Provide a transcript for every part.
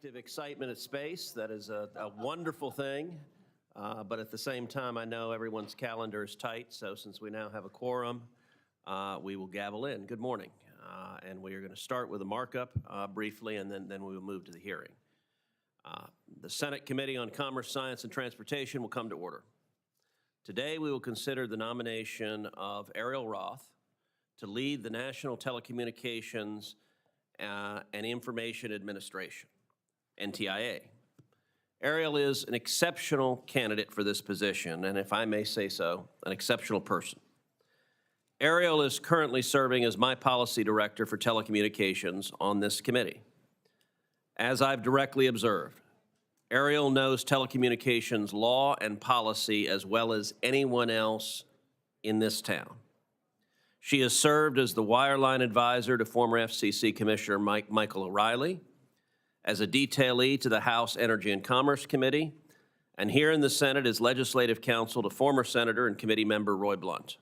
collective excitement at space. That is a wonderful thing. But at the same time, I know everyone's calendar is tight, so since we now have a quorum, we will gavel in. Good morning. And we are going to start with a markup briefly, and then we will move to the hearing. The Senate Committee on Commerce, Science, and Transportation will come to order. Today, we will consider the nomination of Ariel Roth to lead the National Telecommunications and Information Administration, NTIA. Ariel is an exceptional candidate for this position, and if I may say so, an exceptional person. Ariel is currently serving as my policy director for telecommunications on this committee. As I've directly observed, Ariel knows telecommunications law and policy as well as anyone else in this town. She has served as the wireline advisor to former FCC Commissioner Michael O'Reilly, as a detailee to the House Energy and Commerce Committee, and here in the Senate as legislative counsel to former Senator and committee member Roy Blunt.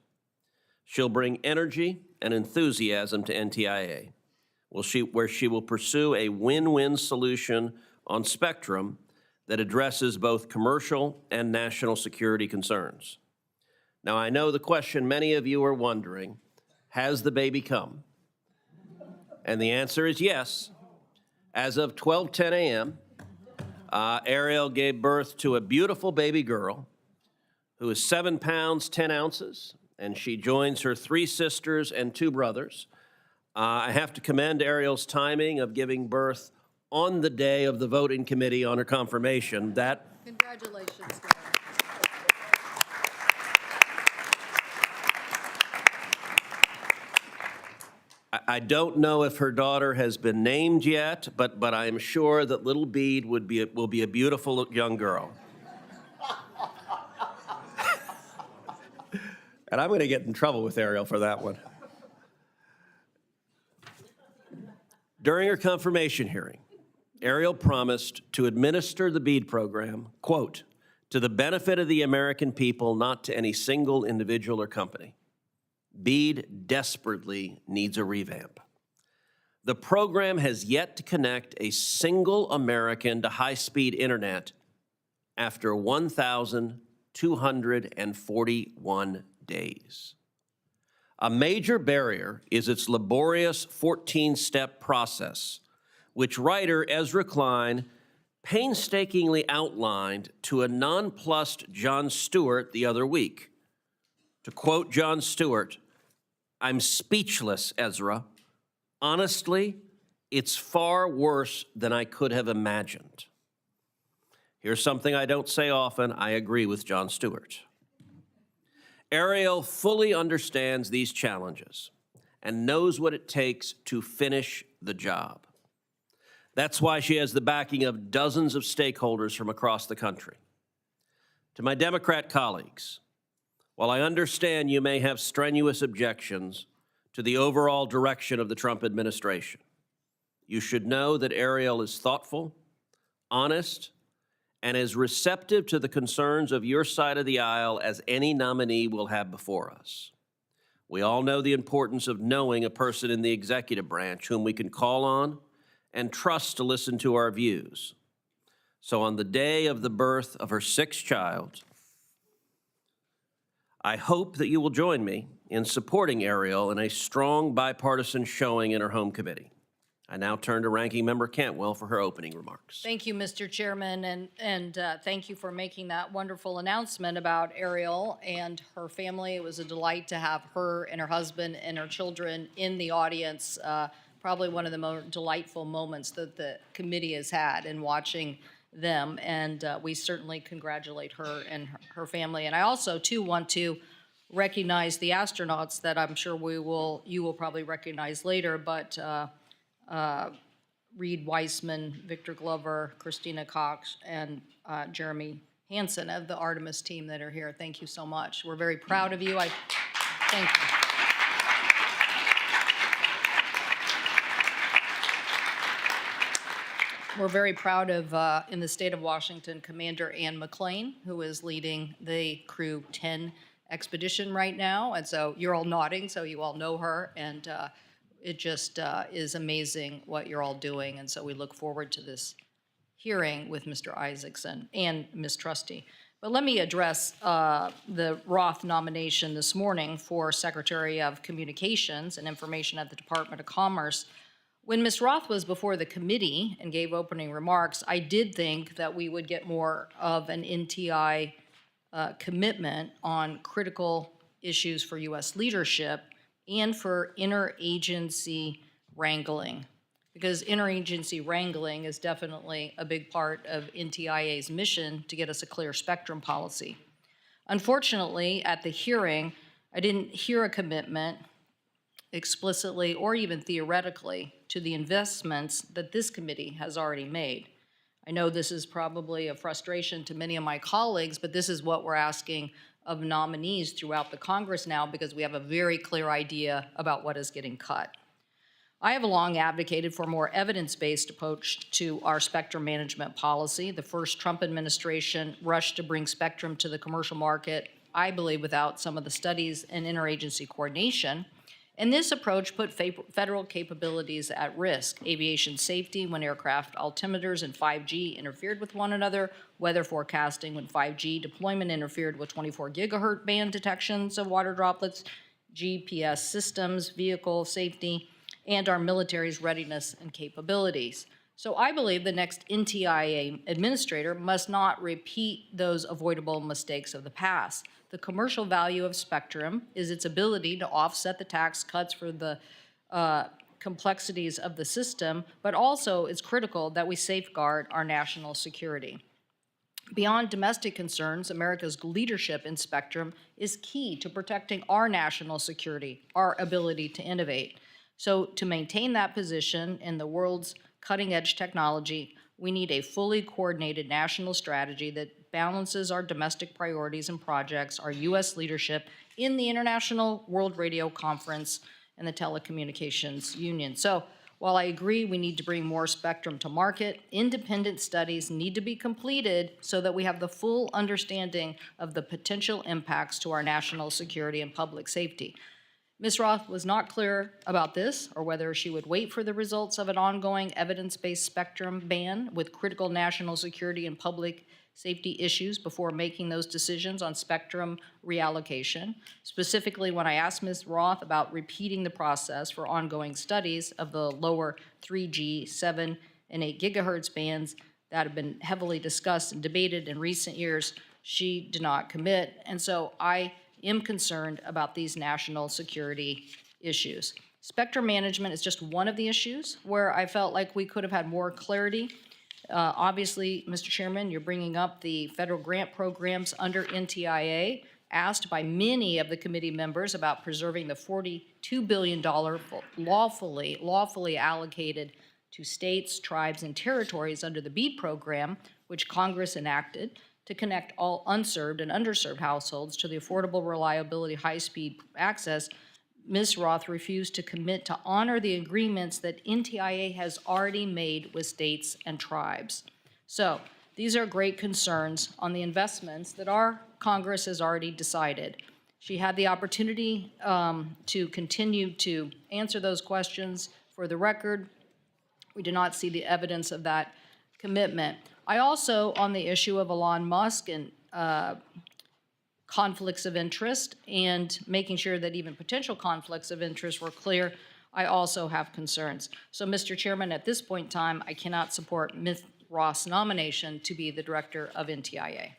She'll bring energy and enthusiasm to NTIA, where she will pursue a win-win solution on spectrum that addresses both commercial and national security concerns. Now, I know the question many of you are wondering, has the baby come? And the answer is yes. As of 12:10 a.m., Ariel gave birth to a beautiful baby girl who is 7 pounds, 10 ounces, and she joins her 3 sisters and 2 brothers. I have to commend Ariel's timing of giving birth on the day of the voting committee on her confirmation. Congratulations, Dad. I don't know if her daughter has been named yet, but I am sure that little Bede will be a beautiful young girl. And I'm going to get in trouble with Ariel for that one. During her confirmation hearing, Ariel promised to administer the BEAD program, quote, to the benefit of the American people, not to any single individual or company. BEAD desperately needs a revamp. The program has yet to connect a single American to high-speed internet after 1,241 days. A major barrier is its laborious 14-step process, which writer Ezra Klein painstakingly outlined to a nonplussed Jon Stewart the other week. To quote Jon Stewart, "I'm speechless, Ezra. Honestly, it's far worse than I could have imagined." Here's something I don't say often. I agree with Jon Stewart. Ariel fully understands these challenges and knows what it takes to finish the job. That's why she has the backing of dozens of stakeholders from across the country. To my Democrat colleagues, while I understand you may have strenuous objections to the overall direction of the Trump administration, you should know that Ariel is thoughtful, honest, and as receptive to the concerns of your side of the aisle as any nominee will have before us. We all know the importance of knowing a person in the executive branch whom we can call on and trust to listen to our views. So on the day of the birth of her 6th child, I hope that you will join me in supporting Ariel in a strong bipartisan showing in her home committee. I now turn to Ranking Member Cantwell for her opening remarks. Thank you, Mr. Chairman, and thank you for making that wonderful announcement about Ariel and her family. It was a delight to have her and her husband and her children in the audience. Probably one of the most delightful moments that the committee has had in watching them, and we certainly congratulate her and her family. And I also, too, want to recognize the astronauts that I'm sure you will probably recognize later, but Reed Weissman, Victor Glover, Christina Cox, and Jeremy Hansen of the Artemis team that are here. Thank you so much. We're very proud of you. Thank you. We're very proud of, in the state of Washington, Commander Ann McClain, who is leading the Crew 10 expedition right now. And so you're all nodding, so you all know her. And it just is amazing what you're all doing. And so we look forward to this hearing with Mr. Isaacson and Ms. Trusty. But let me address the Roth nomination this morning for Secretary of Communications and Information at the Department of Commerce. When Ms. Roth was before the committee and gave opening remarks, I did think that we would get more of an NTI commitment on critical issues for U.S. leadership and for interagency wrangling, because interagency wrangling is definitely a big part of NTIA's mission to get us a clear spectrum policy. Unfortunately, at the hearing, I didn't hear a commitment explicitly or even theoretically to the investments that this committee has already made. I know this is probably a frustration to many of my colleagues, but this is what we're asking of nominees throughout the Congress now, because we have a very clear idea about what is getting cut. I have long advocated for a more evidence-based approach to our spectrum management policy. The first Trump administration rushed to bring spectrum to the commercial market, I believe, without some of the studies and interagency coordination. And this approach put federal capabilities at risk: aviation safety when aircraft altimeters and 5G interfered with one another, weather forecasting when 5G deployment interfered with 24 gigahertz band detections of water droplets, GPS systems, vehicle safety, and our military's readiness and capabilities. So I believe the next NTIA administrator must not repeat those avoidable mistakes of the past. The commercial value of spectrum is its ability to offset the tax cuts for the complexities of the system, but also it's critical that we safeguard our national security. Beyond domestic concerns, America's leadership in spectrum is key to protecting our national security, our ability to innovate. So to maintain that position in the world's cutting-edge technology, we need a fully coordinated national strategy that balances our domestic priorities and projects, our U.S. leadership in the International World Radio Conference and the Telecommunications Union. So while I agree we need to bring more spectrum to market, independent studies need to be completed so that we have the full understanding of the potential impacts to our national security and public safety. Ms. Roth was not clear about this, or whether she would wait for the results of an ongoing evidence-based spectrum ban with critical national security and public safety issues before making those decisions on spectrum reallocation. Specifically, when I asked Ms. Roth about repeating the process for ongoing studies of the lower 3G, 7, and 8 gigahertz bands that have been heavily discussed and debated in recent years, she did not commit. And so I am concerned about these national security issues. Spectrum management is just one of the issues where I felt like we could have had more clarity. Obviously, Mr. Chairman, you're bringing up the federal grant programs under NTIA, asked by many of the committee members about preserving the $42 billion lawfully allocated to states, tribes, and territories under the BEAD program, which Congress enacted to connect all unserved and underserved households to the affordable, reliability, high-speed access. Ms. Roth refused to commit to honor the agreements that NTIA has already made with states and tribes. So these are great concerns on the investments that our Congress has already decided. She had the opportunity to continue to answer those questions. For the record, we do not see the evidence of that commitment. I also, on the issue of Elon Musk and conflicts of interest and making sure that even potential conflicts of interest were clear, I also have concerns. So, Mr. Chairman, at this point in time, I cannot support Ms. Roth's nomination to be the director of NTIA.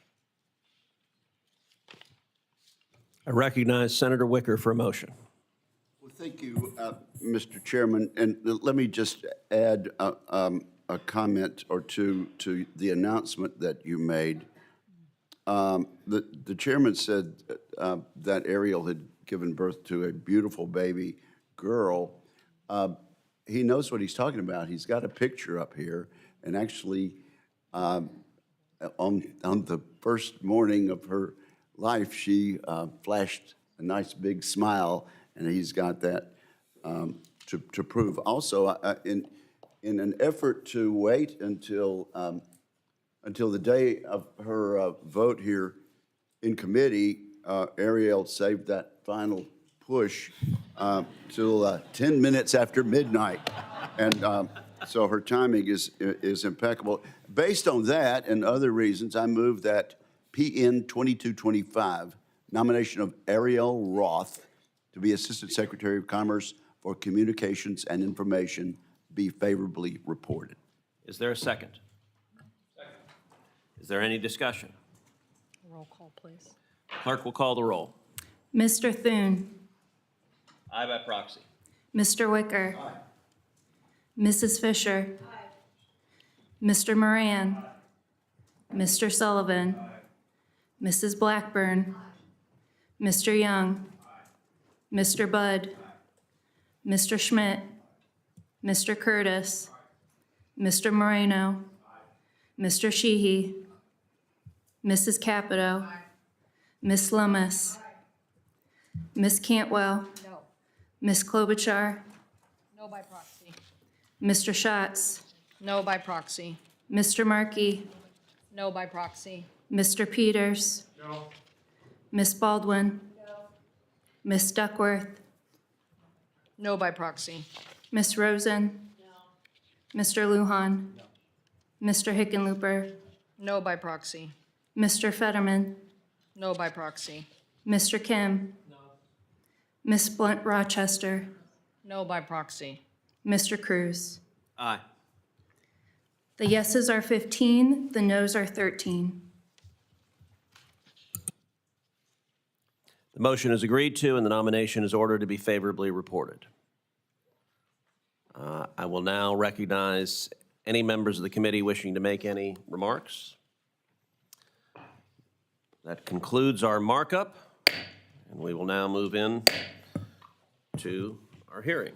I recognize Senator Wicker for a motion. Well, thank you, Mr. Chairman. And let me just add a comment or two to the announcement that you made. The chairman said that Ariel had given birth to a beautiful baby girl. He knows what he's talking about. He's got a picture up here, and actually on the first morning of her life, she flashed a nice big smile, and he's got that to prove. Also, in an effort to wait until the day of her vote here in committee, Ariel saved that final push till 10 minutes after midnight. And So her timing is impeccable. Based on that and other reasons, I move that PN 2225, nomination of Ariel Roth to be Assistant Secretary of Commerce for Communications and Information be favorably reported. Is there a second? Second. Is there any discussion? Roll call, please. Clerk will call the roll. Mr. Thune. Aye by proxy. Mr. Wicker. Mrs. Fisher. Mr. Moran. Mr. Sullivan. Mrs. Blackburn. Mr. Young. Mr. Budd. Mr. Schmidt. Mr. Curtis. Mr. Moreno. Mr. Sheehy. Mrs. Capito. Ms. Lummis. Ms. Cantwell. No. Ms. Klobuchar. No by proxy. Mr. Schatz. No by proxy. Mr. Markey. No by proxy. Mr. Peters. No. Ms. Baldwin. No. Ms. Duckworth. No by proxy. Ms. Rosen. No. Mr. Lujan. No. Mr. Hickenlooper. No by proxy. Mr. Fetterman. No by proxy. Mr. Kim. No. Ms. Blunt Rochester. No by proxy. Mr. Cruz. Aye. The yeses are 15, the nos are 13. The motion is agreed to, and the nomination is ordered to be favorably reported. I will now recognize any members of the committee wishing to make any remarks. That concludes our markup, and we will now move in to our hearing.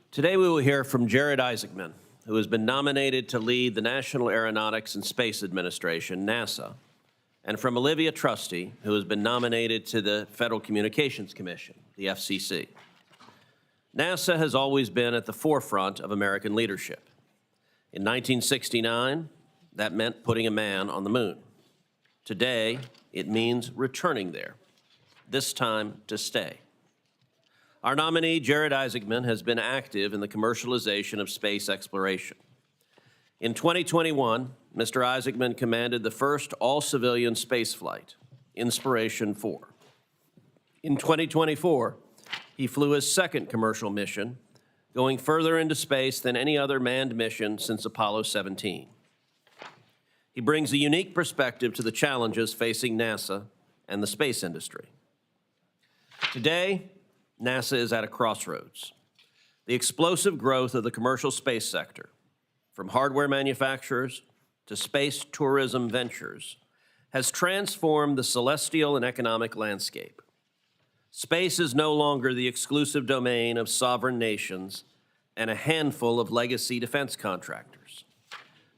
Today we will hear from Jared Isaacman, who has been nominated to lead the National Aeronautics and Space Administration, NASA, and from Olivia Trusty, who has been nominated to the Federal Communications Commission, the FCC. NASA has always been at the forefront of American leadership. In 1969, that meant putting a man on the moon. Today, it means returning there, this time to stay. Our nominee, Jared Isaacman, has been active in the commercialization of space exploration. In 2021, Mr. Isaacman commanded the first all-civilian spaceflight, Inspiration 4. In 2024, he flew his second commercial mission, going further into space than any other manned mission since Apollo 17. He brings a unique perspective to the challenges facing NASA and the space industry. Today, NASA is at a crossroads. The explosive growth of the commercial space sector, from hardware manufacturers to space tourism ventures, has transformed the celestial and economic landscape. Space is no longer the exclusive domain of sovereign nations and a handful of legacy defense contractors.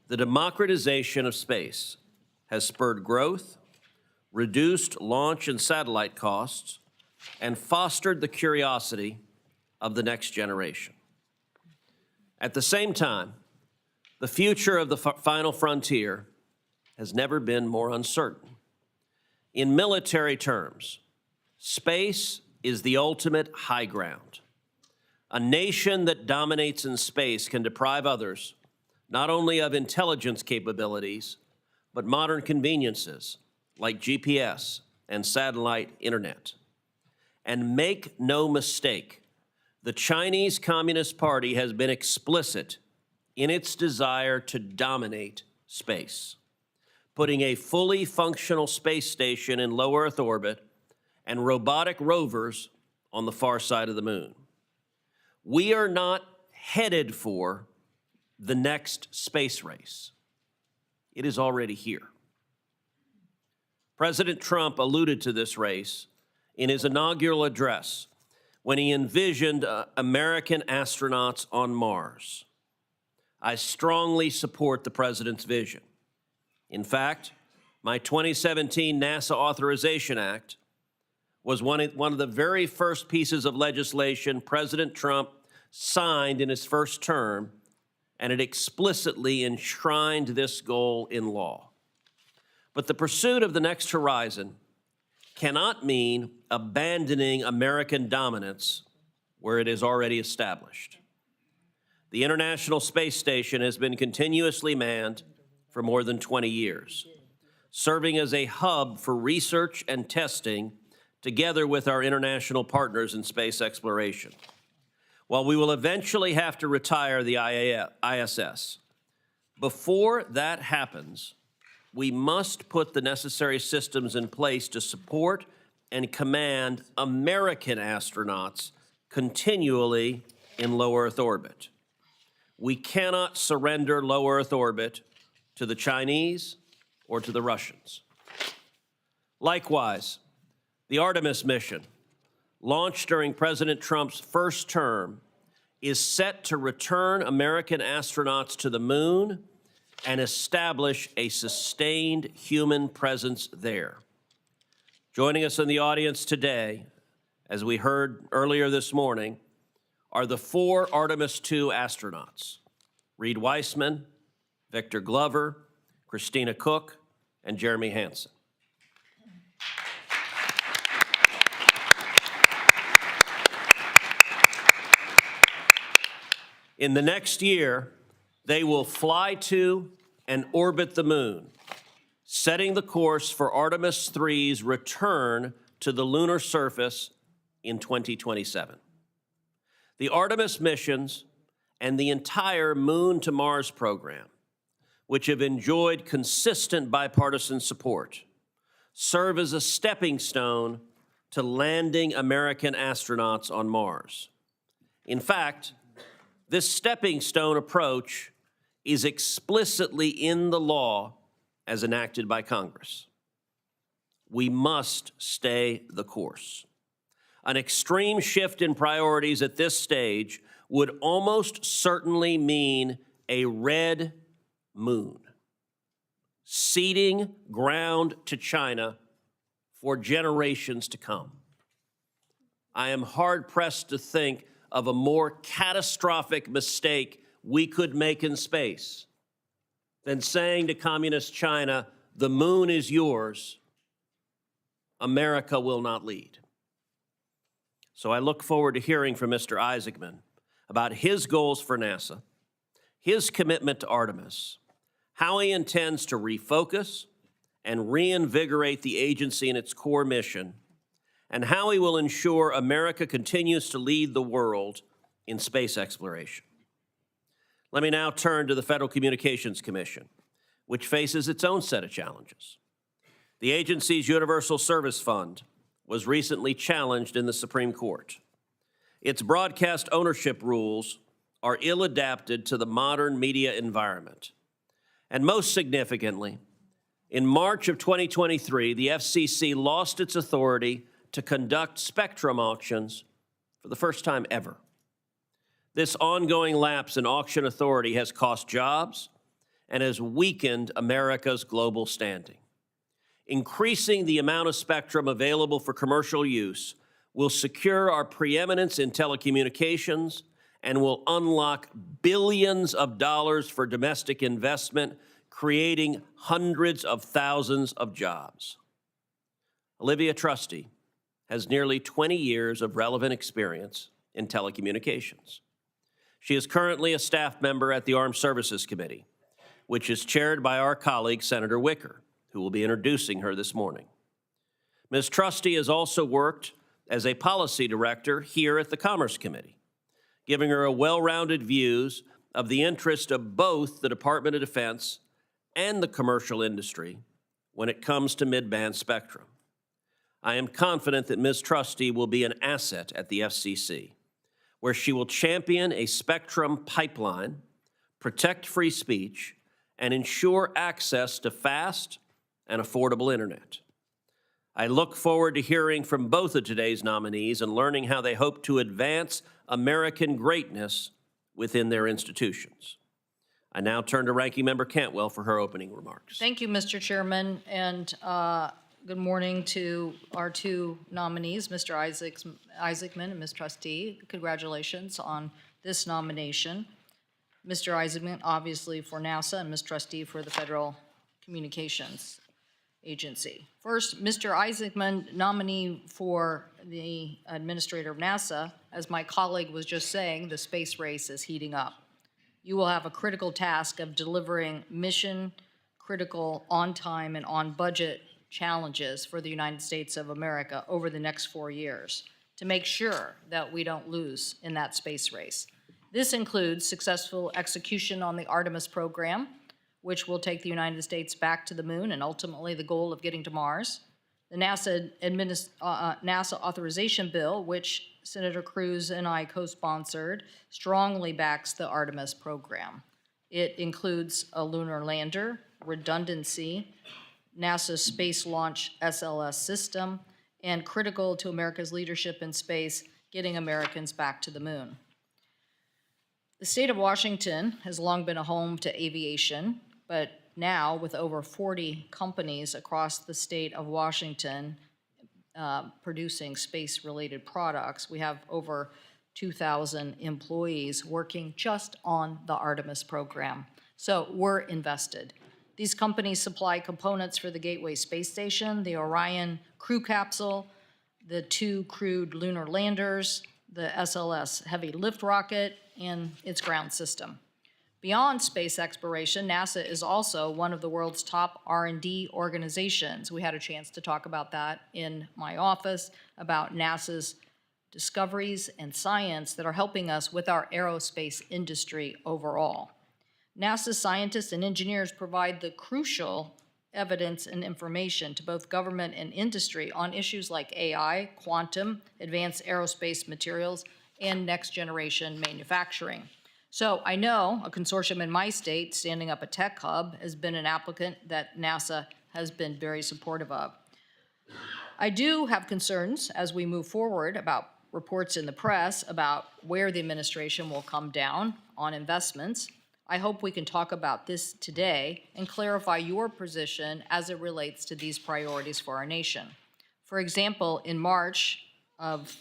The democratization of space has spurred growth, reduced launch and satellite costs, and fostered the curiosity of the next generation. At the same time, the future of the final frontier has never been more uncertain. In military terms, space is the ultimate high ground. A nation that dominates in space can deprive others not only of intelligence capabilities, but modern conveniences like GPS and satellite internet. And make no mistake, the Chinese Communist Party has been explicit in its desire to dominate space, putting a fully functional space station in low Earth orbit and robotic rovers on the far side of the moon. We are not headed for the next space race. It is already here. President Trump alluded to this race in his inaugural address when he envisioned American astronauts on Mars. I strongly support the president's vision. In fact, my 2017 NASA Authorization Act was one of the very first pieces of legislation President Trump signed in his first term, and it explicitly enshrined this goal in law. But the pursuit of the next horizon cannot mean abandoning American dominance where it is already established. The International Space Station has been continuously manned for more than 20 years, serving as a hub for research and testing together with our international partners in space exploration. While we will eventually have to retire the ISS, before that happens, we must put the necessary systems in place to support and command American astronauts continually in low Earth orbit. We cannot surrender low Earth orbit to the Chinese or to the Russians. Likewise, the Artemis mission, launched during President Trump's first term, is set to return American astronauts to the moon and establish a sustained human presence there. Joining us in the audience today, as we heard earlier this morning, are the 4 Artemis II astronauts: Reed Weissman, Victor Glover, Christina Cook, and Jeremy Hansen. In the next year, they will fly to and orbit the moon, setting the course for Artemis III's return to the lunar surface in 2027. The Artemis missions and the entire Moon to Mars program, which have enjoyed consistent bipartisan support, serve as a stepping stone to landing American astronauts on Mars. In fact, this stepping stone approach is explicitly in the law as enacted by Congress. We must stay the course. An extreme shift in priorities at this stage would almost certainly mean a red moon, ceding ground to China for generations to come. I am hard-pressed to think of a more catastrophic mistake we could make in space than saying to communist China, the moon is yours, America will not lead. So I look forward to hearing from Mr. Isaacman about his goals for NASA, his commitment to Artemis, how he intends to refocus and reinvigorate the agency in its core mission, and how he will ensure America continues to lead the world in space exploration. Let me now turn to the Federal Communications Commission, which faces its own set of challenges. The agency's Universal Service Fund was recently challenged in the Supreme Court. Its broadcast ownership rules are ill-adapted to the modern media environment. And most significantly, in March of 2023, the FCC lost its authority to conduct spectrum auctions for the first time ever. This ongoing lapse in auction authority has cost jobs and has weakened America's global standing. Increasing the amount of spectrum available for commercial use will secure our preeminence in telecommunications and will unlock billions of dollars for domestic investment, creating hundreds of thousands of jobs. Olivia Trusty has nearly 20 years of relevant experience in telecommunications. She is currently a staff member at the Armed Services Committee, which is chaired by our colleague, Senator Wicker, who will be introducing her this morning. Ms. Trusty has also worked as a policy director here at the Commerce Committee, giving her a well-rounded views of the interest of both the Department of Defense and the commercial industry when it comes to mid-band spectrum. I am confident that Ms. Trusty will be an asset at the FCC, where she will champion a spectrum pipeline, protect free speech, and ensure access to fast and affordable internet. I look forward to hearing from both of today's nominees and learning how they hope to advance American greatness within their institutions. I now turn to Ranking Member Cantwell for her opening remarks. Thank you, Mr. Chairman, and good morning to our two nominees, Mr. Isaacman and Ms. Trusty. Congratulations on this nomination. Mr. Isaacman, obviously for NASA, and Ms. Trusty for the Federal Communications Agency. First, Mr. Isaacman, nominee for the Administrator of NASA. As my colleague was just saying, the space race is heating up. You will have a critical task of delivering mission-critical, on-time, and on-budget challenges for the United States of America over the next 4 years to make sure that we don't lose in that space race. This includes successful execution on the Artemis program, which will take the United States back to the moon and ultimately the goal of getting to Mars. The NASA authorization bill, which Senator Cruz and I co-sponsored, strongly backs the Artemis program. It includes a lunar lander, redundancy, NASA's Space Launch SLS system, and critical to America's leadership in space, getting Americans back to the moon. The state of Washington has long been a home to aviation, but now with over 40 companies across the state of Washington producing space-related products, we have over 2,000 employees working just on the Artemis program. So we're invested. These companies supply components for the Gateway Space Station, the Orion crew capsule, the 2 crewed lunar landers, the SLS heavy lift rocket, and its ground system. Beyond space exploration, NASA is also one of the world's top R&D organizations. We had a chance to talk about that in my office, about NASA's discoveries and science that are helping us with our aerospace industry overall. NASA scientists and engineers provide the crucial evidence and information to both government and industry on issues like AI, quantum, advanced aerospace materials, and next-generation manufacturing. So I know a consortium in my state, standing up a tech hub, has been an applicant that NASA has been very supportive of. I do have concerns as we move forward about reports in the press about where the administration will come down on investments. I hope we can talk about this today and clarify your position as it relates to these priorities for our nation. For example, in March of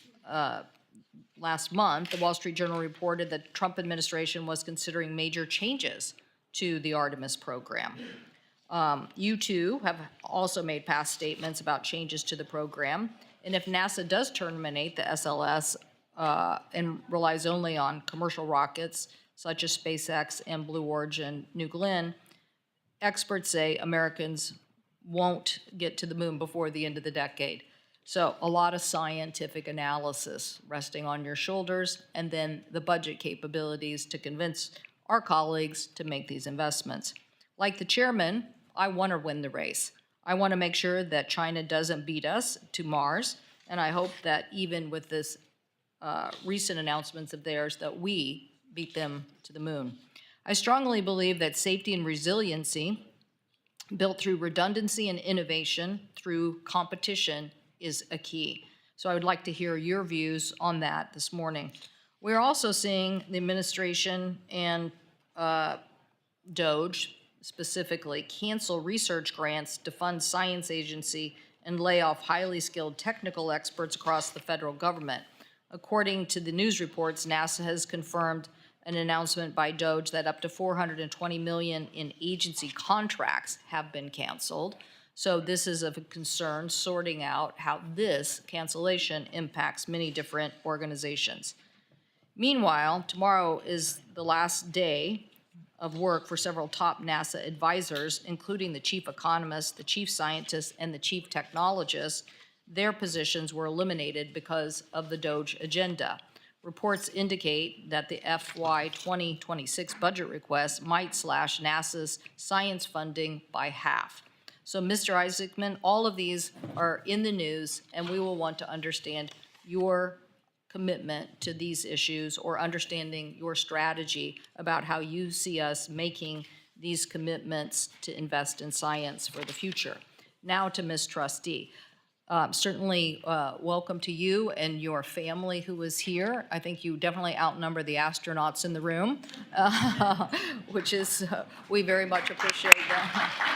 last month, the Wall Street Journal reported that the Trump administration was considering major changes to the Artemis program. You two have also made past statements about changes to the program, and if NASA does terminate the SLS and relies only on commercial rockets, such as SpaceX and Blue Origin New Glenn, experts say Americans won't get to the moon before the end of the decade. So a lot of scientific analysis resting on your shoulders, and then the budget capabilities to convince our colleagues to make these investments. Like the chairman, I want to win the race. I want to make sure that China doesn't beat us to Mars, and I hope that even with this recent announcements of theirs, that we beat them to the moon. I strongly believe that safety and resiliency, built through redundancy and innovation, through competition, is a key. So I would like to hear your views on that this morning. We're also seeing the administration and DOGE specifically cancel research grants to fund science agency and lay off highly skilled technical experts across the federal government. According to the news reports, NASA has confirmed an announcement by DOGE that up to $420 million in agency contracts have been canceled. So this is of a concern, sorting out how this cancellation impacts many different organizations. Meanwhile, tomorrow is the last day of work for several top NASA advisors, including the chief economist, the chief scientist, and the chief technologist. Their positions were eliminated because of the DOGE agenda. Reports indicate that the FY 2026 budget request might slash NASA's science funding by half. So, Mr. Isaacman, all of these are in the news, and we will want to understand your commitment to these issues or understanding your strategy about how you see us making these commitments to invest in science for the future. Now to Ms. Trustee. Certainly welcome to you and your family who is here. I think you definitely outnumber the astronauts in the room, which is, we very much appreciate that.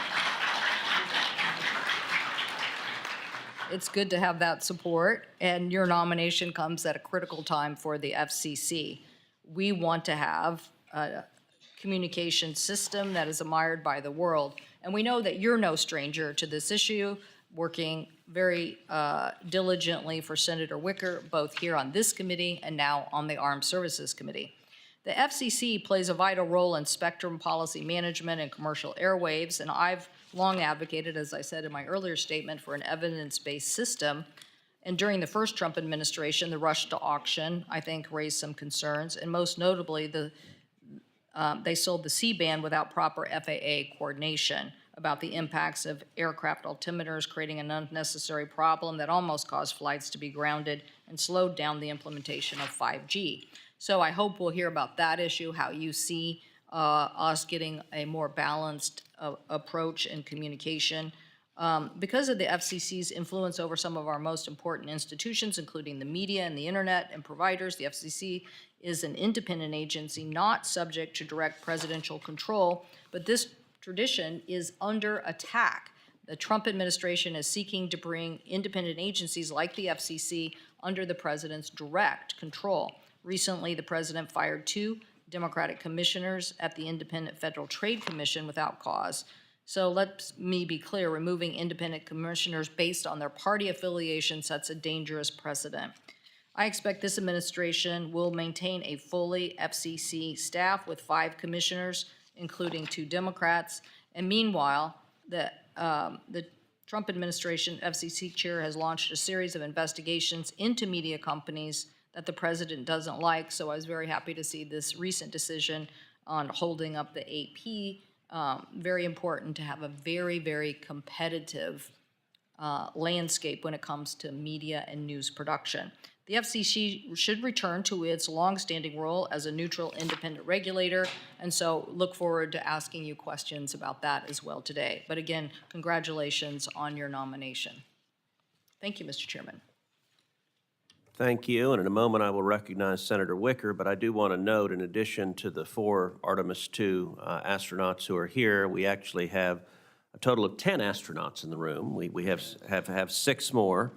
It's good to have that support, and your nomination comes at a critical time for the FCC. We want to have a communication system that is admired by the world, and we know that you're no stranger to this issue, working very diligently for Senator Wicker, both here on this committee and now on the Armed Services Committee. The FCC plays a vital role in spectrum policy management and commercial airwaves, and I've long advocated, as I said in my earlier statement, for an evidence-based system. And during the first Trump administration, the rush to auction, I think, raised some concerns, and most notably, they sold the C-band without proper FAA coordination about the impacts of aircraft altimeters, creating an unnecessary problem that almost caused flights to be grounded and slowed down the implementation of 5G. So I hope we'll hear about that issue, how you see us getting a more balanced approach in communication. Because of the FCC's influence over some of our most important institutions, including the media and the internet and providers, the FCC is an independent agency not subject to direct presidential control, but this tradition is under attack. The Trump administration is seeking to bring independent agencies like the FCC under the president's direct control. Recently, the president fired 2 Democratic commissioners at the Independent Federal Trade Commission without cause. So let me be clear, removing independent commissioners based on their party affiliation sets a dangerous precedent. I expect this administration will maintain a fully FCC staff with 5 commissioners, including 2 Democrats. And meanwhile, the Trump administration FCC chair has launched a series of investigations into media companies that the president doesn't like. So I was very happy to see this recent decision on holding up the AP. Very important to have a very, very competitive landscape when it comes to media and news production. The FCC should return to its longstanding role as a neutral, independent regulator, and so look forward to asking you questions about that as well today. But again, congratulations on your nomination. Thank you, Mr. Chairman. Thank you, and in a moment I will recognize Senator Wicker, but I do want to note, in addition to the 4 Artemis II astronauts who are here, we actually have a total of 10 astronauts in the room. We have 6 more.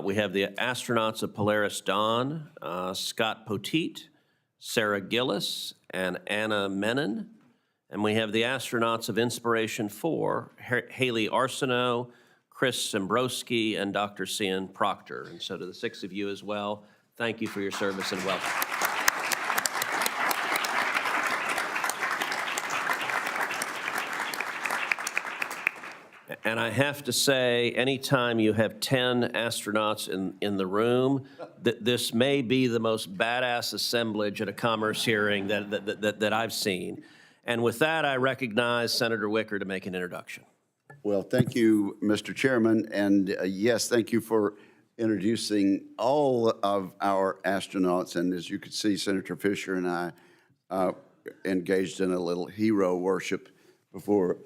We have the astronauts of Polaris Dawn, Scott Poteet, Sarah Gillis, and Anna Menon. And we have the astronauts of Inspiration 4, Haley Arsenault, Chris Sembrowski, and Dr. Cian Proctor. And so to the 6 of you as well, thank you for your service and welcome. And I have to say, anytime you have 10 astronauts in the room, this may be the most badass assemblage at a commerce hearing that I've seen. And with that, I recognize Senator Wicker to make an introduction. Well, thank you, Mr. Chairman, and yes, thank you for introducing all of our astronauts. And as you can see, Senator Fisher and I engaged in a little hero worship before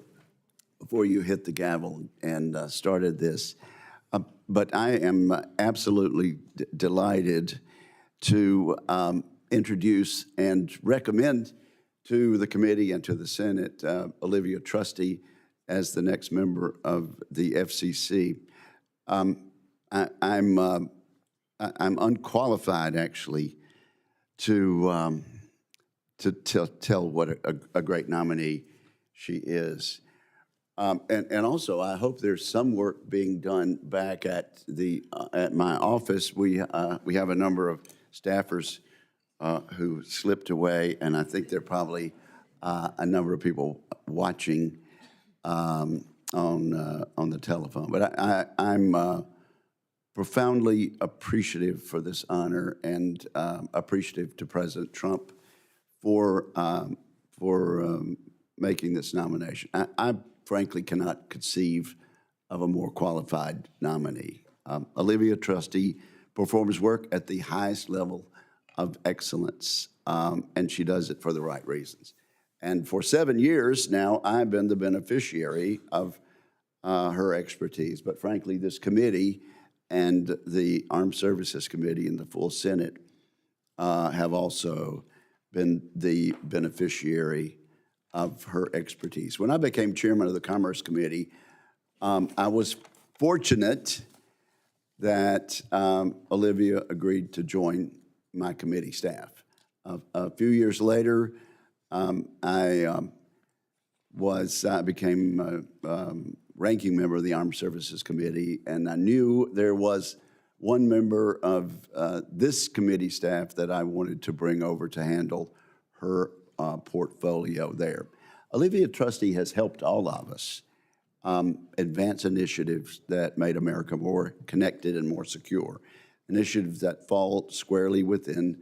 you hit the gavel and started this. But I am absolutely delighted to introduce and recommend to the committee and to the Senate Olivia Trusty as the next member of the FCC. I'm unqualified, actually, to tell what a great nominee she is. And also, I hope there's some work being done back at my office. We have a number of staffers who slipped away, and I think there are probably a number of people watching on the telephone. But I'm profoundly appreciative for this honor and appreciative to President Trump for making this nomination. I frankly cannot conceive of a more qualified nominee. Olivia Trusty performs work at the highest level of excellence, and she does it for the right reasons. And for 7 years now, I've been the beneficiary of her expertise. But frankly, this committee and the Armed Services Committee and the full Senate have also been the beneficiary of her expertise. When I became chairman of the Commerce Committee, I was fortunate that Olivia agreed to join my committee staff. A few years later, I became ranking member of the Armed Services Committee, and I knew there was one member of this committee staff that I wanted to bring over to handle her portfolio there. Olivia Trusty has helped all of us advance initiatives that made America more connected and more secure, initiatives that fall squarely within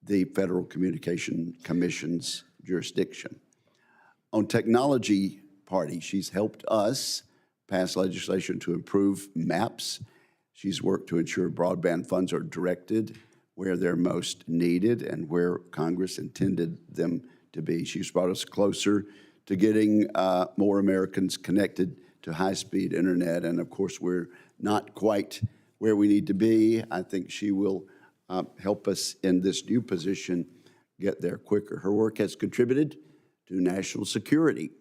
the Federal Communication Commission's jurisdiction. On technology party, she's helped us pass legislation to improve maps. She's worked to ensure broadband funds are directed where they're most needed and where Congress intended them to be. She's brought us closer to getting more Americans connected to high-speed internet. And of course, we're not quite where we need to be. I think she will help us in this new position get there quicker. Her work has contributed to national security.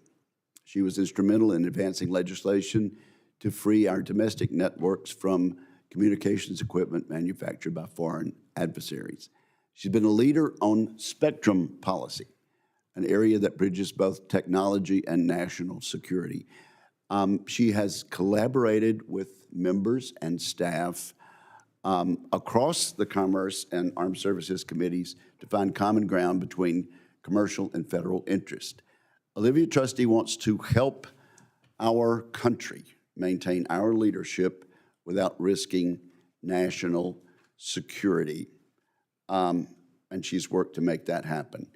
She was instrumental in advancing legislation to free our domestic networks from communications equipment manufactured by foreign adversaries. She's been a leader on spectrum policy, an area that bridges both technology and national security. She has collaborated with members and staff across the Commerce and Armed Services Committees to find common ground between commercial and federal interest. Olivia Trusty wants to help our country maintain our leadership without risking national security, and she's worked to make that happen.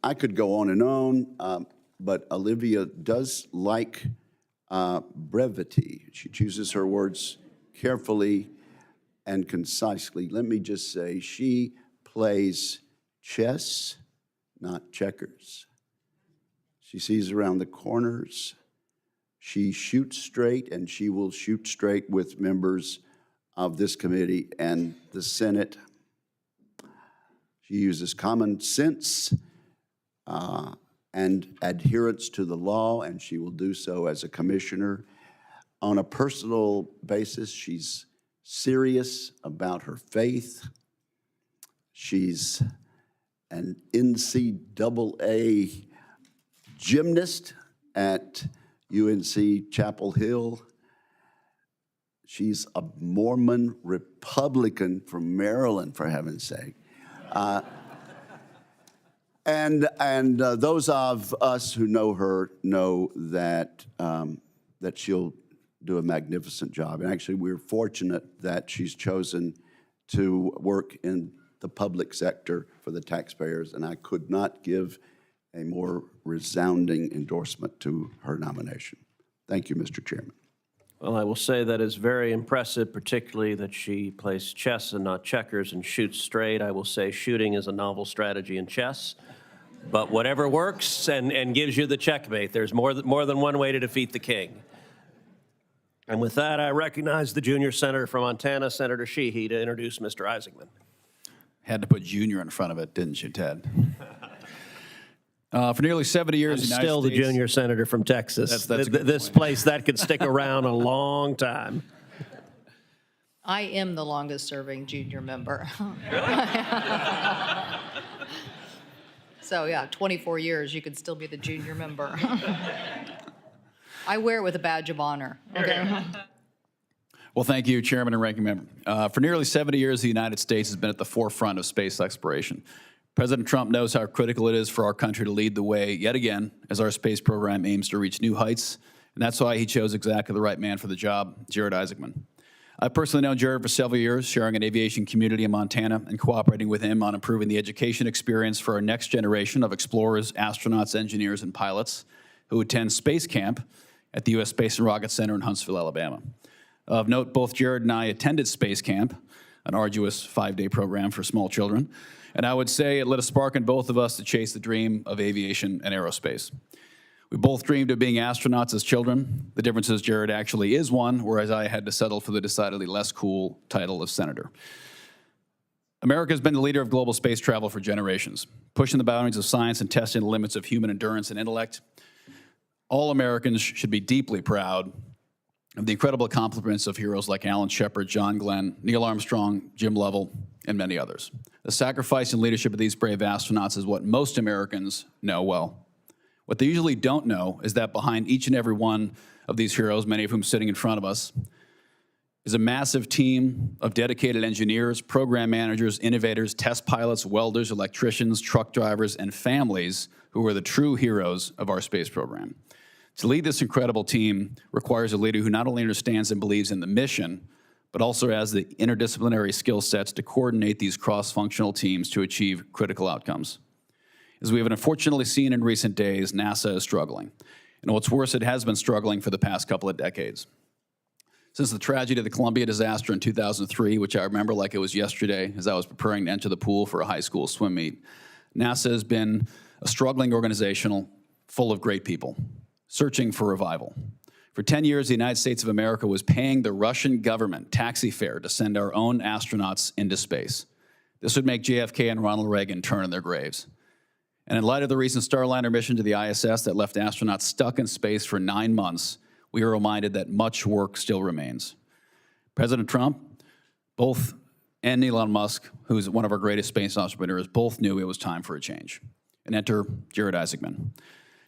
I could go on and on, but Olivia does like brevity. She chooses her words carefully and concisely. Let me just say, she plays chess, not checkers. She sees around the corners. She shoots straight, and she will shoot straight with members of this committee and the Senate. She uses common sense and adherence to the law, and she will do so as a commissioner. On a personal basis, she's serious about her faith. She's an NCAA gymnast at UNC Chapel Hill. She's a Mormon Republican from Maryland, for heaven's sake. And those of us who know her know that that she'll do a magnificent job. And actually, we're fortunate that she's chosen to work in the public sector for the taxpayers, and I could not give a more resounding endorsement to her nomination. Thank you, Mr. Chairman. Well, I will say that is very impressive, particularly that she plays chess and not checkers and shoots straight. I will say shooting is a novel strategy in chess, but whatever works and gives you the checkmate. There's more than one way to defeat the king. And with that, I recognize the junior senator from Montana, Senator Sheehy, to introduce Mr. Isaacman. Had to put junior in front of it, didn't you, Ted? For nearly 70 years, I'm the United still the States- junior senator from Texas. That's a good This point. place, that could stick around a long time. I am the longest-serving junior member. So, yeah, 24 years, you could still be the junior member. I wear it with a badge of honor, okay? Well, thank you, Chairman and Ranking Member. For nearly 70 years, the United States has been at the forefront of space exploration. President Trump knows how critical it is for our country to lead the way yet again as our space program aims to reach new heights, and that's why he chose exactly the right man for the job, Jared Isaacman. I've personally known Jared for several years, sharing an aviation community in Montana and cooperating with him on improving the education experience for our next generation of explorers, astronauts, engineers, and pilots who attend space camp at the U.S. Space and Rocket Center in Huntsville, Alabama. Of note, both Jared and I attended space camp an arduous 5-day program for small children. And I would say it lit a spark in both of us to chase the dream of aviation and aerospace. We both dreamed of being astronauts as children. The difference is Jared actually is one, whereas I had to settle for the decidedly less cool title of senator. America has been the leader of global space travel for generations, pushing the boundaries of science and testing the limits of human endurance and intellect. All Americans should be deeply proud of the incredible accomplishments of heroes like Alan Shepard, John Glenn, Neil Armstrong, Jim Lovell, and many others. The sacrifice and leadership of these brave astronauts is what most Americans know well. What they usually don't know is that behind each and every one of these heroes, many of whom sitting in front of us, is a massive team of dedicated engineers, program managers, innovators, test pilots, welders, electricians, truck drivers, and families who are the true heroes of our space program. To lead this incredible team requires a leader who not only understands and believes in the mission, but also has the interdisciplinary skill sets to coordinate these cross-functional teams to achieve critical outcomes. As we have unfortunately seen in recent days, NASA is struggling. And what's worse, it has been struggling for the past couple of decades. Since the tragedy of the Columbia disaster in 2003, which I remember like it was yesterday as I was preparing to enter the pool for a high school swim meet, NASA has been a struggling organization full of great people, searching for revival. For 10 years, the United States of America was paying the Russian government taxi fare to send our own astronauts into space. This would make JFK and Ronald Reagan turn in their graves. And in light of the recent Starliner mission to the ISS that left astronauts stuck in space for 9 months, we are reminded that much work still remains. President Trump, and Elon Musk, who's one of our greatest space entrepreneurs, both knew it was time for a change. And enter Jared Isaacman.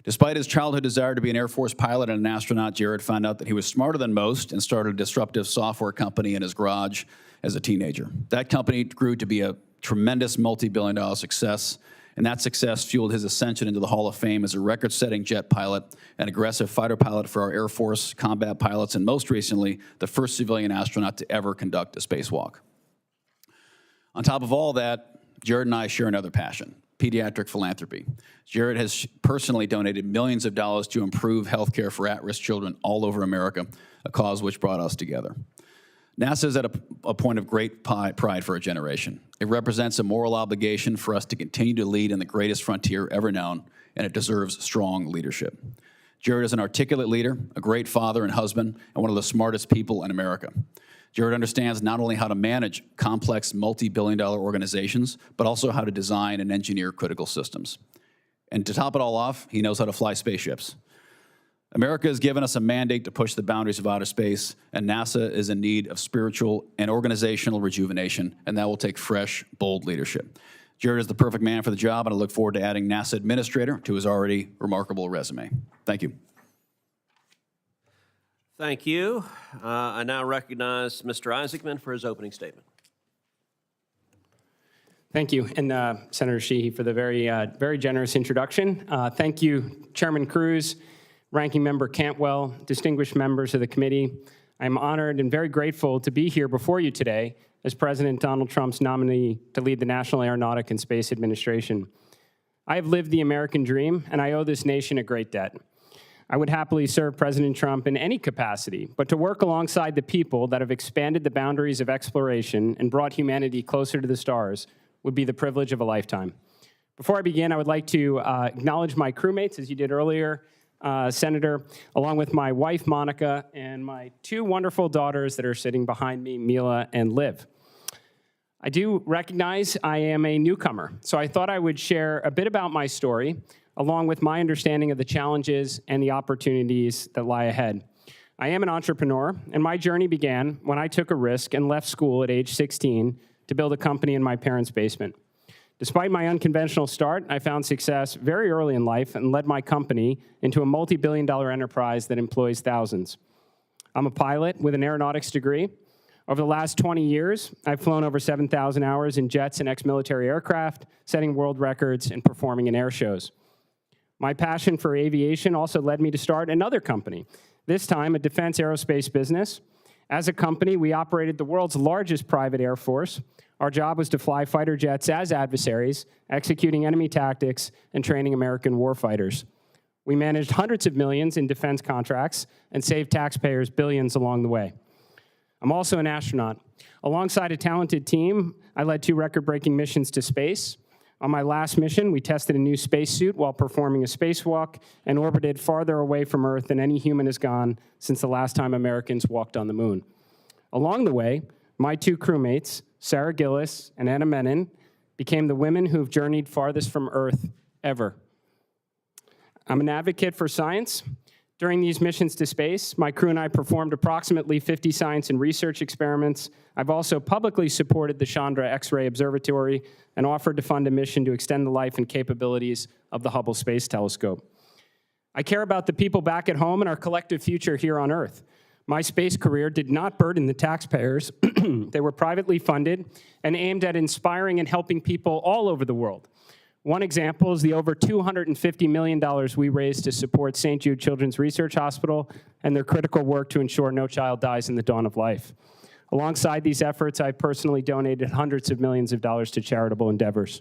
Despite his childhood desire to be an Air Force pilot and an astronaut, Jared found out that he was smarter than most and started a disruptive software company in his garage as a teenager. That company grew to be a tremendous multi-billion-dollar success, and that success fueled his ascension into the Hall of Fame as a record-setting jet pilot, an aggressive fighter pilot for our Air Force combat pilots, and most recently, the first civilian astronaut to ever conduct a spacewalk. On top of all that, Jared and I share another passion: pediatric philanthropy. Jared has personally donated millions of dollars to improve healthcare for at-risk children all over America, a cause which brought us together. NASA is at a point of great pride for a generation. It represents a moral obligation for us to continue to lead in the greatest frontier ever known, and it deserves strong leadership. Jared is an articulate leader, a great father and husband, and one of the smartest people in America. Jared understands not only how to manage complex multi-billion-dollar organizations, but also how to design and engineer critical systems. And to top it all off, he knows how to fly spaceships. America has given us a mandate to push the boundaries of outer space, and NASA is in need of spiritual and organizational rejuvenation, and that will take fresh, bold leadership. Jared is the perfect man for the job, and I look forward to adding NASA administrator to his already remarkable resume. Thank you. Thank you. I now recognize Mr. Isaacman for his opening statement. Thank you, and Senator Sheehy for the very generous introduction. Thank you, Chairman Cruz, Ranking Member Cantwell, distinguished members of the committee. I'm honored and very grateful to be here before you today as President Donald Trump's nominee to lead the National Aeronautics and Space Administration. I have lived the American dream, and I owe this nation a great debt. I would happily serve President Trump in any capacity, but to work alongside the people that have expanded the boundaries of exploration and brought humanity closer to the stars would be the privilege of a lifetime. Before I begin, I would like to acknowledge my crewmates, as you did earlier, Senator, along with my wife, Monica, and my 2 wonderful daughters that are sitting behind me, Mila and Liv. I do recognize I am a newcomer, so I thought I would share a bit about my story, along with my understanding of the challenges and the opportunities that lie ahead. I am an entrepreneur, and my journey began when I took a risk and left school at age 16 to build a company in my parents' basement. Despite my unconventional start, I found success very early in life and led my company into a multi-billion-dollar enterprise that employs thousands. I'm a pilot with an aeronautics degree. Over the last 20 years, I've flown over 7,000 hours in jets and ex-military aircraft, setting world records and performing in air shows. My passion for aviation also led me to start another company, this time a defense aerospace business. As a company, we operated the world's largest private air force. Our job was to fly fighter jets as adversaries, executing enemy tactics and training American warfighters. We managed hundreds of millions in defense contracts and saved taxpayers billions along the way. I'm also an astronaut. Alongside a talented team, I led 2 record-breaking missions to space. On my last mission, we tested a new spacesuit while performing a spacewalk and orbited farther away from Earth than any human has gone since the last time Americans walked on the moon. Along the way, my 2 crewmates, Sarah Gillis and Anna Menon, became the women who've journeyed farthest from Earth ever. I'm an advocate for science. During these missions to space, my crew and I performed approximately 50 science and research experiments. I've also publicly supported the Chandra X-ray Observatory and offered to fund a mission to extend the life and capabilities of the Hubble Space Telescope. I care about the people back at home and our collective future here on Earth. My space career did not burden the taxpayers. They were privately funded and aimed at inspiring and helping people all over the world. One example is the over $250 million we raised to support St. Jude Children's Research Hospital and their critical work to ensure no child dies in the dawn of life. Alongside these efforts, I personally donated hundreds of millions of dollars to charitable endeavors.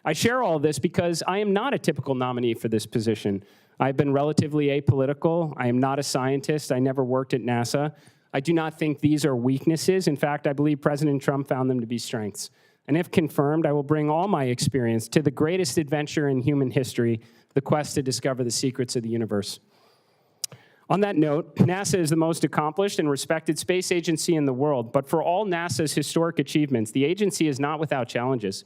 I share all of this because I am not a typical nominee for this position. I've been relatively apolitical. I am not a scientist. I never worked at NASA. I do not think these are weaknesses. In fact, I believe President Trump found them to be strengths. And if confirmed, I will bring all my experience to the greatest adventure in human history, the quest to discover the secrets of the universe. On that note, NASA is the most accomplished and respected space agency in the world, but for all NASA's historic achievements, the agency is not without challenges.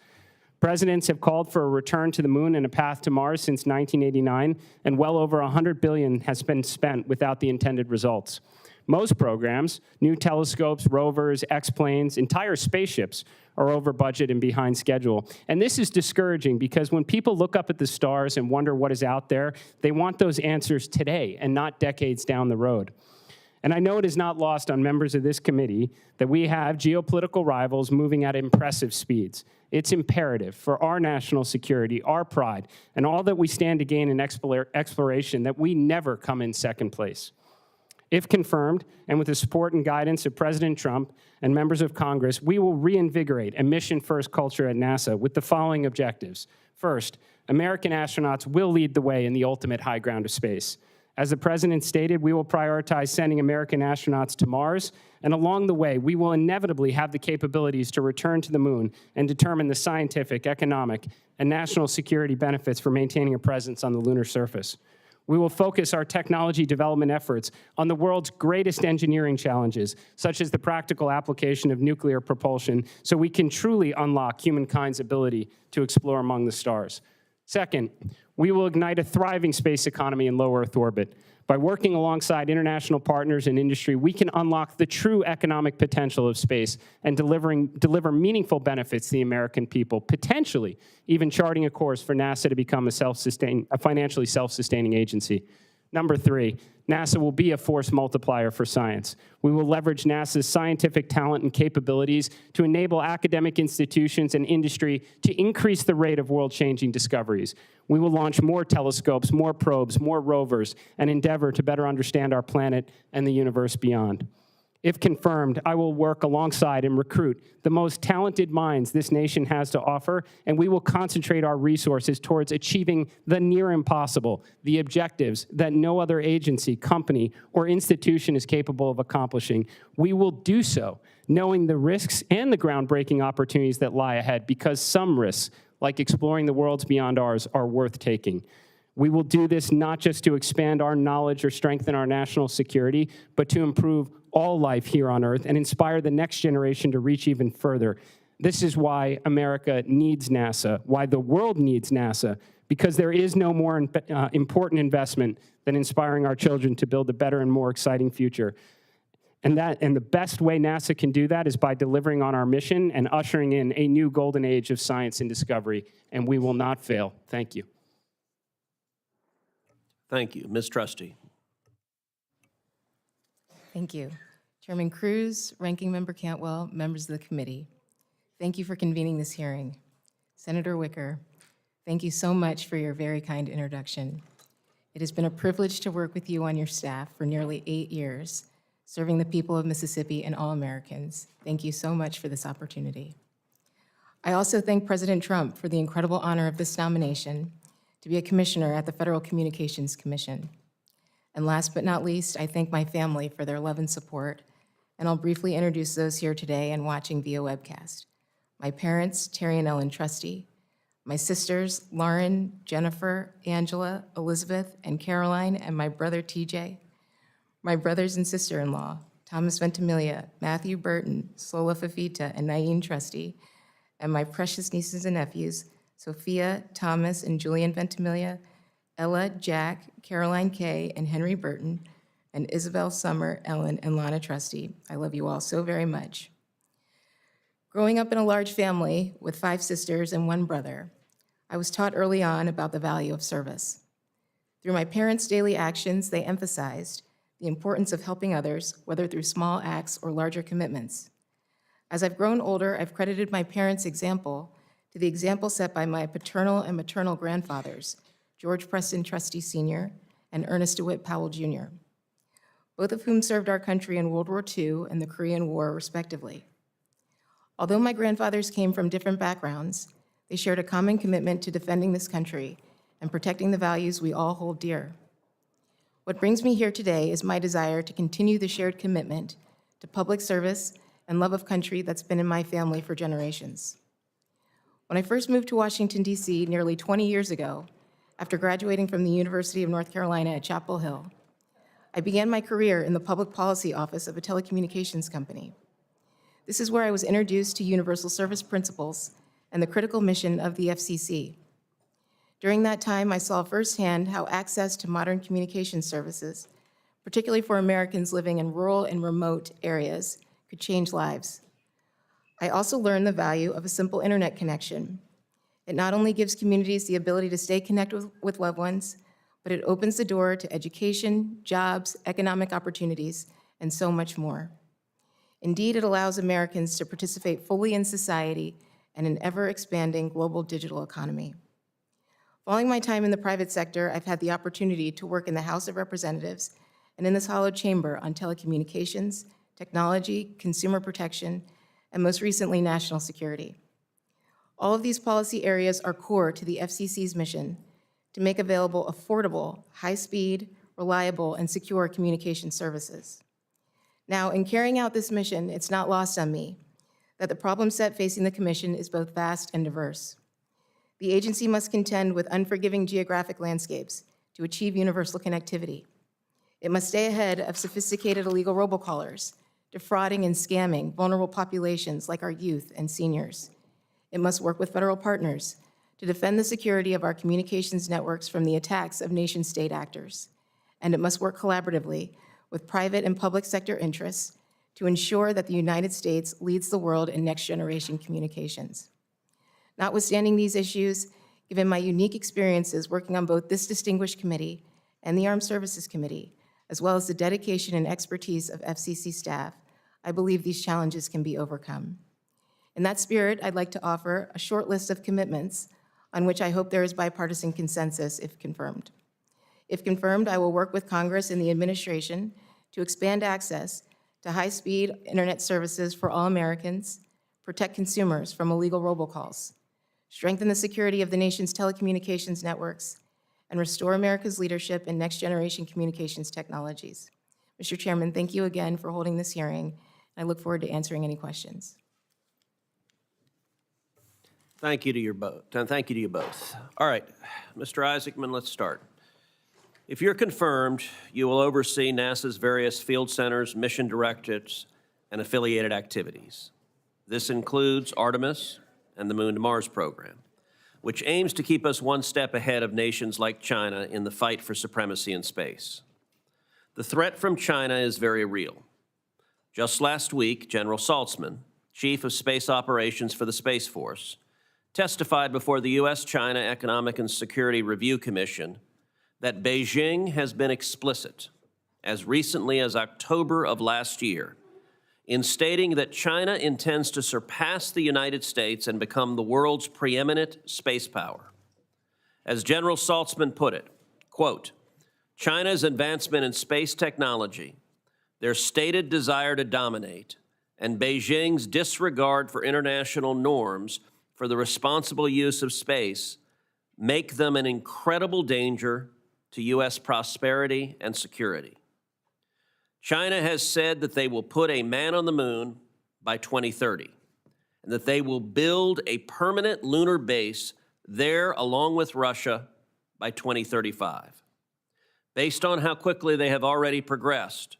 Presidents have called for a return to the moon and a path to Mars since 1989, and well over $100 billion has been spent without the intended results. Most programs, new telescopes, rovers, X-planes, entire spaceships, are over budget and behind schedule. And this is discouraging because when people look up at the stars and wonder what is out there, they want those answers today and not decades down the road. And I know it is not lost on members of this committee that we have geopolitical rivals moving at impressive speeds. It's imperative for our national security, our pride, and all that we stand to gain in exploration that we never come in second place. If confirmed, and with the support and guidance of President Trump and members of Congress, we will reinvigorate a mission-first culture at NASA with the following objectives. First, American astronauts will lead the way in the ultimate high ground of space. As the President stated, we will prioritize sending American astronauts to Mars, and along the way, we will inevitably have the capabilities to return to the moon and determine the scientific, economic, and national security benefits for maintaining a presence on the lunar surface. We will focus our technology development efforts on the world's greatest engineering challenges, such as the practical application of nuclear propulsion, so we can truly unlock humankind's ability to explore among the stars. Second, we will ignite a thriving space economy in low Earth orbit. By working alongside international partners and industry, we can unlock the true economic potential of space and deliver meaningful benefits to the American people, potentially even charting a course for NASA to become a financially self-sustaining agency. Number 3, NASA will be a force multiplier for science. We will leverage NASA's scientific talent and capabilities to enable academic institutions and industry to increase the rate of world-changing discoveries. We will launch more telescopes, more probes, more rovers, and endeavor to better understand our planet and the universe beyond. If confirmed, I will work alongside and recruit the most talented minds this nation has to offer, and we will concentrate our resources towards achieving the near impossible, the objectives that no other agency, company, or institution is capable of accomplishing. We will do so, knowing the risks and the groundbreaking opportunities that lie ahead, because some risks, like exploring the worlds beyond ours, are worth taking. We will do this not just to expand our knowledge or strengthen our national security, but to improve all life here on Earth and inspire the next generation to reach even further. This is why America needs NASA, why the world needs NASA, because there is no more important investment than inspiring our children to build a better and more exciting future. And the best way NASA can do that is by delivering on our mission and ushering in a new golden age of science and discovery, and we will not fail. Thank you. Thank you. Ms. Trusty. Thank you. Chairman Cruz, Ranking Member Cantwell, members of the committee, thank you for convening this hearing. Senator Wicker, thank you so much for your very kind introduction. It has been a privilege to work with you on your staff for nearly 8 years, serving the people of Mississippi and all Americans. Thank you so much for this opportunity. I also thank President Trump for the incredible honor of this nomination to be a commissioner at the Federal Communications Commission. And last but not least, I thank my family for their love and support and I'll briefly introduce those here today and watching via webcast. My parents, Terry and Ellen Trusty, my sisters, Lauren, Jennifer, Angela, Elizabeth, and Caroline, and my brother, TJ, my brothers and sister-in-law, Thomas Ventimiglia, Matthew Burton, Sola Fafita, and Naeem Trusty, and my precious nieces and nephews, Sophia, Thomas, and Julian Ventimiglia, Ella, Jack, Caroline Kay, and Henry Burton, and Isabel, Summer, Ellen, and Lana Trusty. I love you all so very much. Growing up in a large family with 5 sisters and 1 brother, I was taught early on about the value of service. Through my parents' daily actions, they emphasized the importance of helping others, whether through small acts or larger commitments. As I've grown older, I've credited my parents' example to the example set by my paternal and maternal grandfathers, George Preston Trusty Sr. and Ernest DeWitt Powell Jr., both of whom served our country in World War II and the Korean War, respectively. Although my grandfathers came from different backgrounds, they shared a common commitment to defending this country and protecting the values we all hold dear. What brings me here today is my desire to continue the shared commitment to public service and love of country that's been in my family for generations. When I first moved to Washington, D.C. nearly 20 years ago, after graduating from the University of North Carolina at Chapel Hill, I began my career in the public policy office of a telecommunications company. This is where I was introduced to universal service principles and the critical mission of the FCC. During that time, I saw firsthand how access to modern communication services, particularly for Americans living in rural and remote areas, could change lives. I also learned the value of a simple internet connection. It not only gives communities the ability to stay connected with loved ones, but it opens the door to education, jobs, economic opportunities, and so much more. Indeed, it allows Americans to participate fully in society and an ever-expanding global digital economy. Following my time in the private sector, I've had the opportunity to work in the House of Representatives and in this hallowed chamber on telecommunications, technology, consumer protection, and most recently, national security. All of these policy areas are core to the FCC's mission to make available affordable, high-speed, reliable, and secure communication services. Now, in carrying out this mission, it's not lost on me that the problem set facing the Commission is both vast and diverse. The agency must contend with unforgiving geographic landscapes to achieve universal connectivity. It must stay ahead of sophisticated illegal robocallers, defrauding and scamming vulnerable populations like our youth and seniors. It must work with federal partners to defend the security of our communications networks from the attacks of nation-state actors. And it must work collaboratively with private and public sector interests to ensure that the United States leads the world in next-generation communications. Notwithstanding these issues, given my unique experiences working on both this distinguished committee and the Armed Services Committee, as well as the dedication and expertise of FCC staff, I believe these challenges can be overcome. In that spirit, I'd like to offer a short list of commitments on which I hope there is bipartisan consensus if confirmed. If confirmed, I will work with Congress and the administration to expand access to high-speed internet services for all Americans, protect consumers from illegal robocalls, strengthen the security of the nation's telecommunications networks, and restore America's leadership in next-generation communications technologies. Mr. Chairman, thank you again for holding this hearing, and I look forward to answering any questions. Thank you to you both. All right, Mr. Isaacman, let's start. If you're confirmed, you will oversee NASA's various field centers, mission directives, and affiliated activities. This includes Artemis and the Moon to Mars program, which aims to keep us one step ahead of nations like China in the fight for supremacy in space. The threat from China is very real. Just last week, General Saltzman, Chief of Space Operations for the Space Force, testified before the U.S.-China Economic and Security Review Commission that Beijing has been explicit, as recently as October of last year, in stating that China intends to surpass the United States and become the world's preeminent space power. As General Saltzman put it, quote, China's advancement in space technology, their stated desire to dominate, and Beijing's disregard for international norms for the responsible use of space make them an incredible danger to U.S. prosperity and security. China has said that they will put a man on the moon by 2030, and that they will build a permanent lunar base there along with Russia by 2035. Based on how quickly they have already progressed,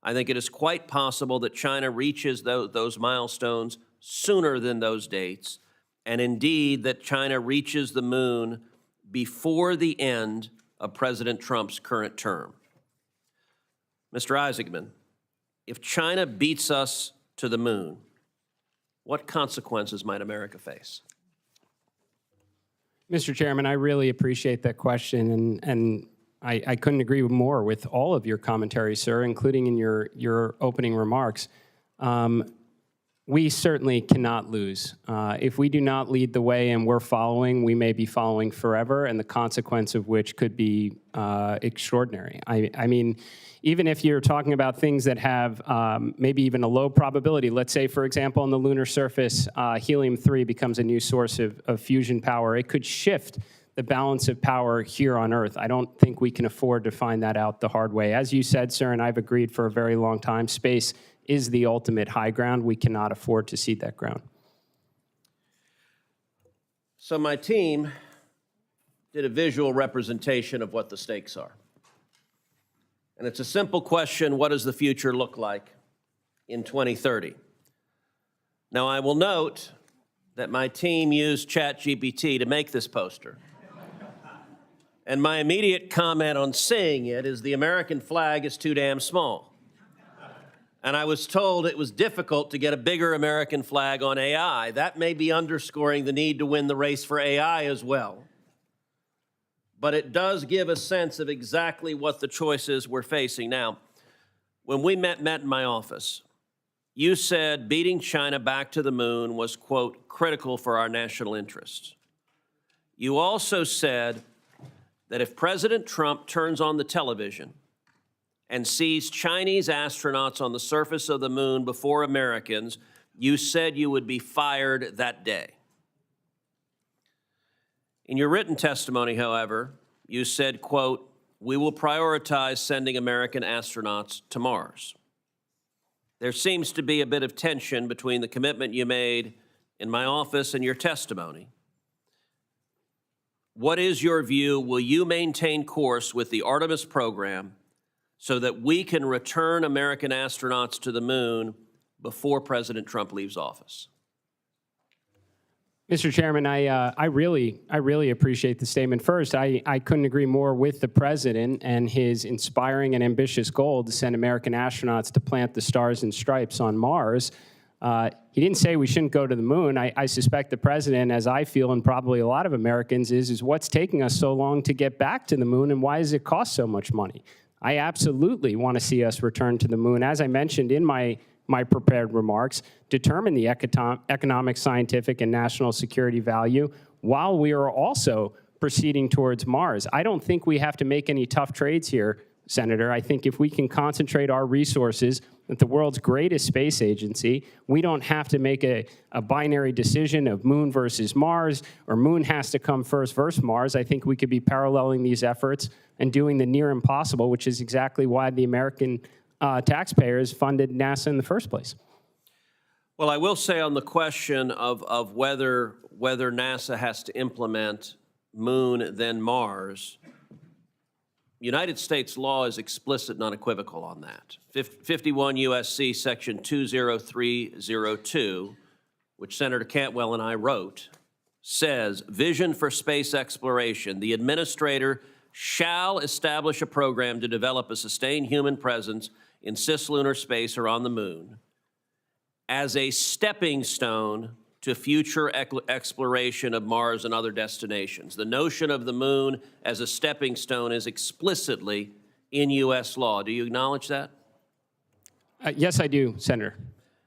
I think it is quite possible that China reaches those milestones sooner than those dates, and indeed that China reaches the moon before the end of President Trump's current term. Mr. Isaacman, if China beats us to the moon, what consequences might America face? Mr. Chairman, I really appreciate that question, and I couldn't agree more with all of your commentary, sir, including in your opening remarks. We certainly cannot lose. If we do not lead the way and we're following, we may be following forever, and the consequence of which could be extraordinary. I mean, even if you're talking about things that have maybe even a low probability, let's say, for example, on the lunar surface, helium-3 becomes a new source of fusion power, it could shift the balance of power here on Earth. I don't think we can afford to find that out the hard way. As you said, sir, and I've agreed for a very long time, space is the ultimate high ground. We cannot afford to cede that ground. So my team did a visual representation of what the stakes are. And it's a simple question: what does the future look like in 2030? Now, I will note that my team used ChatGPT to make this poster. And my immediate comment on seeing it is the American flag is too damn small. And I was told it was difficult to get a bigger American flag on AI. That may be underscoring the need to win the race for AI as well. But it does give a sense of exactly what the choices we're facing. Now, when we met in my office, you said beating China back to the moon was, quote, critical for our national interests. You also said that if President Trump turns on the television and sees Chinese astronauts on the surface of the moon before Americans, you said you would be fired that day. In your written testimony, however, you said, quote, we will prioritize sending American astronauts to Mars. There seems to be a bit of tension between the commitment you made in my office and your testimony. What is your view? Will you maintain course with the Artemis program so that we can return American astronauts to the moon before President Trump leaves office? Mr. Chairman, I really appreciate the statement. First, I couldn't agree more with the president and his inspiring and ambitious goal to send American astronauts to plant the stars and stripes on Mars. He didn't say we shouldn't go to the moon. I suspect the president, as I feel, and probably a lot of Americans, is what's taking us so long to get back to the moon, and why does it cost so much money? I absolutely want to see us return to the moon. As I mentioned in my prepared remarks, determine the economic, scientific, and national security value while we are also proceeding towards Mars. I don't think we have to make any tough trades here, Senator. I think if we can concentrate our resources at the world's greatest space agency, we don't have to make a binary decision of moon versus Mars, or moon has to come first versus Mars. I think we could be paralleling these efforts and doing the near impossible, which is exactly why the American taxpayers funded NASA in the first place. Well, I will say on the question of whether NASA has to implement moon then Mars, United States law is explicit and unequivocal on that. 51 U.S.C. section 20302, which Senator Cantwell and I wrote, says, vision for space exploration, the administrator shall establish a program to develop a sustained human presence in cislunar space or on the moon as a stepping stone to future exploration of Mars and other destinations. The notion of the moon as a stepping stone is explicitly in U.S. law. Do you acknowledge that? Yes, I do, Senator.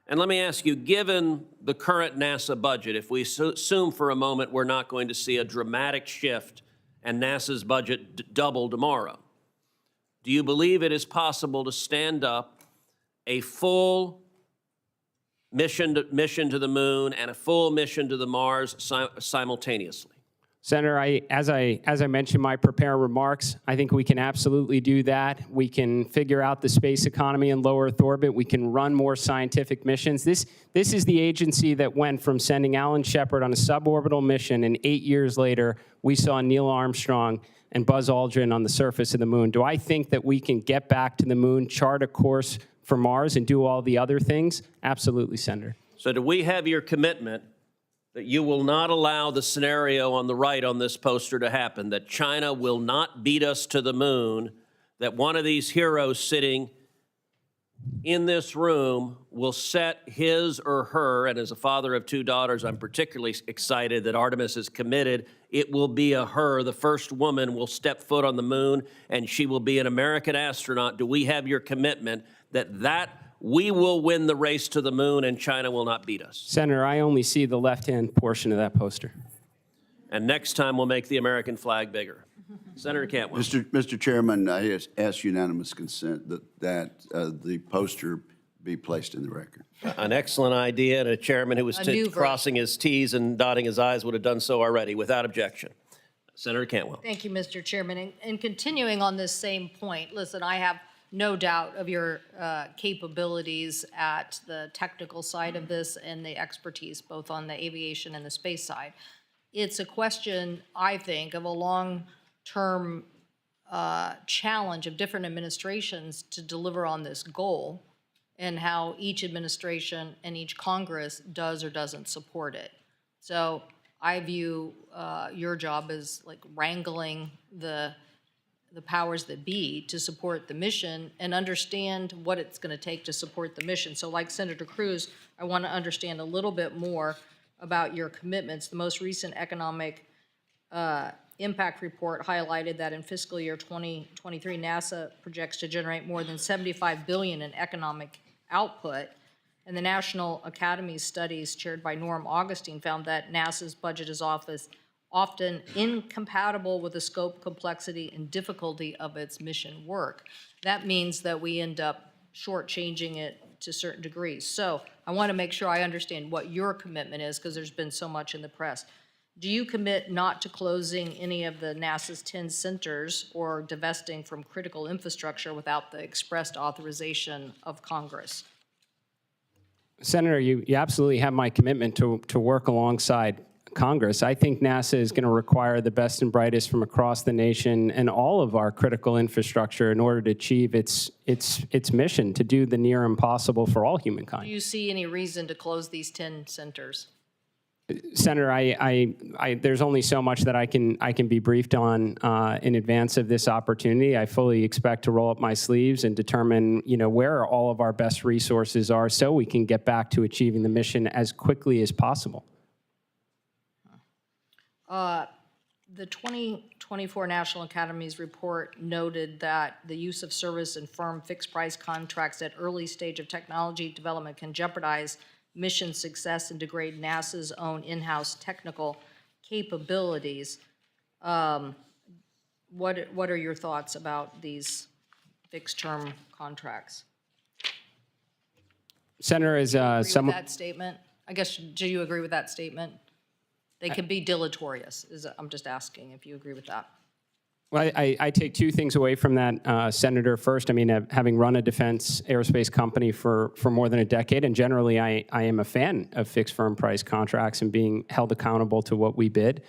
And let me ask you, given the current NASA budget, if we assume for a moment we're not going to see a dramatic shift and NASA's budget double tomorrow, do you believe it is possible to stand up a full mission to the moon and a full mission to the Mars simultaneously? Senator, as I mentioned in my prepared remarks, I think we can absolutely do that. We can figure out the space economy in low Earth orbit. We can run more scientific missions. This is the agency that went from sending Alan Shepard on a suborbital mission, and 8 years later, we saw Neil Armstrong and Buzz Aldrin on the surface of the moon. Do I think that we can get back to the moon, chart a course for Mars, and do all the other things? Absolutely, Senator. So do we have your commitment that you will not allow the scenario on the right on this poster to happen, that China will not beat us to the moon, that one of these heroes sitting in this room will set his or her, and as a father of 2 daughters, I'm particularly excited that Artemis is committed. It will be a her. The first woman will step foot on the moon, and she will be an American astronaut. Do we have your commitment that we will win the race to the moon and China will not beat us? Senator, I only see the left-hand portion of that poster. And next time we'll make the American flag bigger. Senator Cantwell. Mr. Chairman, I ask unanimous consent that the poster be placed in the record. An excellent idea, and a chairman who was A new version. crossing his T's and dotting his I's would have done so already, without objection. Senator Cantwell. Thank you, Mr. Chairman. And continuing on this same point, listen, I have no doubt of your capabilities at the technical side of this and the expertise, both on the aviation and the space side. It's a question, I think, of a long-term challenge of different administrations to deliver on this goal and how each administration and each Congress does or doesn't support it. So I view your job as like wrangling the powers that be to support the mission and understand what it's going to take to support the mission. So like Senator Cruz, I want to understand a little bit more about your commitments. The most recent economic impact report highlighted that in fiscal year 2023, NASA projects to generate more than $75 billion in economic output. And the National Academy studies chaired by Norm Augustine found that NASA's budget is often incompatible with the scope, complexity, and difficulty of its mission work. That means that we end up shortchanging it to certain degrees. So I want to make sure I understand what your commitment is, because there's been so much in the press. Do you commit not to closing any of the NASA's 10 centers or divesting from critical infrastructure without the expressed authorization of Congress? Senator, you absolutely have my commitment to work alongside Congress. I think NASA is going to require the best and brightest from across the nation and all of our critical infrastructure in order to achieve its mission to do the near impossible for all humankind. Do you see any reason to close these 10 centers? Senator, there's only so much that I can be briefed on in advance of this opportunity. I fully expect to roll up my sleeves and determine, where all of our best resources are, so we can get back to achieving the mission as quickly as possible. The 2024 National Academy's report noted that the use of service and firm fixed-price contracts at early stage of technology development can jeopardize mission success and degrade NASA's own in-house technical capabilities. What are your thoughts about these fixed-term contracts? Senator, as Agree someone... with that statement? I guess, do you agree with that statement? They can be deleterious. I'm just asking if you agree with that. Well, I take two things away from that, Senator. First, having run a defense aerospace company for more than a decade, and generally I am a fan of fixed firm price contracts and being held accountable to what we bid.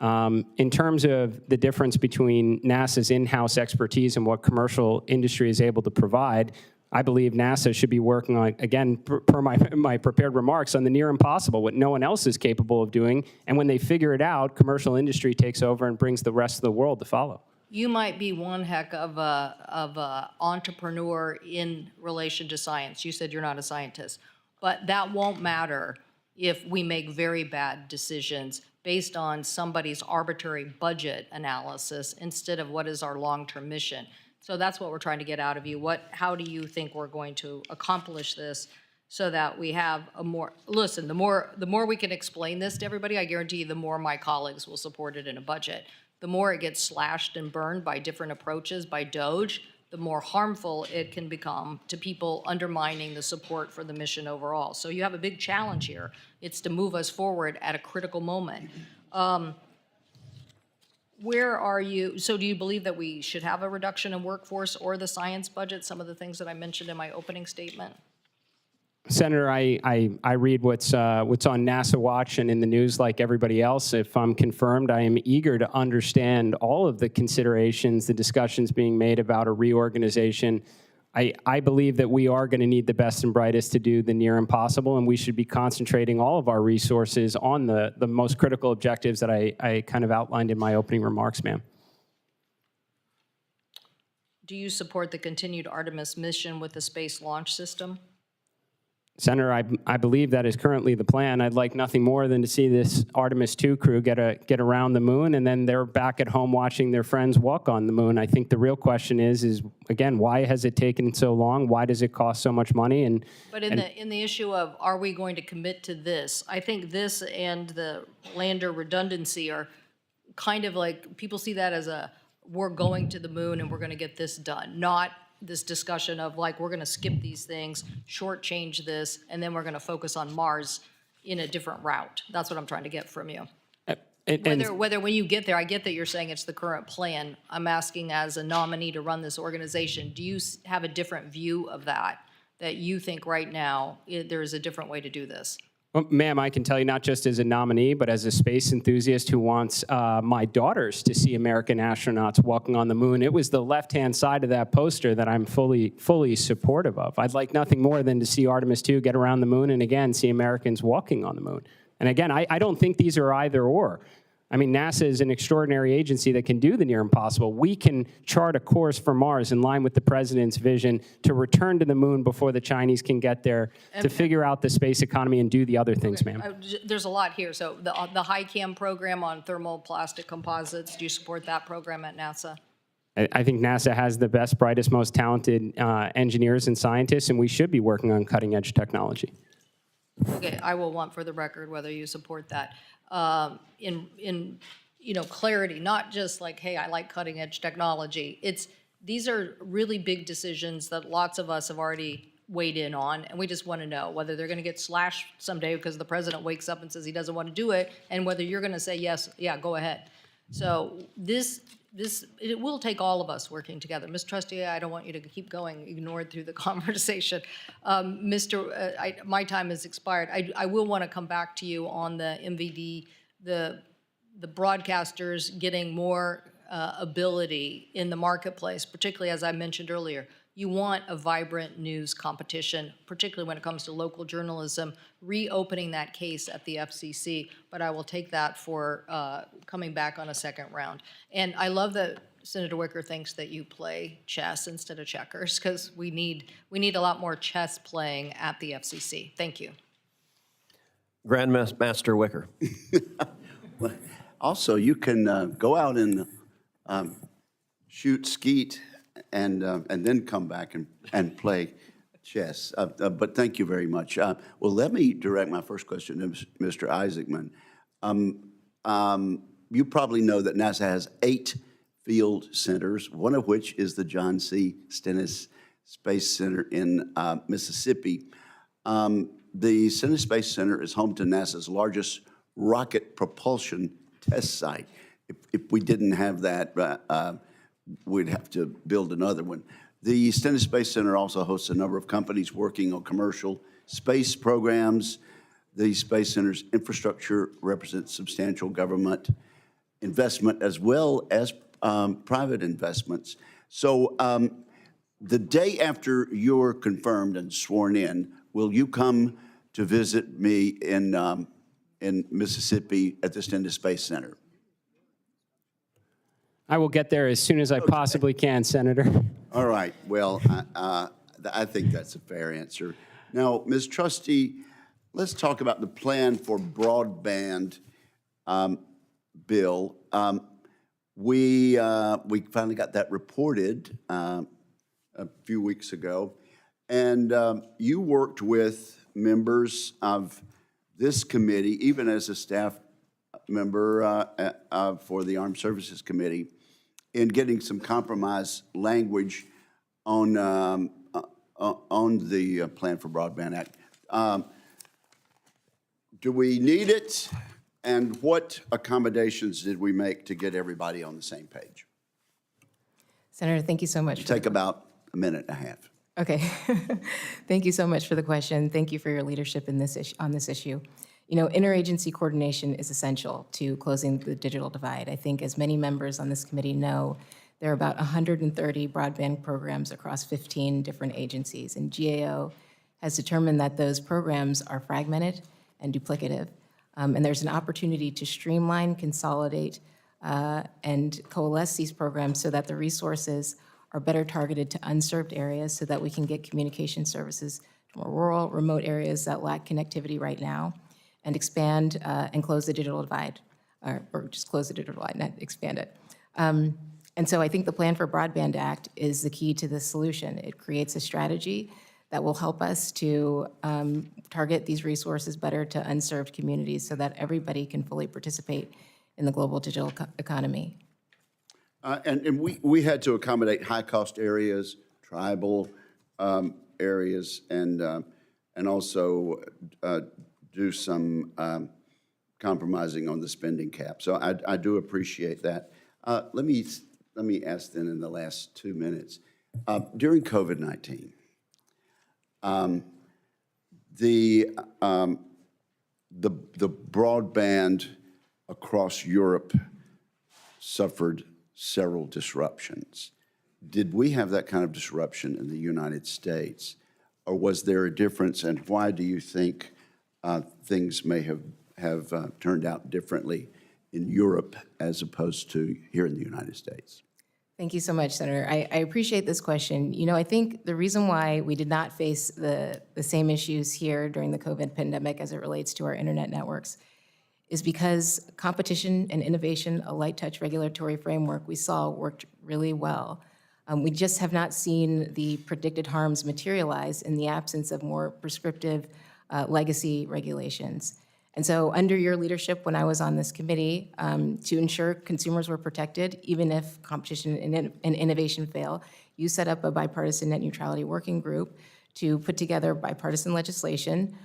In terms of the difference between NASA's in-house expertise and what commercial industry is able to provide, I believe NASA should be working on, again, per my prepared remarks, on the near impossible, what no one else is capable of doing. And when they figure it out, commercial industry takes over and brings the rest of the world to follow. You might be one heck of a entrepreneur in relation to science. You said you're not a scientist. But that won't matter if we make very bad decisions based on somebody's arbitrary budget analysis instead of what is our long-term mission. So that's what we're trying to get out of you. How do you think we're going to accomplish this so that we have a more, listen, the more we can explain this to everybody, I guarantee you the more my colleagues will support it in a budget. The more it gets slashed and burned by different approaches, by DOGE, the more harmful it can become to people, undermining the support for the mission overall. So you have a big challenge here. It's to move us forward at a critical moment. where are you, so do you believe that we should have a reduction in workforce or the science budget, some of the things that I mentioned in my opening statement? Senator, I read what's on NASA Watch and in the news like everybody else. If I'm confirmed, I am eager to understand all of the considerations, the discussions being made about a reorganization. I believe that we are going to need the best and brightest to do the near impossible, and we should be concentrating all of our resources on the most critical objectives that I kind of outlined in my opening remarks, ma'am. Do you support the continued Artemis mission with the Space Launch System? Senator, I believe that is currently the plan. I'd like nothing more than to see this Artemis 2 crew get around the moon, and then they're back at home watching their friends walk on the moon. I think the real question is again, why has it taken so long? Why does it cost so much money? But in the issue of, are we going to commit to this? I think this and the lander redundancy are kind of like, people see that as we're going to the moon and we're going to get this done, not this discussion of like, we're going to skip these things, shortchange this, and then we're going to focus on Mars in a different route. That's what I'm trying to get from you. Whether when you get there, I get that you're saying it's the current plan. I'm asking as a nominee to run this organization, do you have a different view of that you think right now there is a different way to do this? Well, ma'am, I can tell you not just as a nominee, but as a space enthusiast who wants my daughters to see American astronauts walking on the moon. It was the left-hand side of that poster that I'm fully supportive of. I'd like nothing more than to see Artemis 2 get around the moon and, again, see Americans walking on the moon. And, again, I don't think these are either or. I mean, NASA is an extraordinary agency that can do the near impossible. We can chart a course for Mars in line with the president's vision to return to the moon before the Chinese can get there, to figure out the space economy and do the other things, ma'am. There's a lot here. So the HiCam program on thermoplastic composites, do you support that program at NASA? I think NASA has the best, brightest, most talented engineers and scientists, and we should be working on cutting-edge technology. Okay, I will want for the record whether you support that. In clarity, not just like, hey, I like cutting edge technology. These are really big decisions that lots of us have already weighed in on, and we just want to know whether they're going to get slashed someday because the president wakes up and says he doesn't want to do it, and whether you're going to say yes, yeah, go ahead. So it will take all of us working together. Ms. Trusty, I don't want you to keep going ignored through the conversation. My time has expired. I will want to come back to you on the MVD, the broadcasters getting more ability in the marketplace, particularly as I mentioned earlier. You want a vibrant news competition, particularly when it comes to local journalism, reopening that case at the FCC, but I will take that for coming back on a second round. And I love that Senator Wicker thinks that you play chess instead of checkers, because we need a lot more chess playing at the FCC. Thank you. Grandmaster Wicker. Also, you can go out and shoot skeet and then come back and play chess. But thank you very much. Well, let me direct my first question to Mr. Isaacman. You probably know that NASA has 8 field centers, one of which is the John C. Stennis Space Center in Mississippi. The Stennis Space Center is home to NASA's largest rocket propulsion test site. If we didn't have that, we'd have to build another one. The Stennis Space Center also hosts a number of companies working on commercial space programs. The Space Center's infrastructure represents substantial government investment as well as private investments. So the day after you're confirmed and sworn in, will you come to visit me in Mississippi at the Stennis Space Center? I will get there as soon as I possibly can, Senator. All right. Well, I think that's a fair answer. Now, Ms. Trusty, let's talk about the plan for broadband bill. We finally got that reported a few weeks ago, and you worked with members of this committee, even as a staff member for the Armed Services Committee, in getting some compromise language on the Plan for Broadband Act. Do we need it? And what accommodations did we make to get everybody on the same page? Senator, thank you so much. for the Take about a minute and a half. Okay. Thank you so much for the question. Thank you for your leadership in this on this issue. You know, interagency coordination is essential to closing the digital divide. I think as many members on this committee know, there are about 130 broadband programs across 15 different agencies, and GAO has determined that those programs are fragmented and duplicative. And there's an opportunity to streamline, consolidate, and coalesce these programs so that the resources are better targeted to unserved areas so that we can get communication services to more rural, remote areas that lack connectivity right now, and expand and close the digital divide, or just close the digital divide, not expand it. And so I think the Plan for Broadband Act is the key to this solution. It creates a strategy that will help us to target these resources better to unserved communities so that everybody can fully participate in the global digital economy. And we had to accommodate high-cost areas, tribal areas, and also do some compromising on the spending cap. So I do appreciate that. Let me ask then in the last 2 minutes. During COVID-19, the broadband across Europe suffered several disruptions. Did we have that kind of disruption in the United States, or was there a difference, and why do you think things may have turned out differently in Europe as opposed to here in the United States? Thank you so much, Senator. I appreciate this question. You know, I think the reason why we did not face the same issues here during the COVID pandemic as it relates to our internet networks is because competition and innovation, a light touch regulatory framework we saw worked really well. We just have not seen the predicted harms materialize in the absence of more prescriptive legacy regulations. And so under your leadership when I was on this committee, to ensure consumers were protected, even if competition and innovation fail, you set up a bipartisan net neutrality working group to put together bipartisan legislation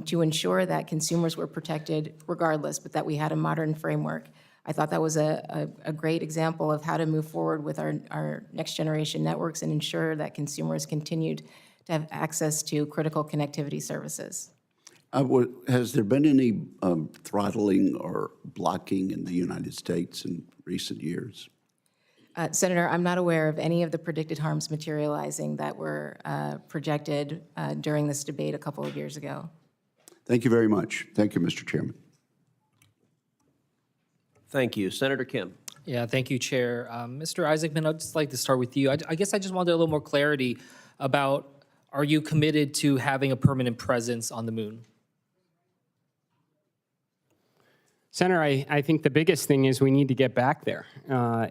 to ensure that consumers were protected regardless, but that we had a modern framework. I thought that was a great example of how to move forward with our next generation networks and ensure that consumers continued to have access to critical connectivity services. Has there been any throttling or blocking in the United States in recent years? Senator, I'm not aware of any of the predicted harms materializing that were projected during this debate a couple of years ago. Thank you very much. Thank you, Mr. Chairman. Thank you. Senator Kim. Yeah, thank you, Chair. Mr. Isaacman, I'd just like to start with you. I guess I just wanted a little more clarity about, are you committed to having a permanent presence on the moon? Senator, I think the biggest thing is we need to get back there.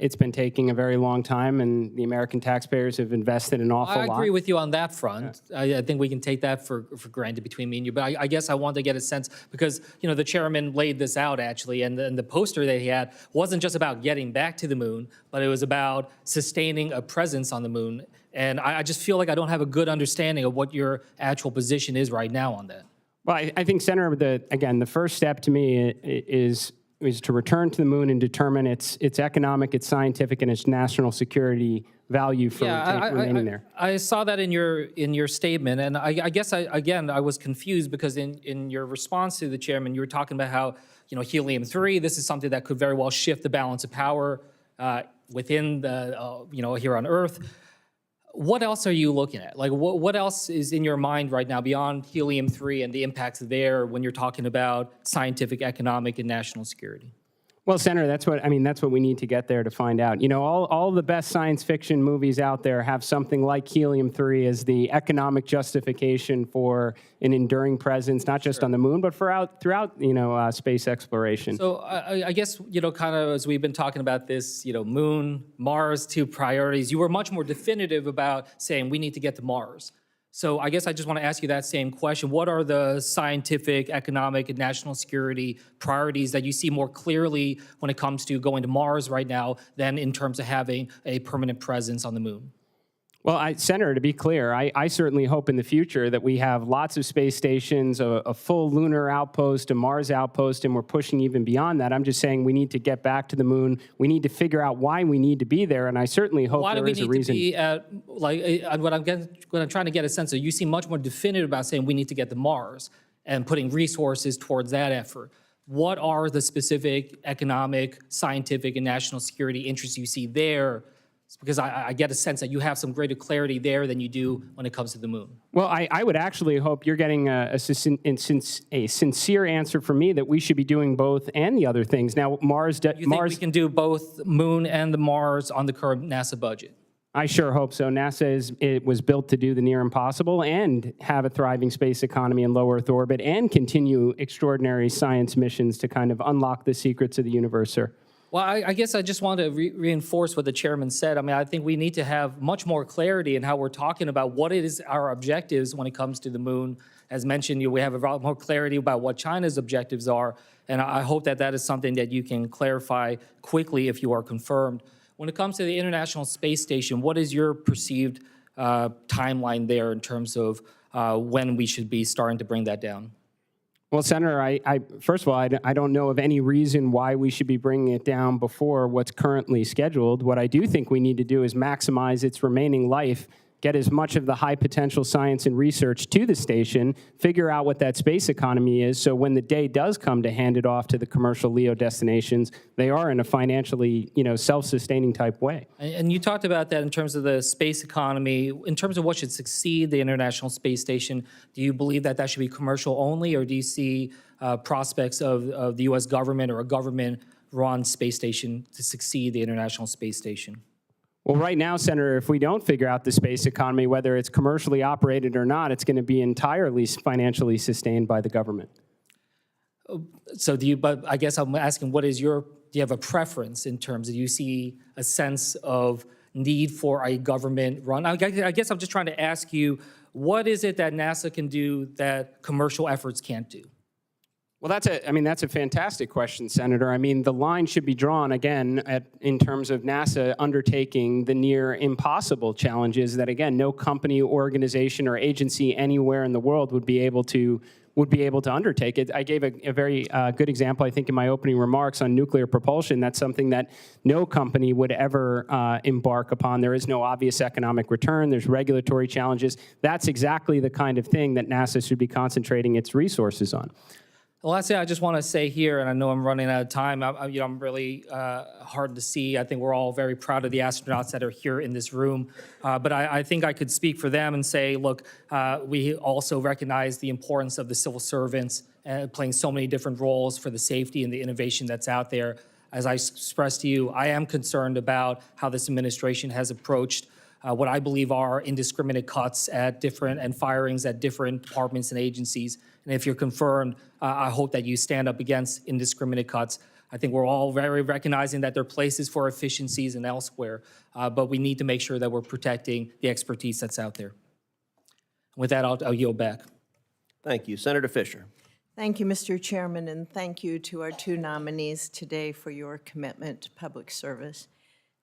It's been taking a very long time, and the American taxpayers have invested an awful lot. I agree with you on that front. Yeah. I think we can take that for granted between me and you. But I guess I want to get a sense, because you know the chairman laid this out actually, and the poster that he had wasn't just about getting back to the moon, but it was about sustaining a presence on the moon. And I just feel like I don't have a good understanding of what your actual position is right now on that. Well, I think, Senator, the first step to me is to return to the moon and determine its economic, its scientific, and its national security value for remaining there. I saw that in your statement, and I guess I was confused because in your response to the chairman, you were talking about how helium-3. This is something that could very well shift the balance of power within the here on Earth. What else are you looking at? Like, what else is in your mind right now beyond helium-3 and the impacts there when you're talking about scientific, economic, and national security? Well, Senator, that's what we need to get there to find out. You know, all the best science fiction movies out there have something like helium-3 as the economic justification for an enduring presence, not just on the moon, but throughout space exploration. So I guess, kind of as we've been talking about this, moon, Mars, two priorities, you were much more definitive about saying we need to get to Mars. So I guess I just want to ask you that same question. What are the scientific, economic, and national security priorities that you see more clearly when it comes to going to Mars right now than in terms of having a permanent presence on the moon? Well, Senator, to be clear, I certainly hope in the future that we have lots of space stations, a full lunar outpost, a Mars outpost, and we're pushing even beyond that. I'm just saying we need to get back to the moon. We need to figure out why we need to be there, and I certainly hope Why do there we is a need reason. to be at, like, what I'm trying to get a sense of, you seem much more definitive about saying we need to get to Mars and putting resources towards that effort. What are the specific economic, scientific, and national security interests you see there? Because I get a sense that you have some greater clarity there than you do when it comes to the moon. Well, I would actually hope you're getting a sincere answer from me that we should be doing both and the other things. Now, You think we can do both moon and the Mars on the current NASA budget? I sure hope so. NASA was built to do the near impossible and have a thriving space economy in low Earth orbit and continue extraordinary science missions to kind of unlock the secrets of the universe, sir. Well, I guess I just want to reinforce what the chairman said. I mean, I think we need to have much more clarity in how we're talking about what it is our objectives when it comes to the moon. As mentioned, we have a lot more clarity about what China's objectives are, and I hope that that is something that you can clarify quickly if you are confirmed. When it comes to the International Space Station, what is your perceived timeline there in terms of when we should be starting to bring that down? Well, Senator, first of all, I don't know of any reason why we should be bringing it down before what's currently scheduled. What I do think we need to do is maximize its remaining life, get as much of the high potential science and research to the station, figure out what that space economy is, so when the day does come to hand it off to the commercial LEO destinations, they are in a financially, self-sustaining type way. And you talked about that in terms of the space economy. In terms of what should succeed the International Space Station, do you believe that that should be commercial only, or do you see prospects of the U.S. government or a government-run space station to succeed the International Space Station? Well, right now, Senator, if we don't figure out the space economy, whether it's commercially operated or not, it's going to be entirely financially sustained by the government. So but I guess I'm asking, do you have a preference in terms of, do you see a sense of need for a government run? I guess I'm just trying to ask you, what is it that NASA can do that commercial efforts can't do? Well, that's a fantastic question, Senator. I mean, the line should be drawn, again, in terms of NASA undertaking the near impossible challenges that, again, no company, organization, or agency anywhere in the world would be able to undertake it. I gave a very good example, I think, in my opening remarks on nuclear propulsion. That's something that no company would ever embark upon. There is no obvious economic return. There's regulatory challenges. That's exactly the kind of thing that NASA should be concentrating its resources on. The last thing I just want to say here, and I know I'm running out of time, I'm really hard to see. I think we're all very proud of the astronauts that are here in this room. But I think I could speak for them and say, look, we also recognize the importance of the civil servants playing so many different roles for the safety and the innovation that's out there. As I expressed to you, I am concerned about how this administration has approached what I believe are indiscriminate cuts at and firings at different departments and agencies. And if you're confirmed, I hope that you stand up against indiscriminate cuts. I think we're all very recognizing that there are places for efficiencies and elsewhere, but we need to make sure that we're protecting the expertise that's out there. With that, I'll yield back. Thank you. Senator Fisher. Thank you, Mr. Chairman, and thank you to our two nominees today for your commitment to public service.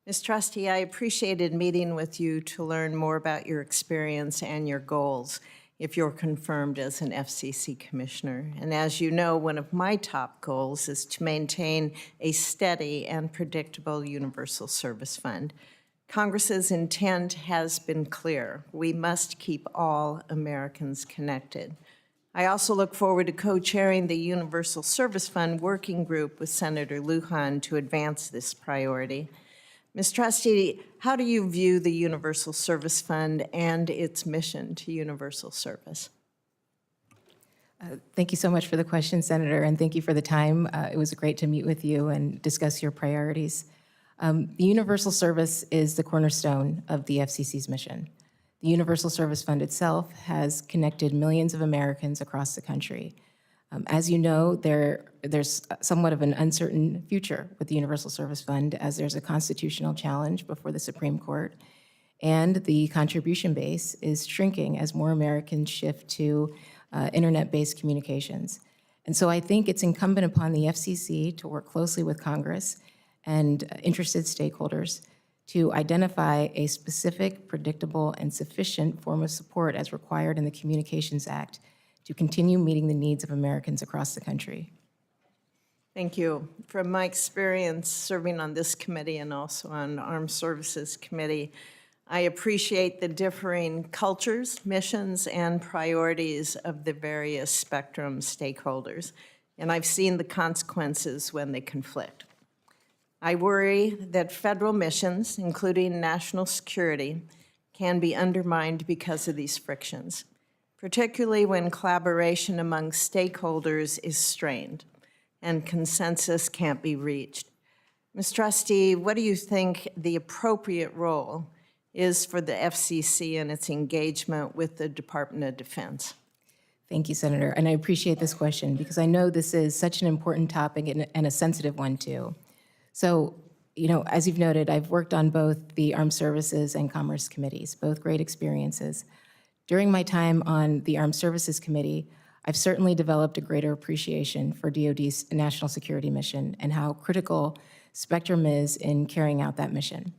Ms. Trusty, I appreciated meeting with you to learn more about your experience and your goals if you're confirmed as an FCC commissioner. And as you know, one of my top goals is to maintain a steady and predictable universal service fund. Congress's intent has been clear. We must keep all Americans connected. I also look forward to co-chairing the Universal Service Fund Working Group with Senator Lujan to advance this priority. Ms. Trusty, how do you view the Universal Service Fund and its mission to universal service? Thank you so much for the question, Senator, and thank you for the time. It was great to meet with you and discuss your priorities. The universal service is the cornerstone of the FCC's mission. The Universal Service Fund itself has connected millions of Americans across the country. As you know, there's somewhat of an uncertain future with the Universal Service Fund, as there's a constitutional challenge before the Supreme Court, and the contribution base is shrinking as more Americans shift to internet-based communications. And so I think it's incumbent upon the FCC to work closely with Congress and interested stakeholders to identify a specific, predictable, and sufficient form of support as required in the Communications Act to continue meeting the needs of Americans across the country. Thank you. From my experience serving on this committee and also on Armed Services Committee, I appreciate the differing cultures, missions, and priorities of the various spectrum stakeholders, and I've seen the consequences when they conflict. I worry that federal missions, including national security, can be undermined because of these frictions, particularly when collaboration among stakeholders is strained and consensus can't be reached. Ms. Trusty, what do you think the appropriate role is for the FCC and its engagement with the Department of Defense? Thank you, Senator, and I appreciate this question because I know this is such an important topic and a sensitive one too. So, as you've noted, I've worked on both the Armed Services and Commerce Committees, both great experiences. During my time on the Armed Services Committee, I've certainly developed a greater appreciation for DoD's national security mission and how critical spectrum is in carrying out that mission.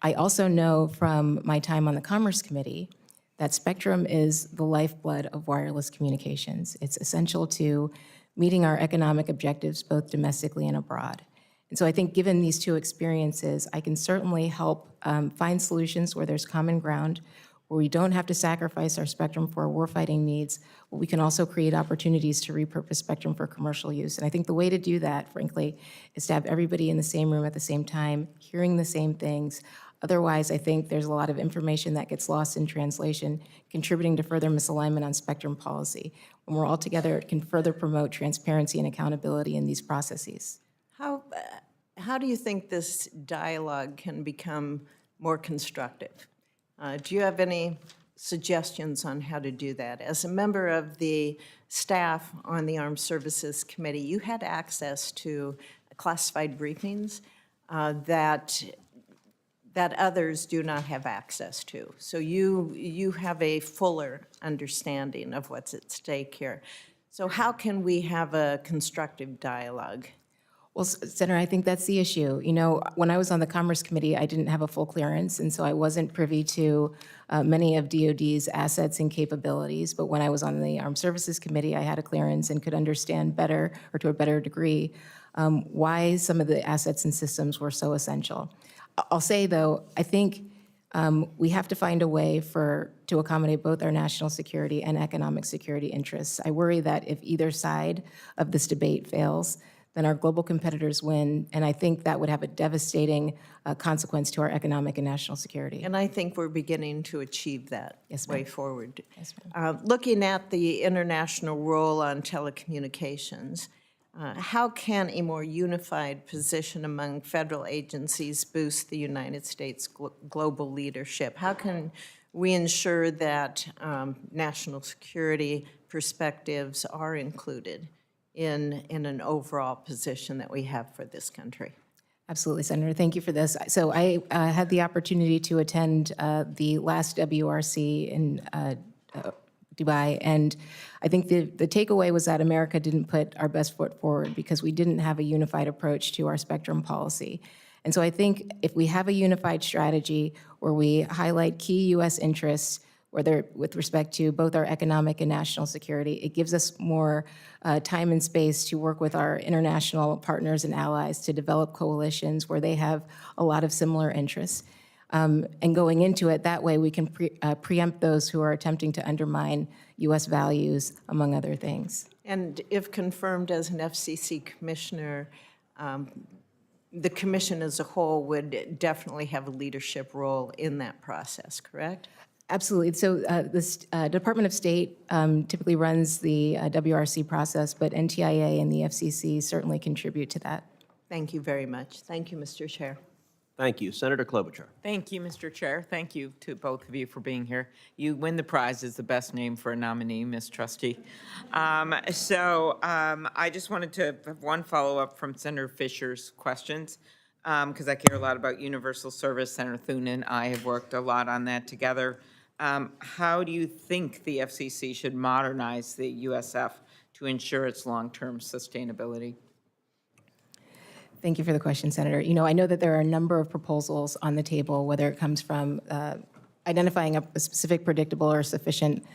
I also know from my time on the Commerce Committee that spectrum is the lifeblood of wireless communications. It's essential to meeting our economic objectives both domestically and abroad. And so I think given these two experiences, I can certainly help find solutions where there's common ground, where we don't have to sacrifice our spectrum for our warfighting needs, but we can also create opportunities to repurpose spectrum for commercial use. And I think the way to do that, frankly, is to have everybody in the same room at the same time, hearing the same things. Otherwise, I think there's a lot of information that gets lost in translation, contributing to further misalignment on spectrum policy. When we're all together, it can further promote transparency and accountability in these processes. How do you think this dialogue can become more constructive? Do you have any suggestions on how to do that? As a member of the staff on the Armed Services Committee, you had access to classified briefings that others do not have access to. So you have a fuller understanding of what's at stake here. So how can we have a constructive dialogue? Well, Senator, I think that's the issue. When I was on the Commerce Committee, I didn't have a full clearance, and so I wasn't privy to many of DoD's assets and capabilities. But when I was on the Armed Services Committee, I had a clearance and could understand better, or to a better degree, why some of the assets and systems were so essential. I'll say, though, I think we have to find a way to accommodate both our national security and economic security interests. I worry that if either side of this debate fails, then our global competitors win, and I think that would have a devastating consequence to our economic and national security. And I think we're beginning to achieve that way forward. Yes, ma'am. Looking at the international role on telecommunications, how can a more unified position among federal agencies boost the United States global leadership? How can we ensure that national security perspectives are included in an overall position that we have for this country? Absolutely, Senator. Thank you for this. So I had the opportunity to attend the last WRC in Dubai, and I think the takeaway was that America didn't put our best foot forward because we didn't have a unified approach to our spectrum policy. And so I think if we have a unified strategy where we highlight key U.S. interests, whether with respect to both our economic and national security, it gives us more time and space to work with our international partners and allies to develop coalitions where they have a lot of similar interests. And going into it that way, we can preempt those who are attempting to undermine U.S. values, among other things. And if confirmed as an FCC commissioner, the commission as a whole would definitely have a leadership role in that process, correct? Absolutely. So the Department of State typically runs the WRC process, but NTIA and the FCC certainly contribute to that. Thank you very much. Thank you, Mr. Chair. Thank you. Senator Klobuchar. Thank you, Mr. Chair. Thank you to both of you for being here. You win the prize as the best name for a nominee, Ms. Trusty. I just wanted to have one follow-up from Senator Fisher's questions, because I care a lot about universal service. Senator Thune and I have worked a lot on that together. How do you think the FCC should modernize the USF to ensure its long-term sustainability? Thank you for the question, Senator. You know, I know that there are a number of proposals on the table, whether it comes from identifying a specific, predictable, or sufficient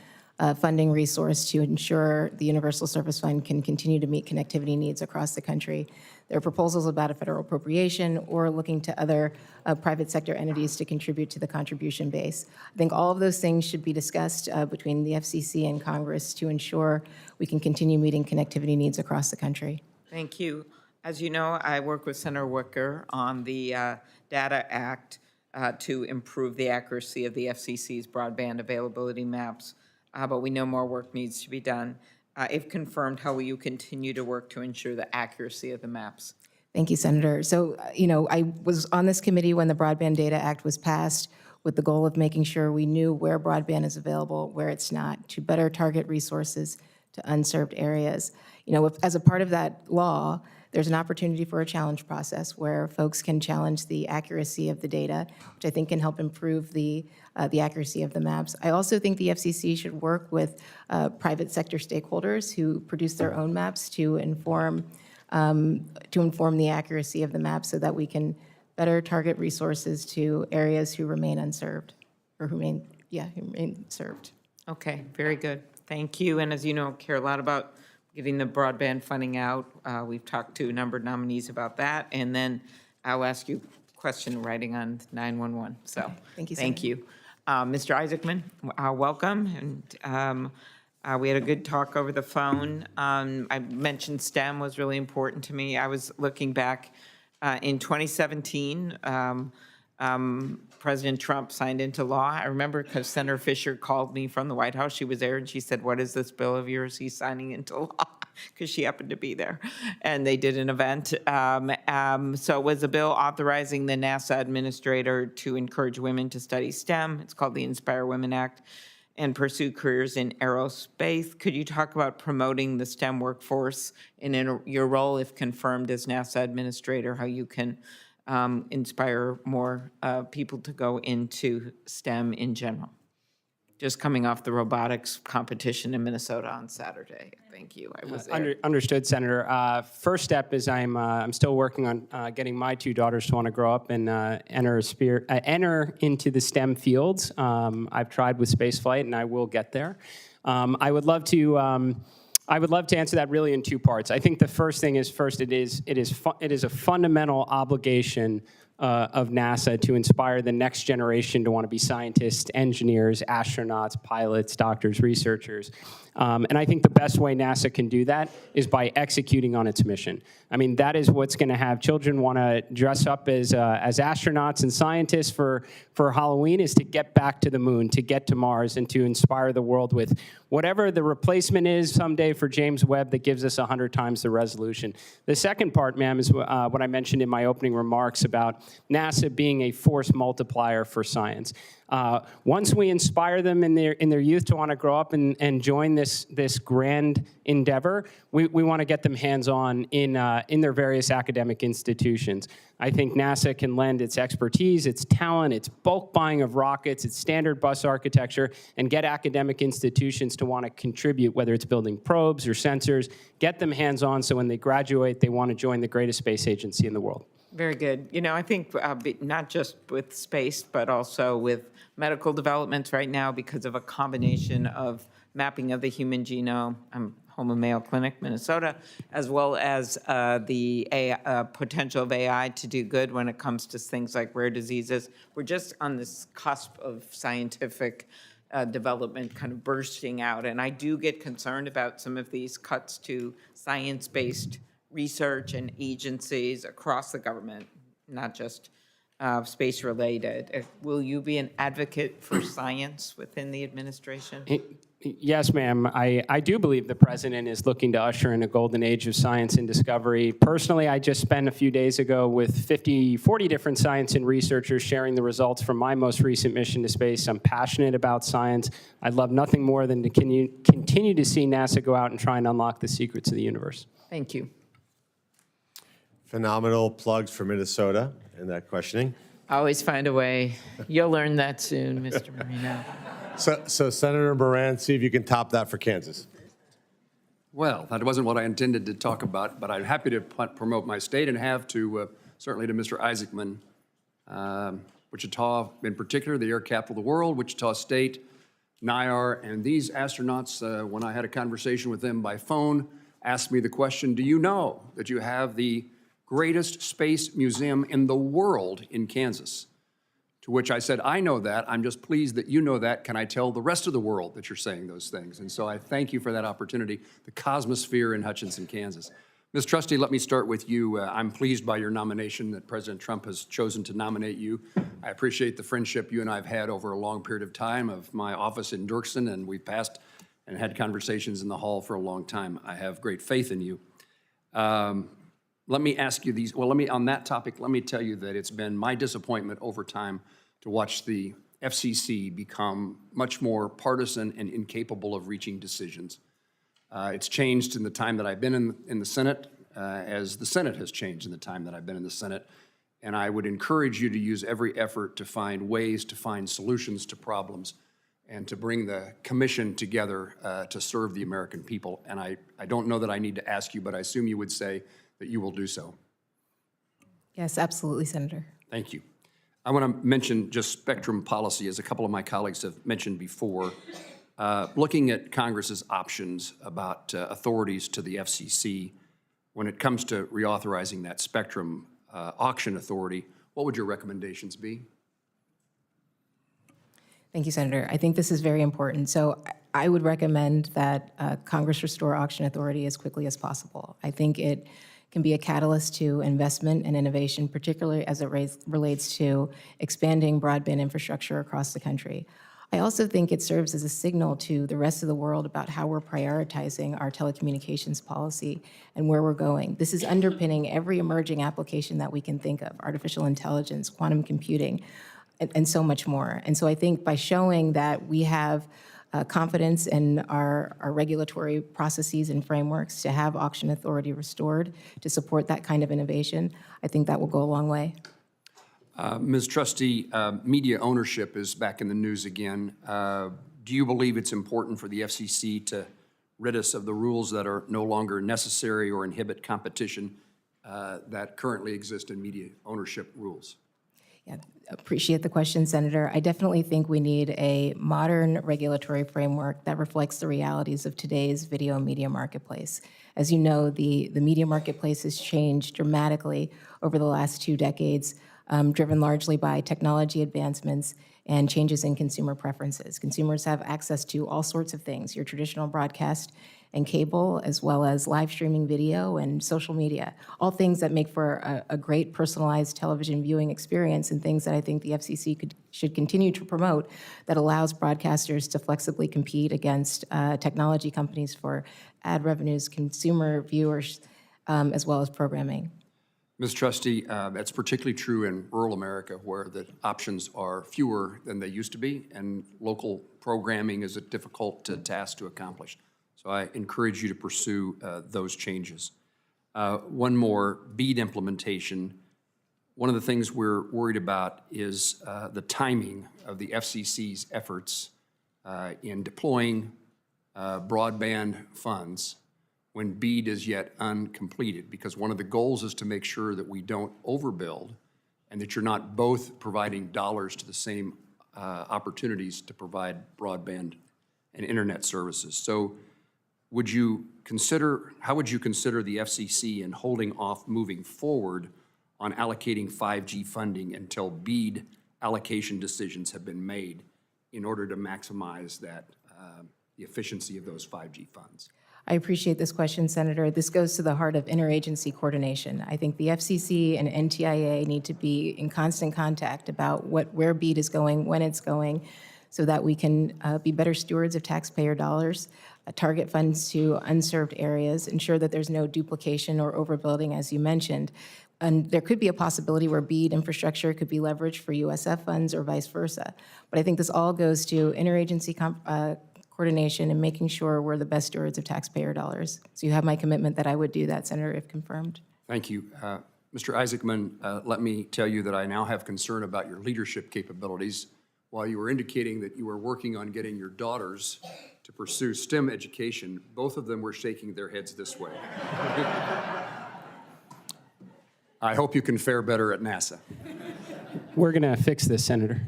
funding resource to ensure the Universal Service Fund can continue to meet connectivity needs across the country. There are proposals about a federal appropriation or looking to other private sector entities to contribute to the contribution base. I think all of those things should be discussed between the FCC and Congress to ensure we can continue meeting connectivity needs across the country. Thank you. As you know, I work with Senator Wicker on the Data Act to improve the accuracy of the FCC's broadband availability maps, but we know more work needs to be done. If confirmed, how will you continue to work to ensure the accuracy of the maps? Thank you, Senator. So, you know, I was on this committee when the Broadband Data Act was passed with the goal of making sure we knew where broadband is available, where it's not, to better target resources to unserved areas. You know, as a part of that law, there's an opportunity for a challenge process where folks can challenge the accuracy of the data, which I think can help improve the accuracy of the maps. I also think the FCC should work with private sector stakeholders who produce their own maps to inform the accuracy of the maps so that we can better target resources to areas who remain unserved, or who remain served. Okay, very good. Thank you. And as you know, care a lot about getting the broadband funding out. We've talked to a number of nominees about that. And then I'll ask you a question writing on 911. So Okay. Thank you, thank Senator. you. Mr. Isaacman, welcome. And we had a good talk over the phone. I mentioned STEM was really important to me. I was looking back in 2017, President Trump signed into law. I remember because Senator Fisher called me from the White House. She was there and she said, "What is this bill of yours he's signing into law?" Because she happened to be there. And they did an event. So it was a bill authorizing the NASA administrator to encourage women to study STEM. It's called the Inspire Women Act, and pursue careers in aerospace. Could you talk about promoting the STEM workforce and in your role, if confirmed as NASA administrator, how you can inspire more people to go into STEM in general? Just coming off the robotics competition in Minnesota on Saturday. Thank you. I was there. Understood, Senator. First step is I'm still working on getting my two daughters to want to grow up and enter into the STEM fields. I've tried with spaceflight, and I will get there. I would love to answer that really in two parts. I think the first thing is it is a fundamental obligation of NASA to inspire the next generation to want to be scientists, engineers, astronauts, pilots, doctors, researchers. And I think the best way NASA can do that is by executing on its mission. I mean, that is what's going to have children want to dress up as astronauts and scientists for Halloween, is to get back to the moon, to get to Mars, and to inspire the world with whatever the replacement is someday for James Webb that gives us 100 times the resolution. The second part, ma'am, is what I mentioned in my opening remarks about NASA being a force multiplier for science. Once we inspire them in their youth to want to grow up and join this grand endeavor, we want to get them hands-on in their various academic institutions. I think NASA can lend its expertise, its talent, its bulk buying of rockets, its standard bus architecture, and get academic institutions to want to contribute, whether it's building probes or sensors, get them hands-on so when they graduate, they want to join the greatest space agency in the world. Very good. You know, I think not just with space, but also with medical developments right now, because of a combination of mapping of the human genome. I'm home of Mayo Clinic, Minnesota, as well as the potential of AI to do good when it comes to things like rare diseases. We're just on this cusp of scientific development kind of bursting out. And I do get concerned about some of these cuts to science-based research and agencies across the government, not just space-related. Will you be an advocate for science within the administration? Yes, ma'am. I do believe the president is looking to usher in a golden age of science and discovery. Personally, I just spent a few days ago with 40 different science and researchers sharing the results from my most recent mission to space. I'm passionate about science. I'd love nothing more than to continue to see NASA go out and try and unlock the secrets of the universe. Thank you. Phenomenal plugs for Minnesota in that questioning. Always find a way. You'll learn that soon, Mr. Marino. So Senator Moran, see if you can top that for Kansas. Well, that wasn't what I intended to talk about, but I'm happy to promote my state and have to, certainly to Mr. Isaacman. Wichita, in particular, the air capital of the world, Wichita State, NIAR, and these astronauts, when I had a conversation with them by phone, asked me the question, do you know that you have the greatest space museum in the world in Kansas? To which I said, I know that. I'm just pleased that you know that. Can I tell the rest of the world that you're saying those things? And so I thank you for that opportunity, the Cosmosphere in Hutchinson, Kansas. Ms. Trusty, let me start with you. I'm pleased by your nomination that President Trump has chosen to nominate you. I appreciate the friendship you and I have had over a long period of time of my office in Dirksen, and we've passed and had conversations in the hall for a long time. I have great faith in you. Let me ask you these, well, on that topic, let me tell you that it's been my disappointment over time to watch the FCC become much more partisan and incapable of reaching decisions. It's changed in the time that I've been in the Senate, as the Senate has changed in the time that I've been in the Senate. And I would encourage you to use every effort to find ways to find solutions to problems and to bring the commission together to serve the American people. And I don't know that I need to ask you, but I assume you would say that you will do so. Yes, absolutely, Senator. Thank you. I want to mention just spectrum policy, as a couple of my colleagues have mentioned before. Looking at Congress's options about authorities to the FCC when it comes to reauthorizing that spectrum auction authority, what would your recommendations be? Thank you, Senator. I think this is very important. So I would recommend that Congress restore auction authority as quickly as possible. I think it can be a catalyst to investment and innovation, particularly as it relates to expanding broadband infrastructure across the country. I also think it serves as a signal to the rest of the world about how we're prioritizing our telecommunications policy and where we're going. This is underpinning every emerging application that we can think of: artificial intelligence, quantum computing, and so much more. And so I think by showing that we have confidence in our regulatory processes and frameworks to have auction authority restored to support that kind of innovation, I think that will go a long way. Ms. Trusty, media ownership is back in the news again. Do you believe it's important for the FCC to rid us of the rules that are no longer necessary or inhibit competition that currently exist in media ownership rules? Yeah, appreciate the question, Senator. I definitely think we need a modern regulatory framework that reflects the realities of today's video media marketplace. As you know, the media marketplace has changed dramatically over the last 2 decades, driven largely by technology advancements and changes in consumer preferences. Consumers have access to all sorts of things, your traditional broadcast and cable, as well as live streaming video and social media, all things that make for a great personalized television viewing experience, and things that I think the FCC should continue to promote, that allows broadcasters to flexibly compete against technology companies for ad revenues, consumer viewers, as well as programming. Ms. Trusty, that's particularly true in rural America, where the options are fewer than they used to be, and local programming is a difficult task to accomplish. So I encourage you to pursue those changes. One more, BEAD implementation. One of the things we're worried about is the timing of the FCC's efforts in deploying broadband funds when BEAD is yet uncompleted, because one of the goals is to make sure that we don't overbuild and that you're not both providing dollars to the same opportunities to provide broadband and internet services. So would you consider, how would you consider the FCC in holding off moving forward on allocating 5G funding until BEAD allocation decisions have been made in order to maximize that, the efficiency of those 5G funds? I appreciate this question, Senator. This goes to the heart of interagency coordination. I think the FCC and NTIA need to be in constant contact about where BEAD is going, when it's going, so that we can be better stewards of taxpayer dollars, target funds to unserved areas, ensure that there's no duplication or overbuilding, as you mentioned. And there could be a possibility where BEAD infrastructure could be leveraged for USF funds or vice versa. But I think this all goes to interagency coordination and making sure we're the best stewards of taxpayer dollars. So you have my commitment that I would do that, Senator, if confirmed. Thank you. Mr. Isaacman, let me tell you that I now have concern about your leadership capabilities. While you were indicating that you were working on getting your daughters to pursue STEM education, both of them were shaking their heads this way. I hope you can fare better at NASA. We're going to fix this, Senator.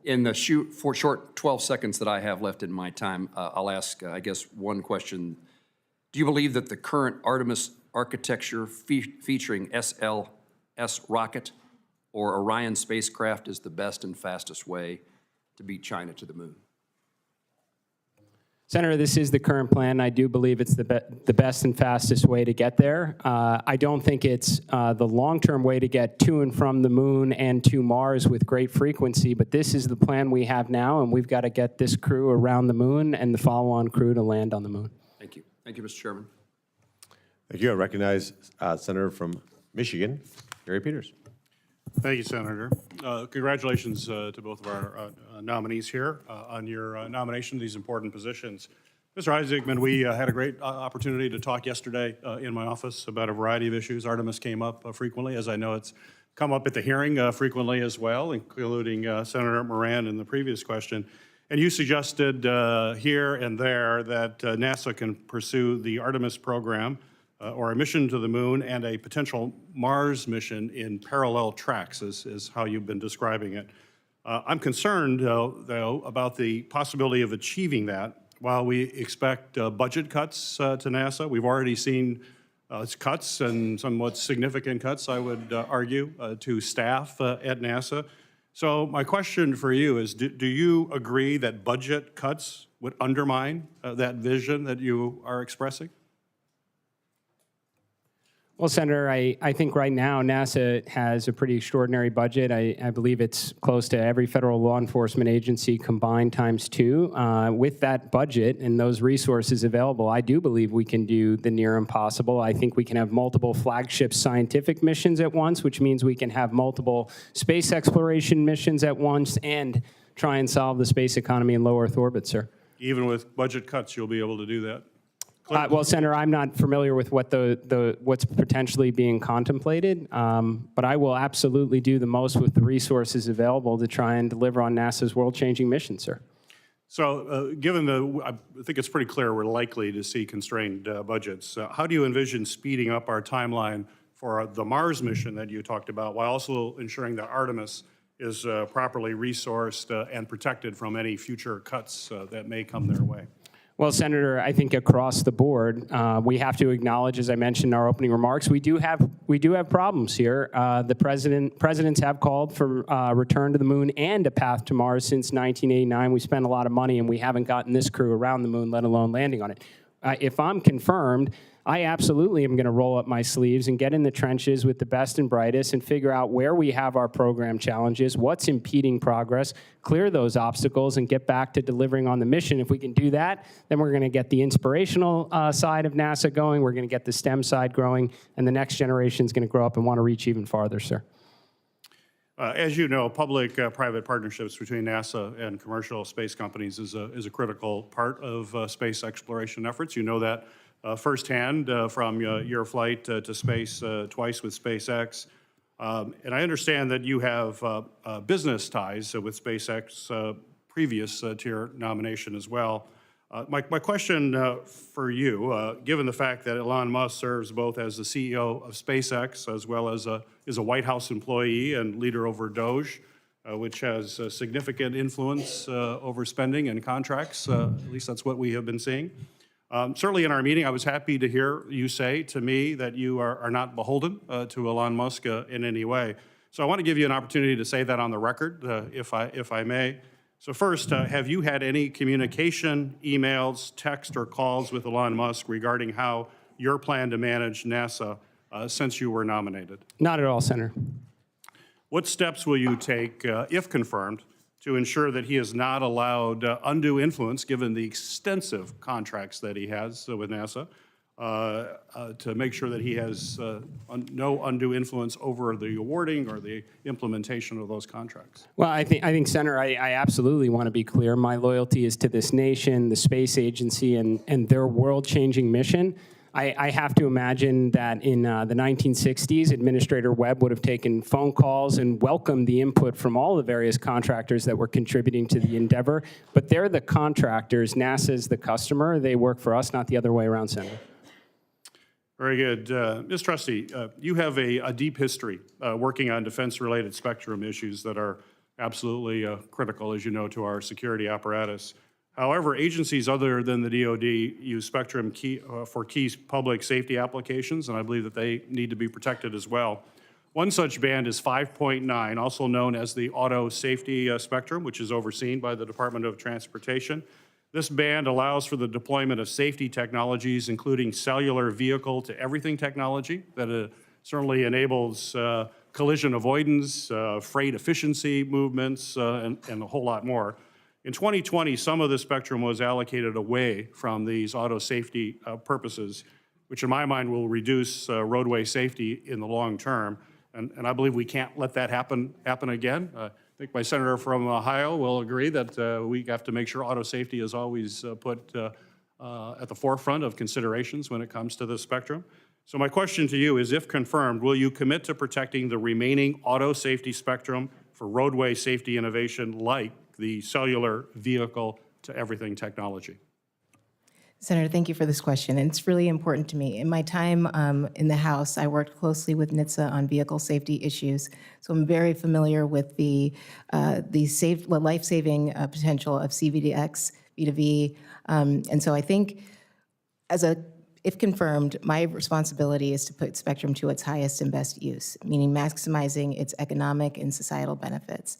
In the short 12 seconds that I have left in my time, I'll ask, I guess, one question. Do you believe that the current Artemis architecture featuring SLS rocket or Orion spacecraft is the best and fastest way to beat China to the moon? Senator, this is the current plan. I do believe it's the best and fastest way to get there. I don't think it's the long-term way to get to and from the moon and to Mars with great frequency, but this is the plan we have now, and we've got to get this crew around the moon and the follow-on crew to land on the moon. Thank you. Thank you, Mr. Chairman. Thank you. I recognize Senator from Michigan, Gary Peters. Thank you, Senator. Congratulations to both of our nominees here on your nomination to these important positions. Mr. Isaacman, we had a great opportunity to talk yesterday in my office about a variety of issues. Artemis came up frequently, as I know it's come up at the hearing frequently as well, including Senator Moran in the previous question. And you suggested here and there that NASA can pursue the Artemis program or a mission to the moon and a potential Mars mission in parallel tracks, is how you've been describing it. I'm concerned, though, about the possibility of achieving that while we expect budget cuts to NASA. We've already seen cuts, and somewhat significant cuts, I would argue, to staff at NASA. So my question for you is, do you agree that budget cuts would undermine that vision that you are expressing? Well, Senator, I think right now NASA has a pretty extraordinary budget. I believe it's close to every federal law enforcement agency combined ×2. With that budget and those resources available, I do believe we can do the near impossible. I think we can have multiple flagship scientific missions at once, which means we can have multiple space exploration missions at once and try and solve the space economy in low Earth orbit, sir. Even with budget cuts, you'll be able to do that? Well, Senator, I'm not familiar with what what's potentially being contemplated, but I will absolutely do the most with the resources available to try and deliver on NASA's world-changing mission, sir. So given I think it's pretty clear we're likely to see constrained budgets, how do you envision speeding up our timeline for the Mars mission that you talked about while also ensuring that Artemis is properly resourced and protected from any future cuts that may come their way? Well, Senator, I think across the board, we have to acknowledge, as I mentioned in our opening remarks, we do have problems here. The presidents have called for return to the moon and a path to Mars since 1989. We spent a lot of money, and we haven't gotten this crew around the moon, let alone landing on it. If I'm confirmed, I absolutely am going to roll up my sleeves and get in the trenches with the best and brightest and figure out where we have our program challenges, what's impeding progress, clear those obstacles, and get back to delivering on the mission. If we can do that, then we're going to get the inspirational side of NASA going, we're going to get the STEM side growing, and the next generation is going to grow up and want to reach even farther, sir. As you know, public-private partnerships between NASA and commercial space companies is a critical part of space exploration efforts. You know that firsthand from your flight to space twice with SpaceX. And I understand that you have business ties with SpaceX previous to your nomination as well. My question for you, given the fact that Elon Musk serves both as the CEO of SpaceX as well as is a White House employee and leader over DOGE, which has significant influence over spending and contracts, at least that's what we have been seeing. Certainly in our meeting, I was happy to hear you say to me that you are not beholden to Elon Musk in any way. So I want to give you an opportunity to say that on the record, if I may. So first, have you had any communication, emails, text, or calls with Elon Musk regarding how your plan to manage NASA since you were nominated? Not at all, Senator. What steps will you take, if confirmed, to ensure that he is not allowed undue influence, given the extensive contracts that he has with NASA, to make sure that he has no undue influence over the awarding or the implementation of those contracts? Well, I think, Senator, I absolutely want to be clear. My loyalty is to this nation, the space agency, and their world-changing mission. I have to imagine that in the 1960s, Administrator Webb would have taken phone calls and welcomed the input from all the various contractors that were contributing to the endeavor. But they're the contractors, NASA's the customer. They work for us, not the other way around, Senator. Very good. Ms. Trusty, you have a deep history working on defense-related spectrum issues that are absolutely critical, as you know, to our security apparatus. However, agencies other than the DoD use spectrum for key public safety applications, and I believe that they need to be protected as well. One such band is 5.9, also known as the auto safety spectrum, which is overseen by the Department of Transportation. This band allows for the deployment of safety technologies, including cellular vehicle-to-everything technology that certainly enables collision avoidance, freight efficiency movements, and a whole lot more. In 2020, some of the spectrum was allocated away from these auto safety purposes, which in my mind will reduce roadway safety in the long term. And I believe we can't let that happen again. I think my senator from Ohio will agree that we have to make sure auto safety is always put at the forefront of considerations when it comes to the spectrum. So my question to you is, if confirmed, will you commit to protecting the remaining auto safety spectrum for roadway safety innovation like the cellular vehicle-to-everything technology? Senator, thank you for this question, and it's really important to me. In my time in the House, I worked closely with NHTSA on vehicle safety issues, so I'm very familiar with the life-saving potential of CVDX, V2V, and so I think, if confirmed, my responsibility is to put spectrum to its highest and best use, meaning maximizing its economic and societal benefits.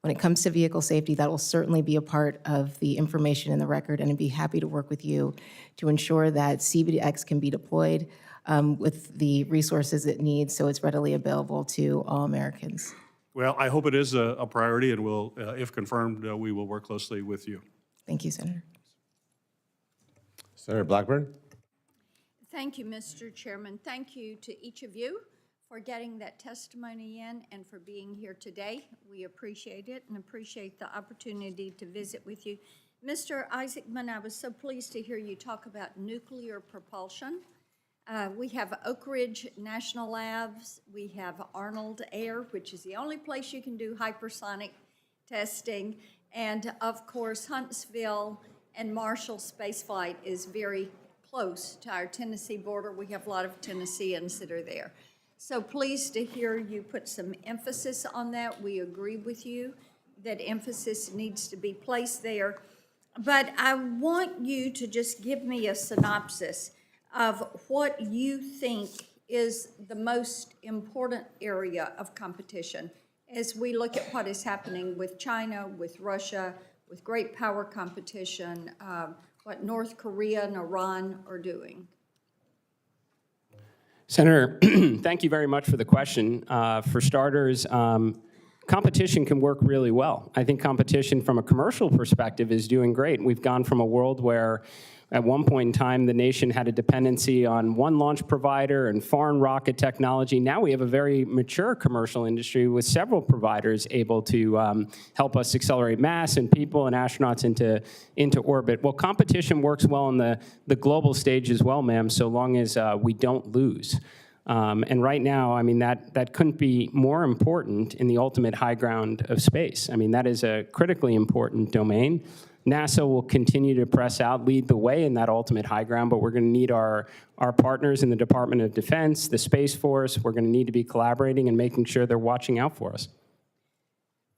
When it comes to vehicle safety, that will certainly be a part of the information in the record, and I'd be happy to work with you to ensure that CVDX can be deployed with the resources it needs so it's readily available to all Americans. Well, I hope it is a priority, and we'll, if confirmed, we will work closely with you. Thank you, Senator. Senator Blackburn. Thank you, Mr. Chairman. Thank you to each of you for getting that testimony in and for being here today. We appreciate it and appreciate the opportunity to visit with you. Mr. Isaacman, I was so pleased to hear you talk about nuclear propulsion. We have Oak Ridge National Labs. We have Arnold Air, which is the only place you can do hypersonic testing. And of course, Huntsville and Marshall Space Flight is very close to our Tennessee border. We have a lot of Tennesseans that are there. So pleased to hear you put some emphasis on that. We agree with you that emphasis needs to be placed there. But I want you to just give me a synopsis of what you think is the most important area of competition as we look at what is happening with China, with Russia, with great power competition, what North Korea and Iran are doing. Senator, thank you very much for the question. For starters, competition can work really well. I think competition from a commercial perspective is doing great. We've gone from a world where at one point in time, the nation had a dependency on one launch provider and foreign rocket technology. Now we have a very mature commercial industry with several providers able to help us accelerate mass and people and astronauts into orbit. Well, competition works well on the global stage as well, ma'am, so long as we don't lose. And right now, I mean, that couldn't be more important in the ultimate high ground of space. I mean, that is a critically important domain. NASA will continue to press out, lead the way in that ultimate high ground, but we're going to need our partners in the Department of Defense, the Space Force. We're going to need to be collaborating and making sure they're watching out for us.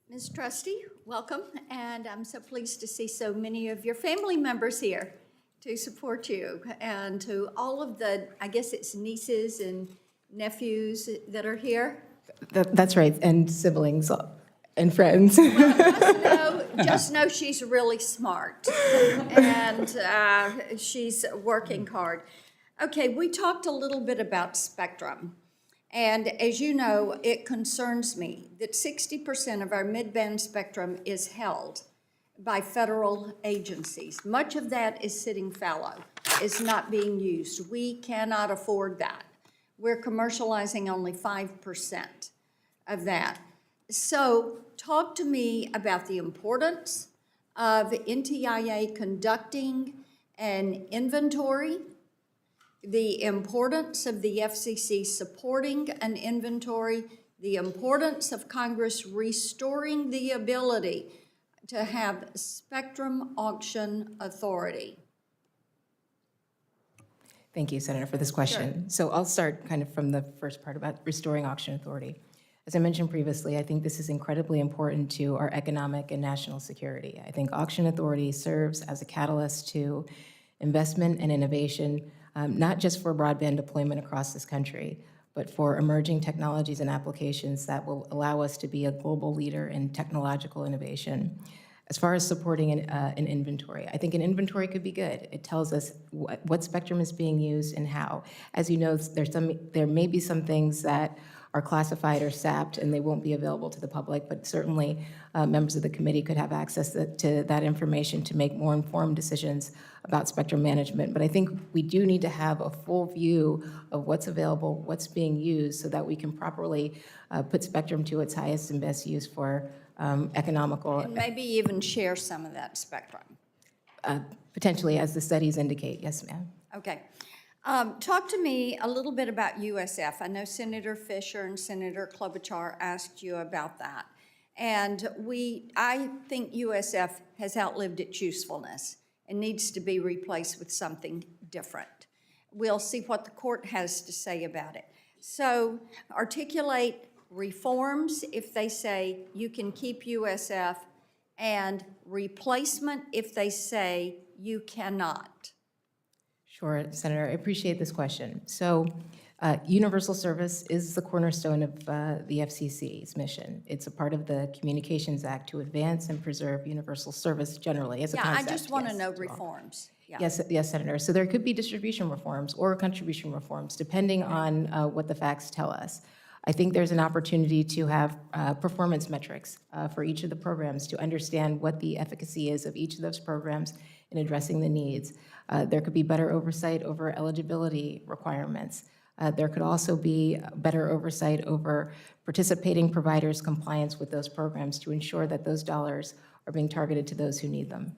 Ms. Trusty, welcome, and I'm so pleased to see so many of your family members here to support you, and to all of the, I guess it's nieces and nephews that are here. That's right, and siblings and friends. Just know she's really smart, and she's working hard. Okay, we talked a little bit about spectrum, and as you know, it concerns me that 60% of our mid-band spectrum is held by federal agencies. Much of that is sitting fallow, is not being used. We cannot afford that. We're commercializing only 5% of that. So talk to me about the importance of NTIA conducting an inventory, the importance of the FCC supporting an inventory, the importance of Congress restoring the ability to have spectrum auction authority. Thank you, Senator, for this question. So I'll start kind of from the first part about restoring auction authority. As I mentioned previously, I think this is incredibly important to our economic and national security. I think auction authority serves as a catalyst to investment and innovation, not just for broadband deployment across this country, but for emerging technologies and applications that will allow us to be a global leader in technological innovation. As far as supporting an inventory, I think an inventory could be good. It tells us what spectrum is being used and how. As you know, there may be some things that are classified or sapped and they won't be available to the public, but certainly members of the committee could have access to that information to make more informed decisions about spectrum management. But I think we do need to have a full view of what's available, what's being used, so that we can properly put spectrum to its highest and best use for economical. And maybe even share some of that spectrum. Potentially, as the studies indicate. Yes, ma'am. Okay. Talk to me a little bit about USF. I know Senator Fisher and Senator Klobuchar asked you about that. And I think USF has outlived its usefulness and needs to be replaced with something different. We'll see what the court has to say about it. So articulate reforms if they say you can keep USF, and replacement if they say you cannot. Sure, Senator, I appreciate this question. So universal service is the cornerstone of the FCC's mission. It's a part of the Communications Act to advance and preserve universal service generally as a concept. I just want to yes, know as well. reforms. Yeah. Yes, Senator. So there could be distribution reforms or contribution reforms, depending on what the facts tell us. I think there's an opportunity to have performance metrics for each of the programs to understand what the efficacy is of each of those programs in addressing the needs. There could be better oversight over eligibility requirements. There could also be better oversight over participating providers' compliance with those programs to ensure that those dollars are being targeted to those who need them.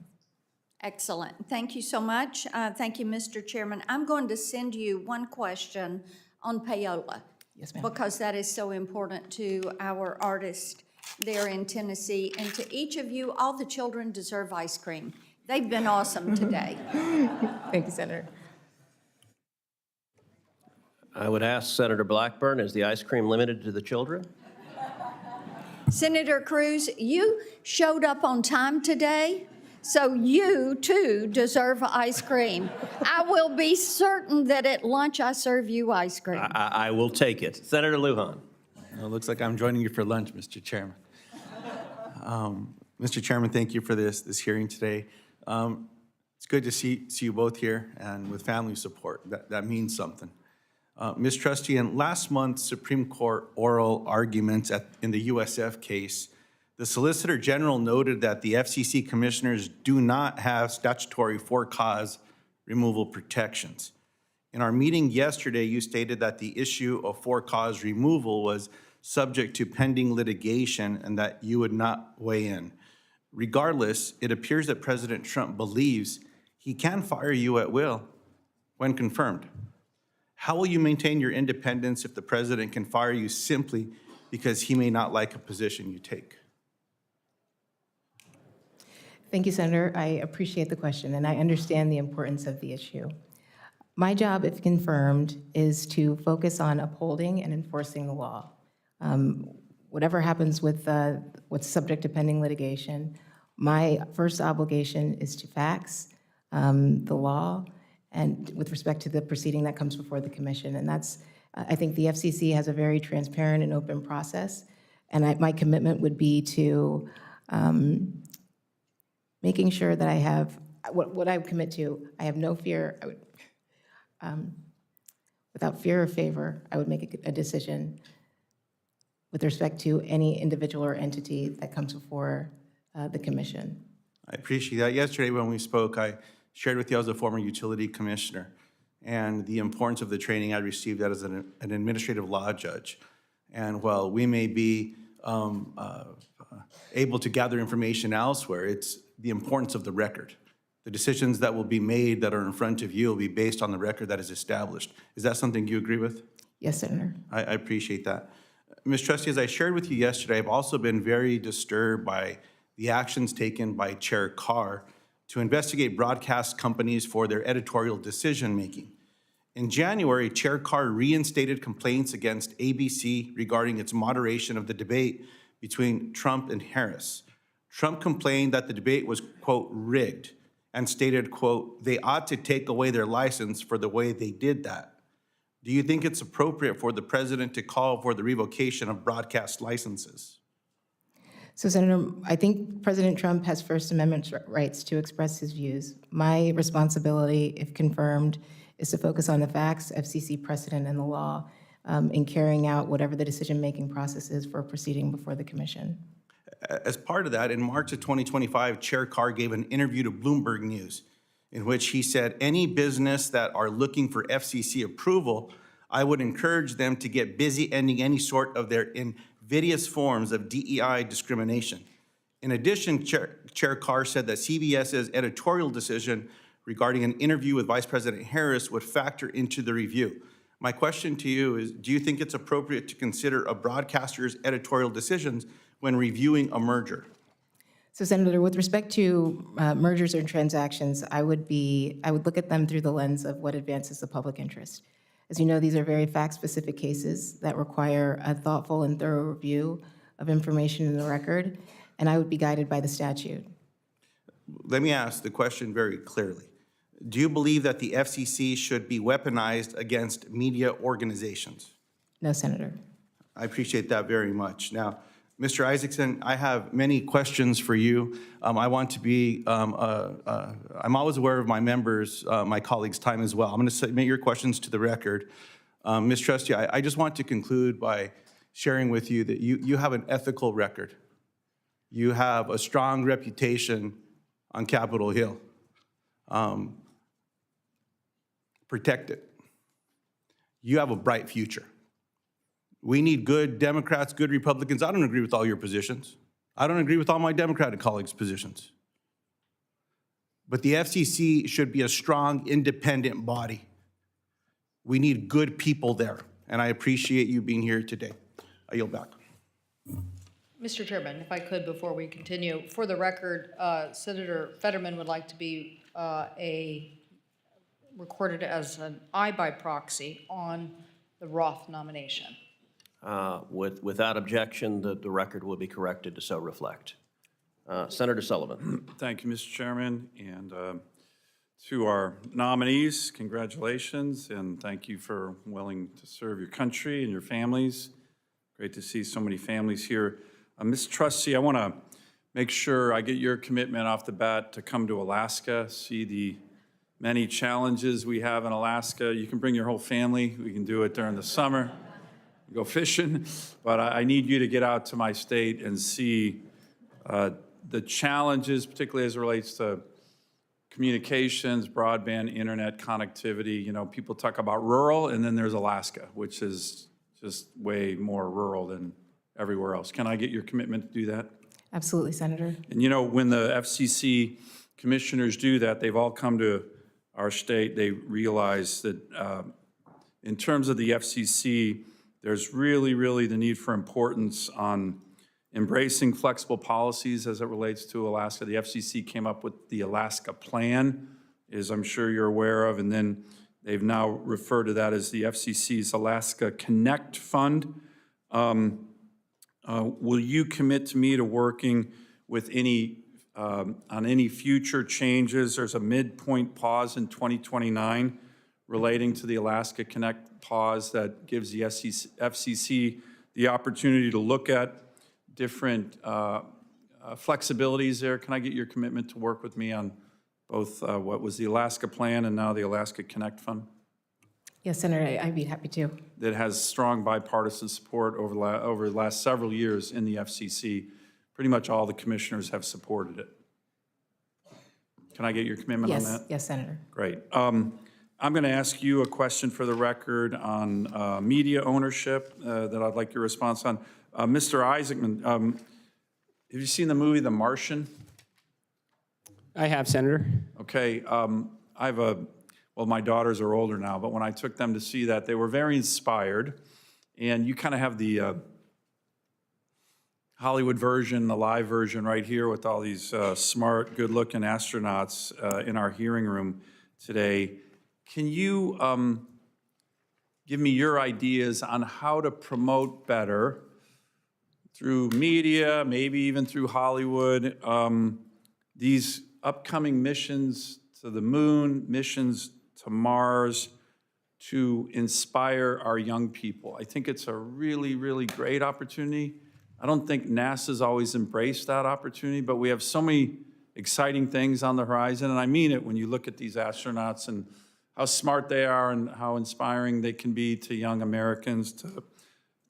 Excellent. Thank you so much. Thank you, Mr. Chairman. I'm going to send you one question on payola. Yes, ma'am. Because that is so important to our artists there in Tennessee. And to each of you, all the children deserve ice cream. They've been awesome today. Thank you, Senator. I would ask Senator Blackburn, is the ice cream limited to the children? Senator Cruz, you showed up on time today, so you too deserve ice cream. I will be certain that at lunch I serve you ice cream. I will take it. Senator Lujan. Well, it looks like I'm joining you for lunch, Mr. Chairman. Mr. Chairman, thank you for this hearing today. It's good to see you both here and with family support. That means something. Ms. Trusty, in last month's Supreme Court oral arguments in the USF case, the Solicitor General noted that the FCC commissioners do not have statutory for-cause removal protections. In our meeting yesterday, you stated that the issue of for-cause removal was subject to pending litigation and that you would not weigh in. Regardless, it appears that President Trump believes he can fire you at will when confirmed. How will you maintain your independence if the president can fire you simply because he may not like a position you take? Thank you, Senator. I appreciate the question, and I understand the importance of the issue. My job, if confirmed, is to focus on upholding and enforcing the law. Whatever happens with what's subject to pending litigation, my first obligation is to fax the law and with respect to the proceeding that comes before the commission. And that's, I think the FCC has a very transparent and open process, and my commitment would be to making sure that I have, what I commit to, I have no fear, I would, without fear or favor, I would make a decision with respect to any individual or entity that comes before the commission. I appreciate that. Yesterday when we spoke, I shared with you as a former utility commissioner and the importance of the training I received as an administrative law judge. And while we may be able to gather information elsewhere, it's the importance of the record. The decisions that will be made that are in front of you will be based on the record that is established. Is that something you agree with? Yes, Senator. I appreciate that. Ms. Trustee, as I shared with you yesterday, I've also been very disturbed by the actions taken by Chair Carr to investigate broadcast companies for their editorial decision-making. In January, Chair Carr reinstated complaints against ABC regarding its moderation of the debate between Trump and Harris. Trump complained that the debate was, quote, rigged, and stated, quote, they ought to take away their license for the way they did that. Do you think it's appropriate for the president to call for the revocation of broadcast licenses? So, Senator, I think President Trump has First Amendment rights to express his views. My responsibility, if confirmed, is to focus on the facts, FCC precedent, and the law in carrying out whatever the decision-making process is for proceeding before the commission. As part of that, in March of 2025, Chair Carr gave an interview to Bloomberg News in which he said, any business that are looking for FCC approval, I would encourage them to get busy ending any sort of their invidious forms of DEI discrimination. In addition, Chair Carr said that CBS's editorial decision regarding an interview with Vice President Harris would factor into the review. My question to you is, do you think it's appropriate to consider a broadcaster's editorial decisions when reviewing a merger? So, Senator, with respect to mergers or transactions, I would look at them through the lens of what advances the public interest. As you know, these are very fact-specific cases that require a thoughtful and thorough review of information in the record, and I would be guided by the statute. Let me ask the question very clearly. Do you believe that the FCC should be weaponized against media organizations? No, Senator. I appreciate that very much. Now, Mr. Isaacman, I have many questions for you. I want to be, I'm always aware of my members, my colleagues' time as well. I'm going to submit your questions to the record. Ms. Trusty, I just want to conclude by sharing with you that you have an ethical record. You have a strong reputation on Capitol Hill. Protect it. You have a bright future. We need good Democrats, good Republicans. I don't agree with all your positions. I don't agree with all my Democratic colleagues' positions. But the FCC should be a strong, independent body. We need good people there, and I appreciate you being here today. I yield back. Mr. Chairman, if I could, before we continue, for the record, Senator Fetterman would like to be recorded as an aye by proxy on the Roth nomination. Without objection, the record will be corrected to so reflect. Senator Sullivan. Thank you, Mr. Chairman, and to our nominees, congratulations, and thank you for willing to serve your country and your families. Great to see so many families here. Ms. Trusty, I want to make sure I get your commitment off the bat to come to Alaska, see the many challenges we have in Alaska. You can bring your whole family. We can do it during the summer. Go fishing, but I need you to get out to my state and see the challenges, particularly as it relates to communications, broadband, internet connectivity. You know, people talk about rural, and then there's Alaska, which is just way more rural than everywhere else. Can I get your commitment to do that? Absolutely, Senator. And you know, when the FCC commissioners do that, they've all come to our state. They realize that in terms of the FCC, there's really the need for importance on embracing flexible policies as it relates to Alaska. The FCC came up with the Alaska Plan, as I'm sure you're aware of, and then they've now referred to that as the FCC's Alaska Connect Fund. Will you commit to me to working with on any future changes? There's a midpoint pause in 2029 relating to the Alaska Connect pause that gives the FCC the opportunity to look at different flexibilities there. Can I get your commitment to work with me on both what was the Alaska Plan and now the Alaska Connect Fund? Yes, Senator, I'd be happy to. That has strong bipartisan support over the last several years in the FCC. Pretty much all the commissioners have supported it. Can I get your commitment on that? Yes, Senator. Great. I'm going to ask you a question for the record on media ownership that I'd like your response on. Mr. Isaacman, have you seen the movie The Martian? I have, Senator. Okay, I have well, my daughters are older now, but when I took them to see that, they were very inspired. And you kind of have the Hollywood version, the live version right here with all these smart, good-looking astronauts in our hearing room today. Can you give me your ideas on how to promote better through media, maybe even through Hollywood, these upcoming missions to the moon, missions to Mars, to inspire our young people? I think it's a really, really great opportunity. I don't think NASA's always embraced that opportunity, but we have so many exciting things on the horizon, and I mean it when you look at these astronauts and how smart they are and how inspiring they can be to young Americans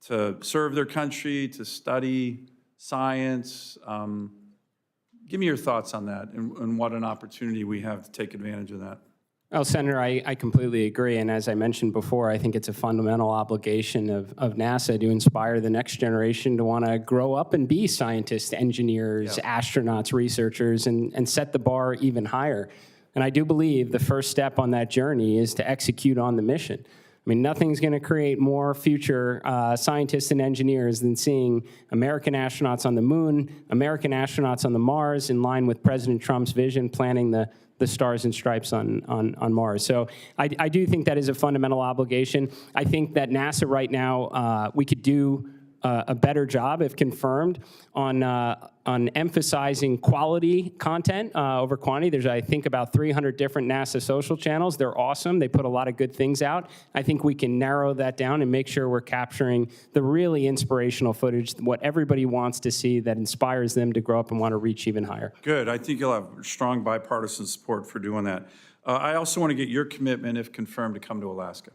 to serve their country, to study science. Give me your thoughts on that and what an opportunity we have to take advantage of that. Well, Senator, I completely agree. And as I mentioned before, I think it's a fundamental obligation of NASA to inspire the next generation to want to grow up and be scientists, engineers, astronauts, researchers, and set the bar even higher. And I do believe the first step on that journey is to execute on the mission. I mean, nothing's going to create more future scientists and engineers than seeing American astronauts on the moon, American astronauts on the Mars, in line with President Trump's vision, planting the stars and stripes on Mars. So I do think that is a fundamental obligation. I think that NASA right now, we could do a better job, if confirmed, on emphasizing quality content over quantity. There's, I think, about 300 different NASA social channels. They're awesome. They put a lot of good things out. I think we can narrow that down and make sure we're capturing the really inspirational footage, what everybody wants to see that inspires them to grow up and want to reach even higher. Good. I think you'll have strong bipartisan support for doing that. I also want to get your commitment, if confirmed, to come to Alaska.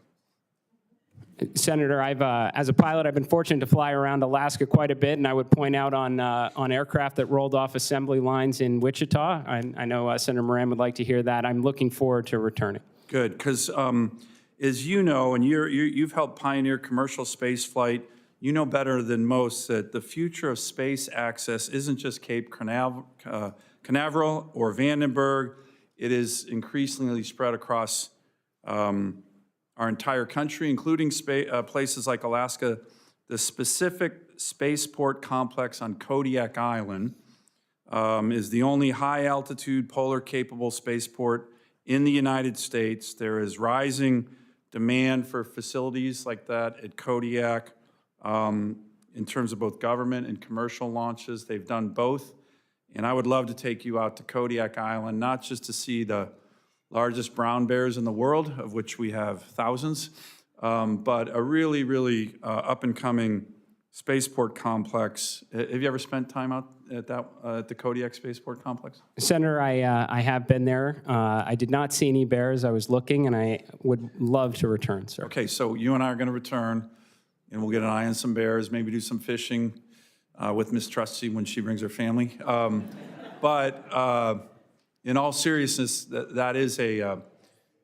Senator, as a pilot, I've been fortunate to fly around Alaska quite a bit, and I would point out on aircraft that rolled off assembly lines in Wichita. I know Senator Moran would like to hear that. I'm looking forward to returning. Good, because as you know, and you've helped pioneer commercial space flight, you know better than most that the future of space access isn't just Cape Canaveral or Vandenberg. It is increasingly spread across our entire country, including places like Alaska. The specific spaceport complex on Kodiak Island is the only high-altitude polar-capable spaceport in the United States. There is rising demand for facilities like that at Kodiak in terms of both government and commercial launches. They've done both, and I would love to take you out to Kodiak Island, not just to see the largest brown bears in the world, of which we have thousands, but a really, really up-and-coming spaceport complex. Have you ever spent time out at the Kodiak Spaceport Complex? Senator, I have been there. I did not see any bears. I was looking, and I would love to return, sir. Okay, so you and I are going to return, and we'll get an eye on some bears, maybe do some fishing with Ms. Trusty when she brings her family. In all seriousness, that is a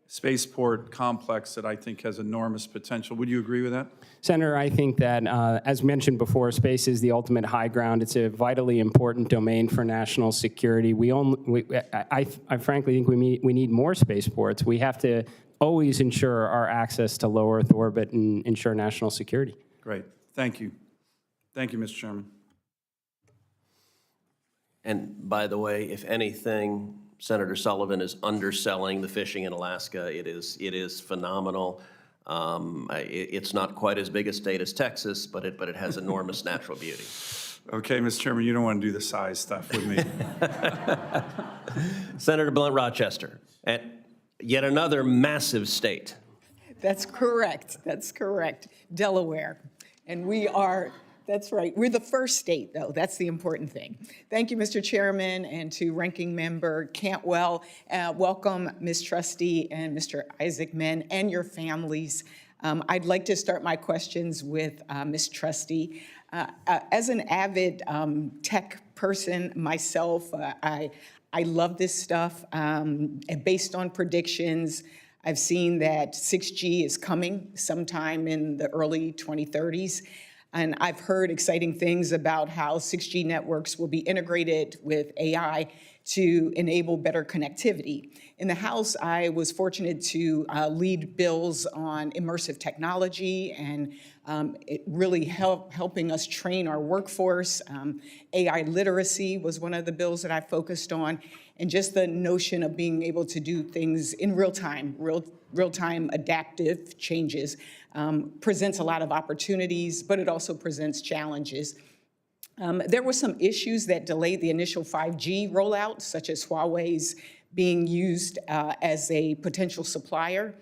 spaceport complex that I think has enormous potential. Would you agree with that? Senator, I think that, as mentioned before, space is the ultimate high ground. It's a vitally important domain for national security. I frankly think we need more spaceports. We have to always ensure our access to low Earth orbit and ensure national security. Great. Thank you. Thank you, Mr. Chairman. And by the way, if anything, Senator Sullivan is underselling the fishing in Alaska. It is phenomenal. It's not quite as big a state as Texas, but it has enormous natural beauty. Okay, Mr. Chairman, you don't want to do the size stuff with me. Senator Blunt Rochester, at yet another massive state. That's correct. That's correct. Delaware. And we are, that's right. We're the first state, though. That's the important thing. Thank you, Mr. Chairman, and to Ranking Member Cantwell. Welcome, Ms. Trusty and Mr. Isaacman and your families. I'd like to start my questions with Ms. Trusty. As an avid tech person myself, I love this stuff. Based on predictions, I've seen that 6G is coming sometime in the early 2030s. And I've heard exciting things about how 6G networks will be integrated with AI to enable better connectivity. In the House, I was fortunate to lead bills on immersive technology and it really helping us train our workforce. AI literacy was one of the bills that I focused on, and just the notion of being able to do things in real time, real-time adaptive changes presents a lot of opportunities, but it also presents challenges. There were some issues that delayed the initial 5G rollout, such as Huawei's being used as a potential supplier,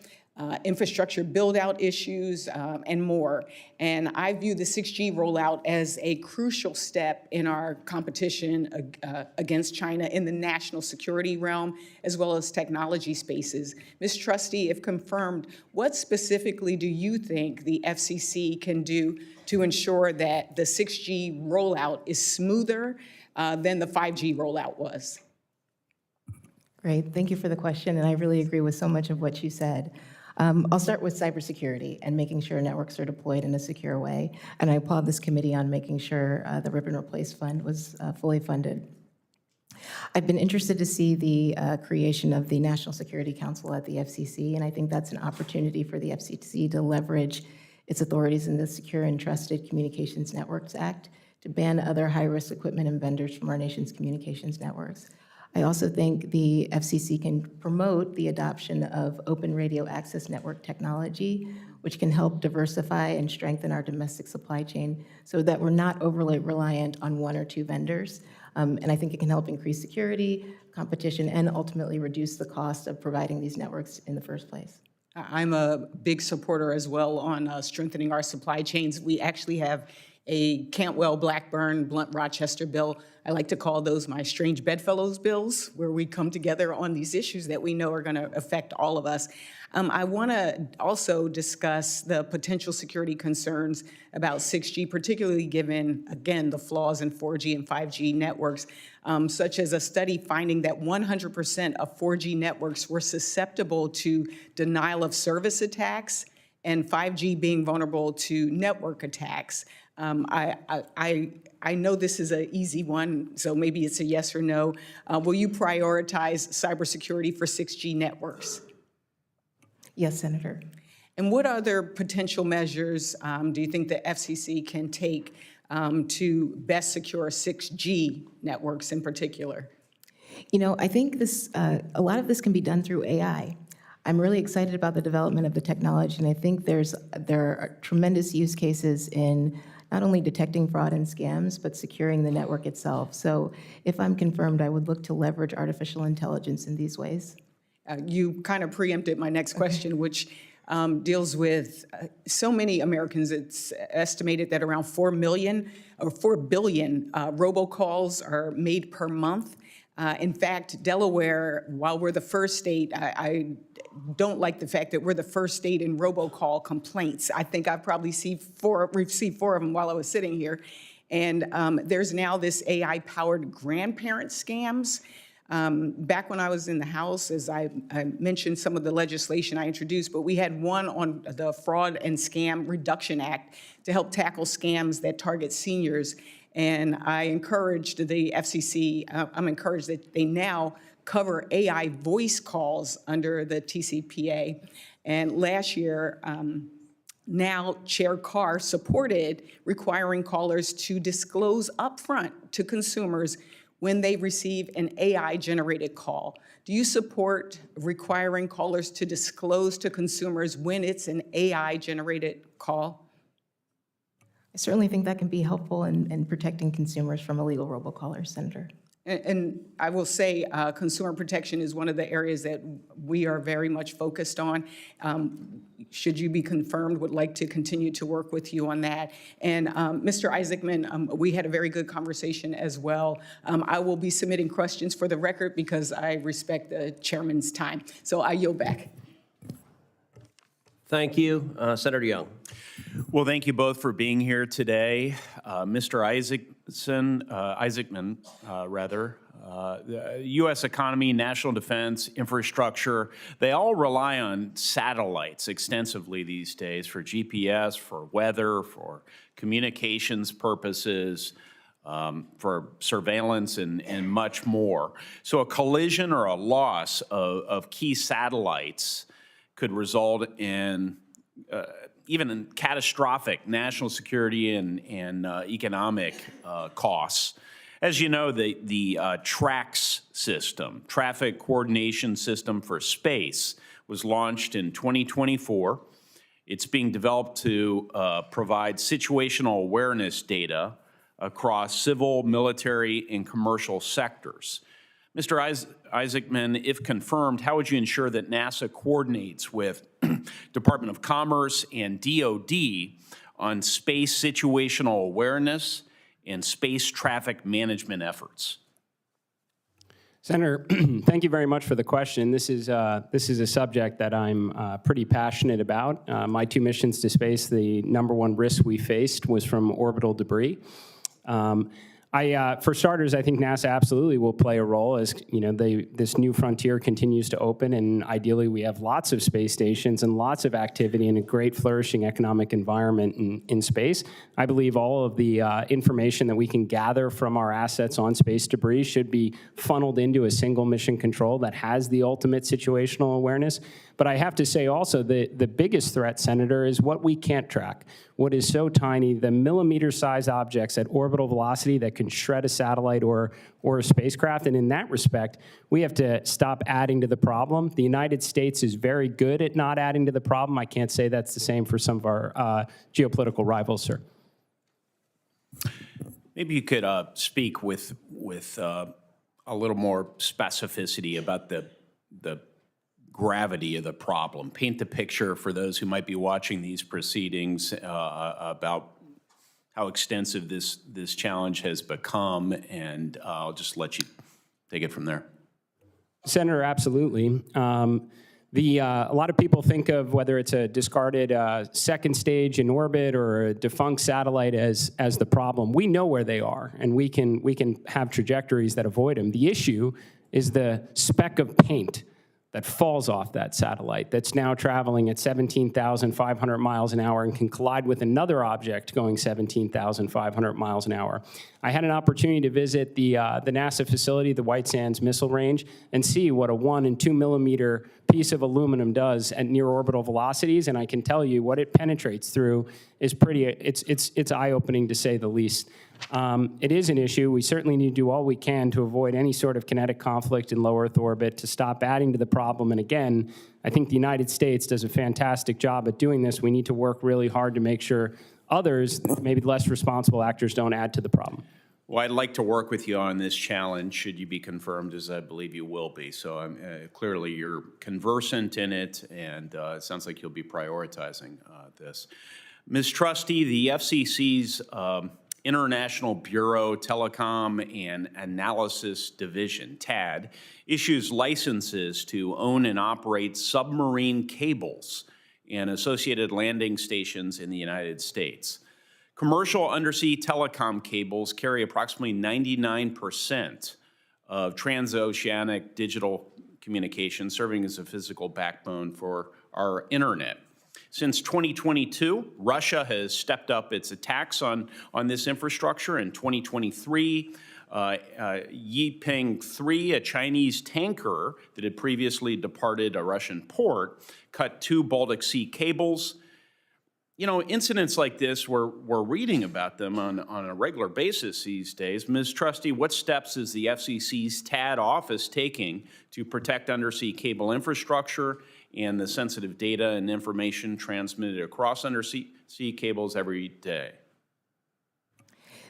infrastructure build-out issues, and more. And I view the 6G rollout as a crucial step in our competition against China in the national security realm, as well as technology spaces. Ms. Trusty, if confirmed, what specifically do you think the FCC can do to ensure that the 6G rollout is smoother than the 5G rollout was? Great, thank you for the question, and I really agree with so much of what you said. I'll start with cybersecurity and making sure networks are deployed in a secure way, and I applaud this committee on making sure the Rip and Replace Fund was fully funded. I've been interested to see the creation of the National Security Council at the FCC, and I think that's an opportunity for the FCC to leverage its authorities in the Secure and Trusted Communications Networks Act to ban other high-risk equipment and vendors from our nation's communications networks. I also think the FCC can promote the adoption of open radio access network technology, which can help diversify and strengthen our domestic supply chain so that we're not overly reliant on one or two vendors. And I think it can help increase security, competition, and ultimately reduce the cost of providing these networks in the first place. I'm a big supporter as well on strengthening our supply chains. We actually have a Cantwell, Blackburn, Blunt, Rochester bill. I like to call those my strange bedfellows bills, where we come together on these issues that we know are going to affect all of us. I want to also discuss the potential security concerns about 6G, particularly given, again, the flaws in 4G and 5G networks, such as a study finding that 100% of 4G networks were susceptible to denial of service attacks and 5G being vulnerable to network attacks. I know this is an easy one, so maybe it's a yes or no. Will you prioritize cybersecurity for 6G networks? Yes, Senator. And what other potential measures do you think the FCC can take to best secure 6G networks in particular? You know, I think this, a lot of this can be done through AI. I'm really excited about the development of the technology, and I think there are tremendous use cases in not only detecting fraud and scams, but securing the network itself. So if I'm confirmed, I would look to leverage artificial intelligence in these ways. You kind of preempted my next question, which deals with so many Americans. It's estimated that around 4 million or 4 billion robocalls are made per month. In fact, Delaware, while we're the first state, I don't like the fact that we're the first state in robocall complaints. I think I've probably received 4 of them while I was sitting here. And there's now this AI-powered grandparent scams. Back when I was in the House, as I mentioned some of the legislation I introduced, but we had one on the Fraud and Scam Reduction Act to help tackle scams that target seniors. And I encouraged the FCC, I'm encouraged that they now cover AI voice calls under the TCPA. And last year, now Chair Carr supported requiring callers to disclose upfront to consumers when they receive an AI-generated call. Do you support requiring callers to disclose to consumers when it's an AI-generated call? I certainly think that can be helpful in protecting consumers from illegal robocallers, Senator. And I will say consumer protection is one of the areas that we are very much focused on. Should you be confirmed, would like to continue to work with you on that. And Mr. Isaacman, we had a very good conversation as well. I will be submitting questions for the record because I respect the chairman's time. So I yield back. Thank you. Senator Young. Well, thank you both for being here today. Mr. Isaacman, the U.S. economy, national defense, infrastructure, they all rely on satellites extensively these days for GPS, for weather, for communications purposes. for surveillance and much more. So a collision or a loss of key satellites could result in even in catastrophic national security and economic costs. As you know, the TRACS system, Traffic Coordination System for Space, was launched in 2024. It's being developed to provide situational awareness data across civil, military, and commercial sectors. Mr. Isaacman, if confirmed, how would you ensure that NASA coordinates with Department of Commerce and DoD on space situational awareness and space traffic management efforts? Senator, thank you very much for the question. This is a subject that I'm pretty passionate about. My 2 missions to space, the #1 risk we faced was from orbital debris. For starters, I think NASA absolutely will play a role as this new frontier continues to open, and ideally we have lots of space stations and lots of activity and a great flourishing economic environment in space. I believe all of the information that we can gather from our assets on space debris should be funneled into a single mission control that has the ultimate situational awareness. But I have to say also the biggest threat, Senator, is what we can't track. What is so tiny, the millimeter-sized objects at orbital velocity that can shred a satellite or a spacecraft. And in that respect, we have to stop adding to the problem. The United States is very good at not adding to the problem. I can't say that's the same for some of our geopolitical rivals, sir. Maybe you could speak with a little more specificity about the gravity of the problem. Paint the picture for those who might be watching these proceedings about how extensive this challenge has become, and I'll just let you take it from there. Senator, absolutely. A lot of people think of whether it's a discarded second stage in orbit or a defunct satellite as the problem. We know where they are, and we can have trajectories that avoid them. The issue is the speck of paint that falls off that satellite that's now traveling at 17,500 miles an hour and can collide with another object going 17,500 miles an hour. I had an opportunity to visit the NASA facility, the White Sands Missile Range, and see what a 1 and 2 millimeter piece of aluminum does at near orbital velocities, and I can tell you what it penetrates through is it's eye-opening to say the least. It is an issue. We certainly need to do all we can to avoid any sort of kinetic conflict in low Earth orbit, to stop adding to the problem. And again, I think the United States does a fantastic job at doing this. We need to work really hard to make sure others, maybe less responsible actors, don't add to the problem. Well, I'd like to work with you on this challenge, should you be confirmed, as I believe you will be. So clearly you're conversant in it, and it sounds like you'll be prioritizing this. Ms. Trusty, the FCC's International Bureau Telecom and Analysis Division, TAD, issues licenses to own and operate submarine cables and associated landing stations in the United States. Commercial undersea telecom cables carry approximately 99% of transoceanic digital communication, serving as a physical backbone for our internet. Since 2022, Russia has stepped up its attacks on this infrastructure. In 2023, Yiping 3, a Chinese tanker that had previously departed a Russian port, cut 2 Baltic Sea cables. You know, incidents like this, we're reading about them on a regular basis these days. Ms. Trusty, what steps is the FCC's TAD office taking to protect undersea cable infrastructure and the sensitive data and information transmitted across undersea cables every day?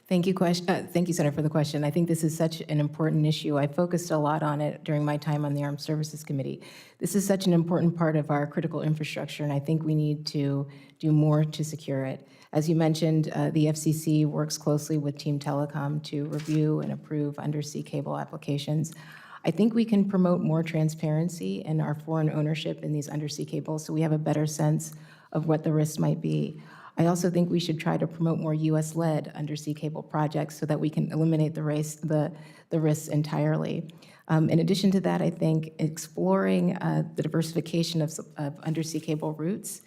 Thank you, Senator, for the question. I think this is such an important issue. I focused a lot on it during my time on the Armed Services Committee. This is such an important part of our critical infrastructure, and I think we need to do more to secure it. As you mentioned, the FCC works closely with Team Telecom to review and approve undersea cable applications. I think we can promote more transparency in our foreign ownership in these undersea cables so we have a better sense of what the risks might be. I also think we should try to promote more U.S.-led undersea cable projects so that we can eliminate the risks entirely. In addition to that, I think exploring the diversification of undersea cable routes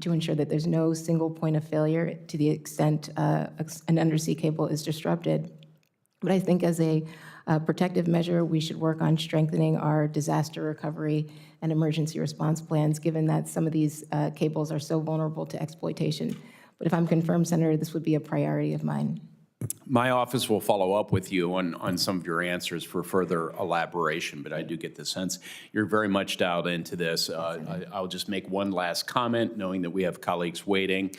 to ensure that there's no single point of failure to the extent an undersea cable is disrupted. But I think as a protective measure, we should work on strengthening our disaster recovery and emergency response plans, given that some of these cables are so vulnerable to exploitation. But if I'm confirmed, Senator, this would be a priority of mine. My office will follow up with you on some of your answers for further elaboration, but I do get the sense you're very much dialed into this. I'll just make one last comment, knowing that we have colleagues waiting.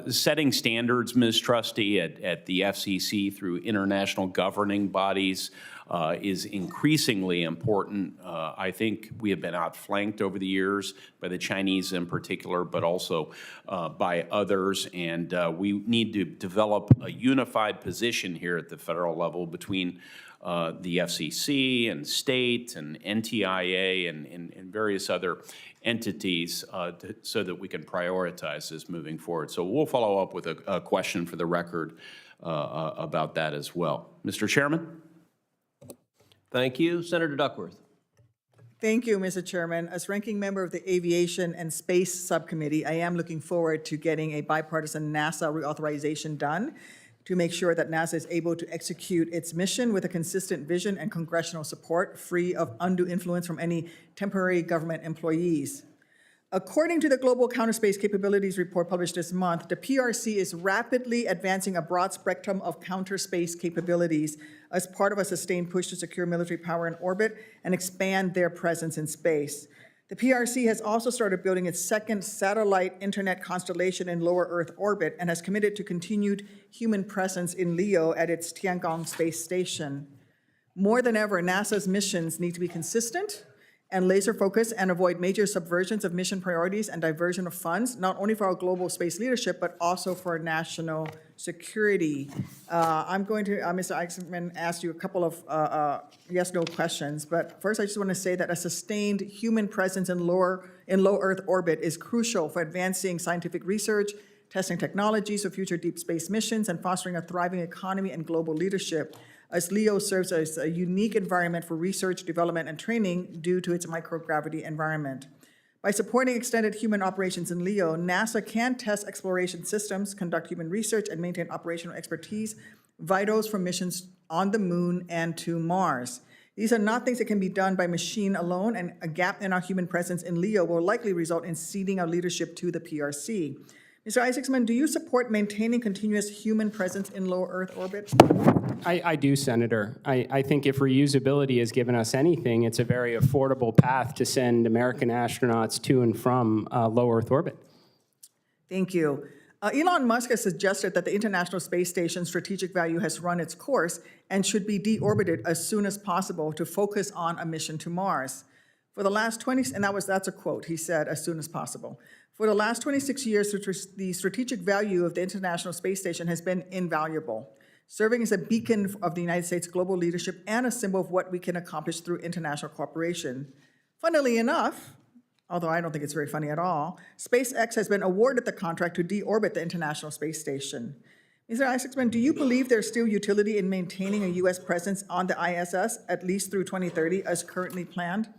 Setting standards, Ms. Trusty, at the FCC through international governing bodies is increasingly important. I think we have been outflanked over the years by the Chinese in particular, but also by others, and we need to develop a unified position here at the federal level between the FCC and state and NTIA and various other entities so that we can prioritize this moving forward. So we'll follow up with a question for the record about that as well. Mr. Chairman? Thank you. Senator Duckworth. Thank you, Mr. Chairman. As ranking member of the Aviation and Space Subcommittee, I am looking forward to getting a bipartisan NASA reauthorization done to make sure that NASA is able to execute its mission with a consistent vision and congressional support, free of undue influence from any temporary government employees. According to the Global Counterspace Capabilities Report published this month, the PRC is rapidly advancing a broad spectrum of counterspace capabilities as part of a sustained push to secure military power in orbit and expand their presence in space. The PRC has also started building its second satellite internet constellation in lower Earth orbit and has committed to continued human presence in LEO at its Tiangong space station. More than ever, NASA's missions need to be consistent and laser focused and avoid major subversions of mission priorities and diversion of funds, not only for our global space leadership, but also for national security. I'm going to, Mr. Isaacman, ask you a couple of yes/no questions, but first I just want to say that a sustained human presence in low Earth orbit is crucial for advancing scientific research, testing technologies for future deep space missions, and fostering a thriving economy and global leadership, as LEO serves as a unique environment for research, development, and training due to its microgravity environment. By supporting extended human operations in LEO, NASA can test exploration systems, conduct human research, and maintain operational expertise, vitals for missions on the moon and to Mars. These are not things that can be done by machine alone, and a gap in our human presence in LEO will likely result in ceding our leadership to the PRC. Mr. Isaacman, do you support maintaining continuous human presence in low Earth orbit? I do, Senator. I think if reusability has given us anything, it's a very affordable path to send American astronauts to and from low Earth orbit. Thank you. Elon Musk has suggested that the International Space Station's strategic value has run its course and should be deorbited as soon as possible to focus on a mission to Mars. For the last and that's a quote, he said, as soon as possible. For the last 26 years, the strategic value of the International Space Station has been invaluable, serving as a beacon of the United States' global leadership and a symbol of what we can accomplish through international cooperation. Funnily enough, although I don't think it's very funny at all, SpaceX has been awarded the contract to deorbit the International Space Station. Mr. Isaacman, do you believe there's still utility in maintaining a U.S. presence on the ISS at least through 2030 as currently planned?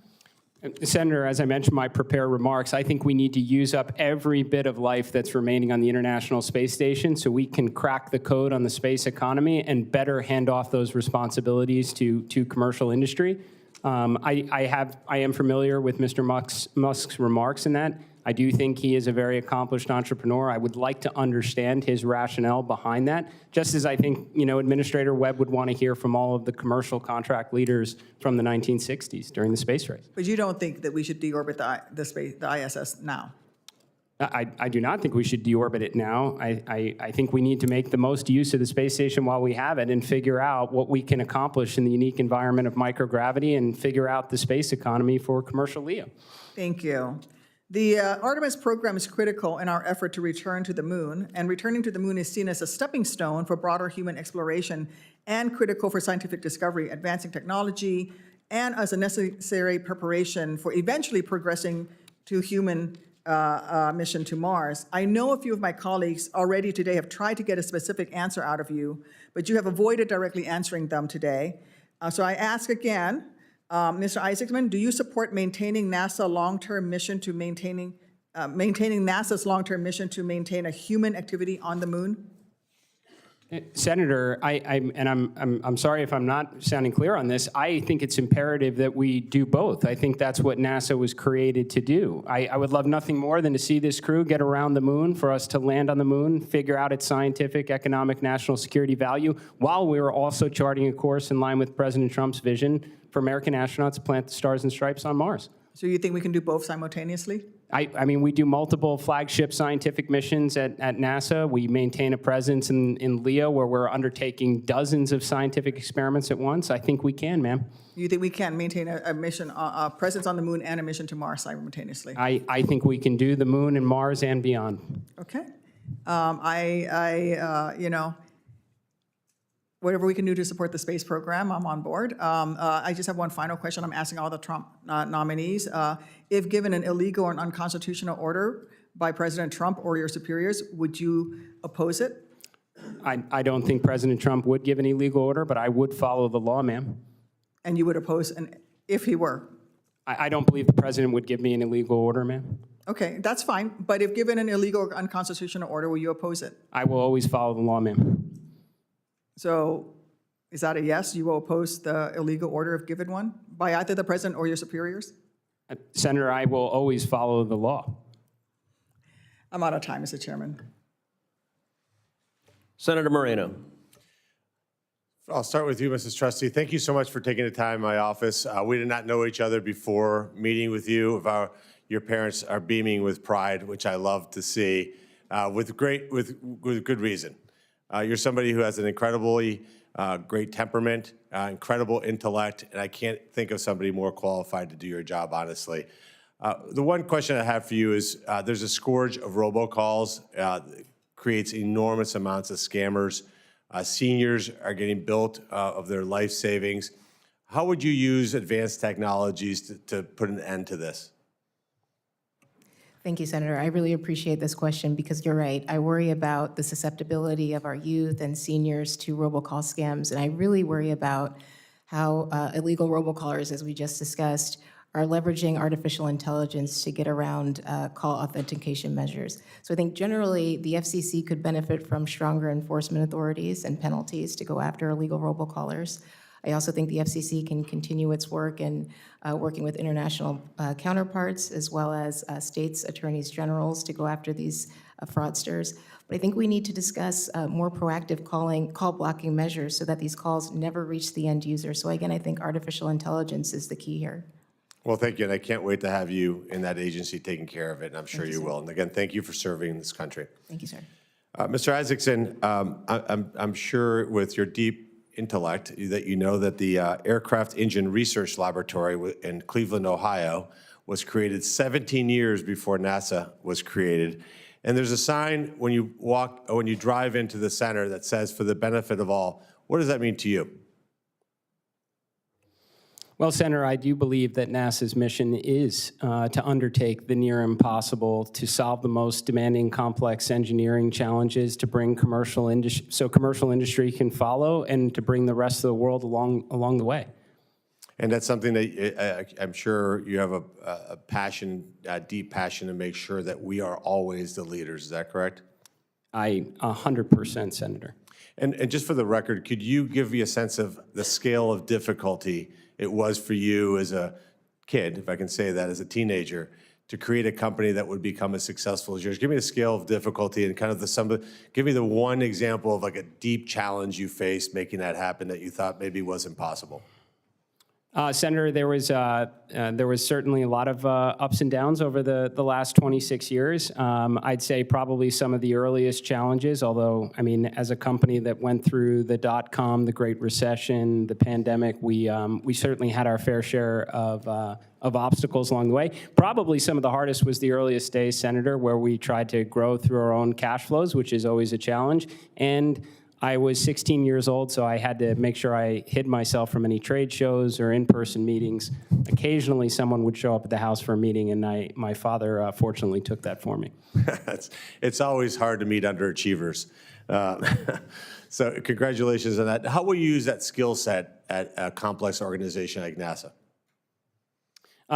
Senator, as I mentioned in my prepared remarks, I think we need to use up every bit of life that's remaining on the International Space Station so we can crack the code on the space economy and better hand off those responsibilities to commercial industry. I am familiar with Mr. Musk's remarks in that. I do think he is a very accomplished entrepreneur. I would like to understand his rationale behind that, just as I think, Administrator Webb would want to hear from all of the commercial contract leaders from the 1960s during the space race. But you don't think that we should deorbit the ISS now? I do not think we should deorbit it now. I think we need to make the most use of the space station while we have it and figure out what we can accomplish in the unique environment of microgravity and figure out the space economy for commercial LEO. Thank you. The Artemis program is critical in our effort to return to the moon, and returning to the moon is seen as a stepping stone for broader human exploration and critical for scientific discovery, advancing technology, and as a necessary preparation for eventually progressing to human mission to Mars. I know a few of my colleagues already today have tried to get a specific answer out of you, but you have avoided directly answering them today. So I ask again, Mr. Isaacman, do you support maintaining NASA long-term mission to maintaining maintaining NASA's long-term mission to maintain a human activity on the moon? Senator, I'm sorry if I'm not sounding clear on this. I think it's imperative that we do both. I think that's what NASA was created to do. I would love nothing more than to see this crew get around the moon, for us to land on the moon, figure out its scientific, economic, national security value, while we were also charting a course in line with President Trump's vision for American astronauts to plant the stars and stripes on Mars. So you think we can do both simultaneously? I mean, we do multiple flagship scientific missions at NASA. We maintain a presence in LEO, where we're undertaking dozens of scientific experiments at once. I think we can, ma'am. You think we can maintain a mission, a presence on the moon and a mission to Mars simultaneously? I think we can do the moon and Mars and beyond. Okay. Whatever we can do to support the space program, I'm on board. I just have one final question I'm asking all the Trump nominees. If given an illegal or an unconstitutional order by President Trump or your superiors, would you oppose it? I don't think President Trump would give an illegal order, but I would follow the law, ma'am. And you would oppose if he were? I don't believe the president would give me an illegal order, ma'am. Okay, that's fine. But if given an illegal or unconstitutional order, will you oppose it? I will always follow the law, ma'am. So is that a yes? You will oppose the illegal order if given one by either the president or your superiors? Senator, I will always follow the law. I'm out of time, Mr. Chairman. Senator Moreno. I'll start with you, Mrs. Trusty. Thank you so much for taking the time in my office. We did not know each other before meeting with you. Your parents are beaming with pride, which I love to see, with good reason. You're somebody who has an incredibly great temperament, incredible intellect, and I can't think of somebody more qualified to do your job, honestly. The one question I have for you is, there's a scourge of robocalls, creates enormous amounts of scammers. Seniors are getting built of their life savings. How would you use advanced technologies to put an end to this? Thank you, Senator. I really appreciate this question because you're right. I worry about the susceptibility of our youth and seniors to robocall scams, and I really worry about how illegal robocallers, as we just discussed, are leveraging artificial intelligence to get around call authentication measures. So I think generally the FCC could benefit from stronger enforcement authorities and penalties to go after illegal robocallers. I also think the FCC can continue its work in working with international counterparts as well as states' attorneys generals to go after these fraudsters. But I think we need to discuss more proactive call blocking measures so that these calls never reach the end user. So again, I think artificial intelligence is the key here. Well, thank you, and I can't wait to have you in that agency taking care of it, and I'm sure you will. And again, thank you for serving this country. Thank you, sir. Mr. Isaacman, I'm sure with your deep intellect that you know that the Aircraft Engine Research Laboratory in Cleveland, Ohio, was created 17 years before NASA was created. And there's a sign when you drive into the center that says, "For the benefit of all." What does that mean to you? Well, Senator, I do believe that NASA's mission is to undertake the near impossible, to solve the most demanding, complex engineering challenges, to bring commercial industry, so commercial industry can follow, and to bring the rest of the world along the way. And that's something that I'm sure you have a passion, a deep passion to make sure that we are always the leaders. Is that correct? 100%, Senator. And just for the record, could you give me a sense of the scale of difficulty it was for you as a kid, if I can say that, as a teenager, to create a company that would become as successful as yours? Give me the scale of difficulty and kind of give me the one example of like a deep challenge you faced making that happen that you thought maybe wasn't possible. Senator, there was certainly a lot of ups and downs over the last 26 years. I'd say probably some of the earliest challenges, although, I mean, as a company that went through the dot-com, the Great Recession, the pandemic, we certainly had our fair share of obstacles along the way. Probably some of the hardest was the earliest days, Senator, where we tried to grow through our own cash flows, which is always a challenge. And I was 16 years old, so I had to make sure I hid myself from any trade shows or in-person meetings. Occasionally, someone would show up at the house for a meeting, and my father fortunately took that for me. It's always hard to meet underachievers. So congratulations on that. How will you use that skill set at a complex organization like NASA?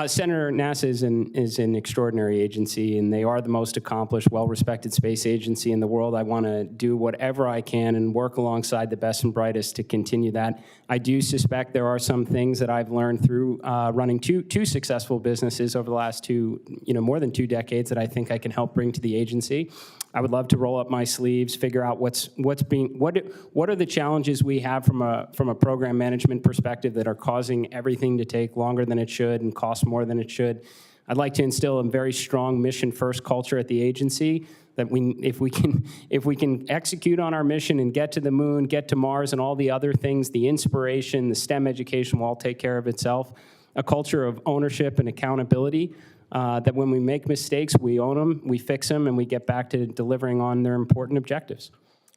Senator, NASA is an extraordinary agency, and they are the most accomplished, well-respected space agency in the world. I want to do whatever I can and work alongside the best and brightest to continue that. I do suspect there are some things that I've learned through running two successful businesses over the last more than 2 decades that I think I can help bring to the agency. I would love to roll up my sleeves, figure out what are the challenges we have from a program management perspective that are causing everything to take longer than it should and cost more than it should. I'd like to instill a very strong mission-first culture at the agency that if we can execute on our mission and get to the moon, get to Mars, and all the other things, the inspiration, the STEM education will all take care of itself. A culture of ownership and accountability. That when we make mistakes, we own them, we fix them, and we get back to delivering on their important objectives.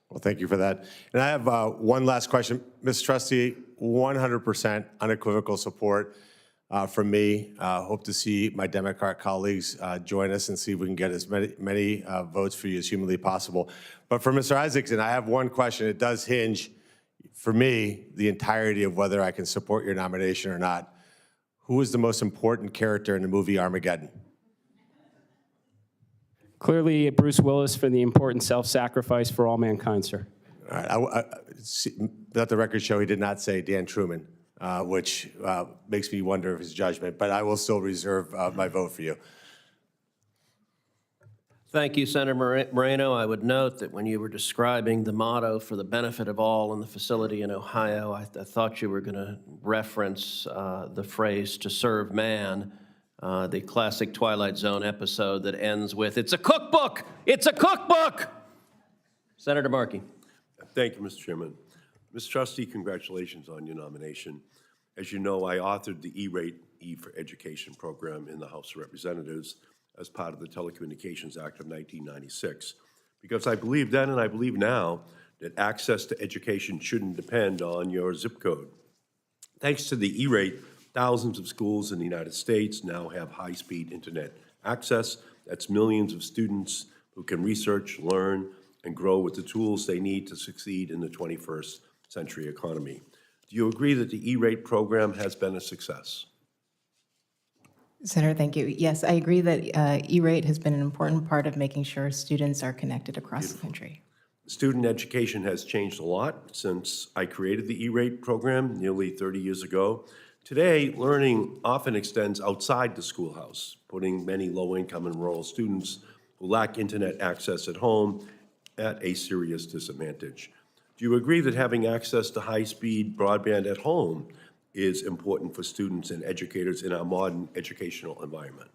Well, thank you for that. And I have one last question. Ms. Trusty, 100% unequivocal support from me. Hope to see my Democrat colleagues join us and see if we can get as many votes for you as humanly possible. But for Mr. Isaacman, I have one question. It does hinge, for me, the entirety of whether I can support your nomination or not. Who is the most important character in the movie Armageddon? Clearly, Bruce Willis for the important self-sacrifice for all mankind, sir. All right. Let the record show he did not say Dan Truman, which makes me wonder of his judgment, but I will still reserve my vote for you. Thank you, Senator Moreno. I would note that when you were describing the motto for the benefit of all in the facility in Ohio, I thought you were going to reference the phrase "to serve man," the classic Twilight Zone episode that ends with "It's a cookbook! It's a cookbook!" Senator Markey. Thank you, Mr. Chairman. Ms. Trusty, congratulations on your nomination. As you know, I authored the E-Rate E for Education program in the House of Representatives as part of the Telecommunications Act of 1996, because I believe then and I believe now that access to education shouldn't depend on your zip code. Thanks to the E-Rate, thousands of schools in the United States now have high-speed internet access. That's millions of students who can research, learn, and grow with the tools they need to succeed in the 21st century economy. Do you agree that the E-Rate program has been a success? Senator, thank you. Yes, I agree that E-Rate has been an important part of making sure students are connected across the country. Student education has changed a lot since I created the E-Rate program nearly 30 years ago. Today, learning often extends outside the schoolhouse, putting many low-income and rural students who lack internet access at home at a serious disadvantage. Do you agree that having access to high-speed broadband at home is important for students and educators in our modern educational environment?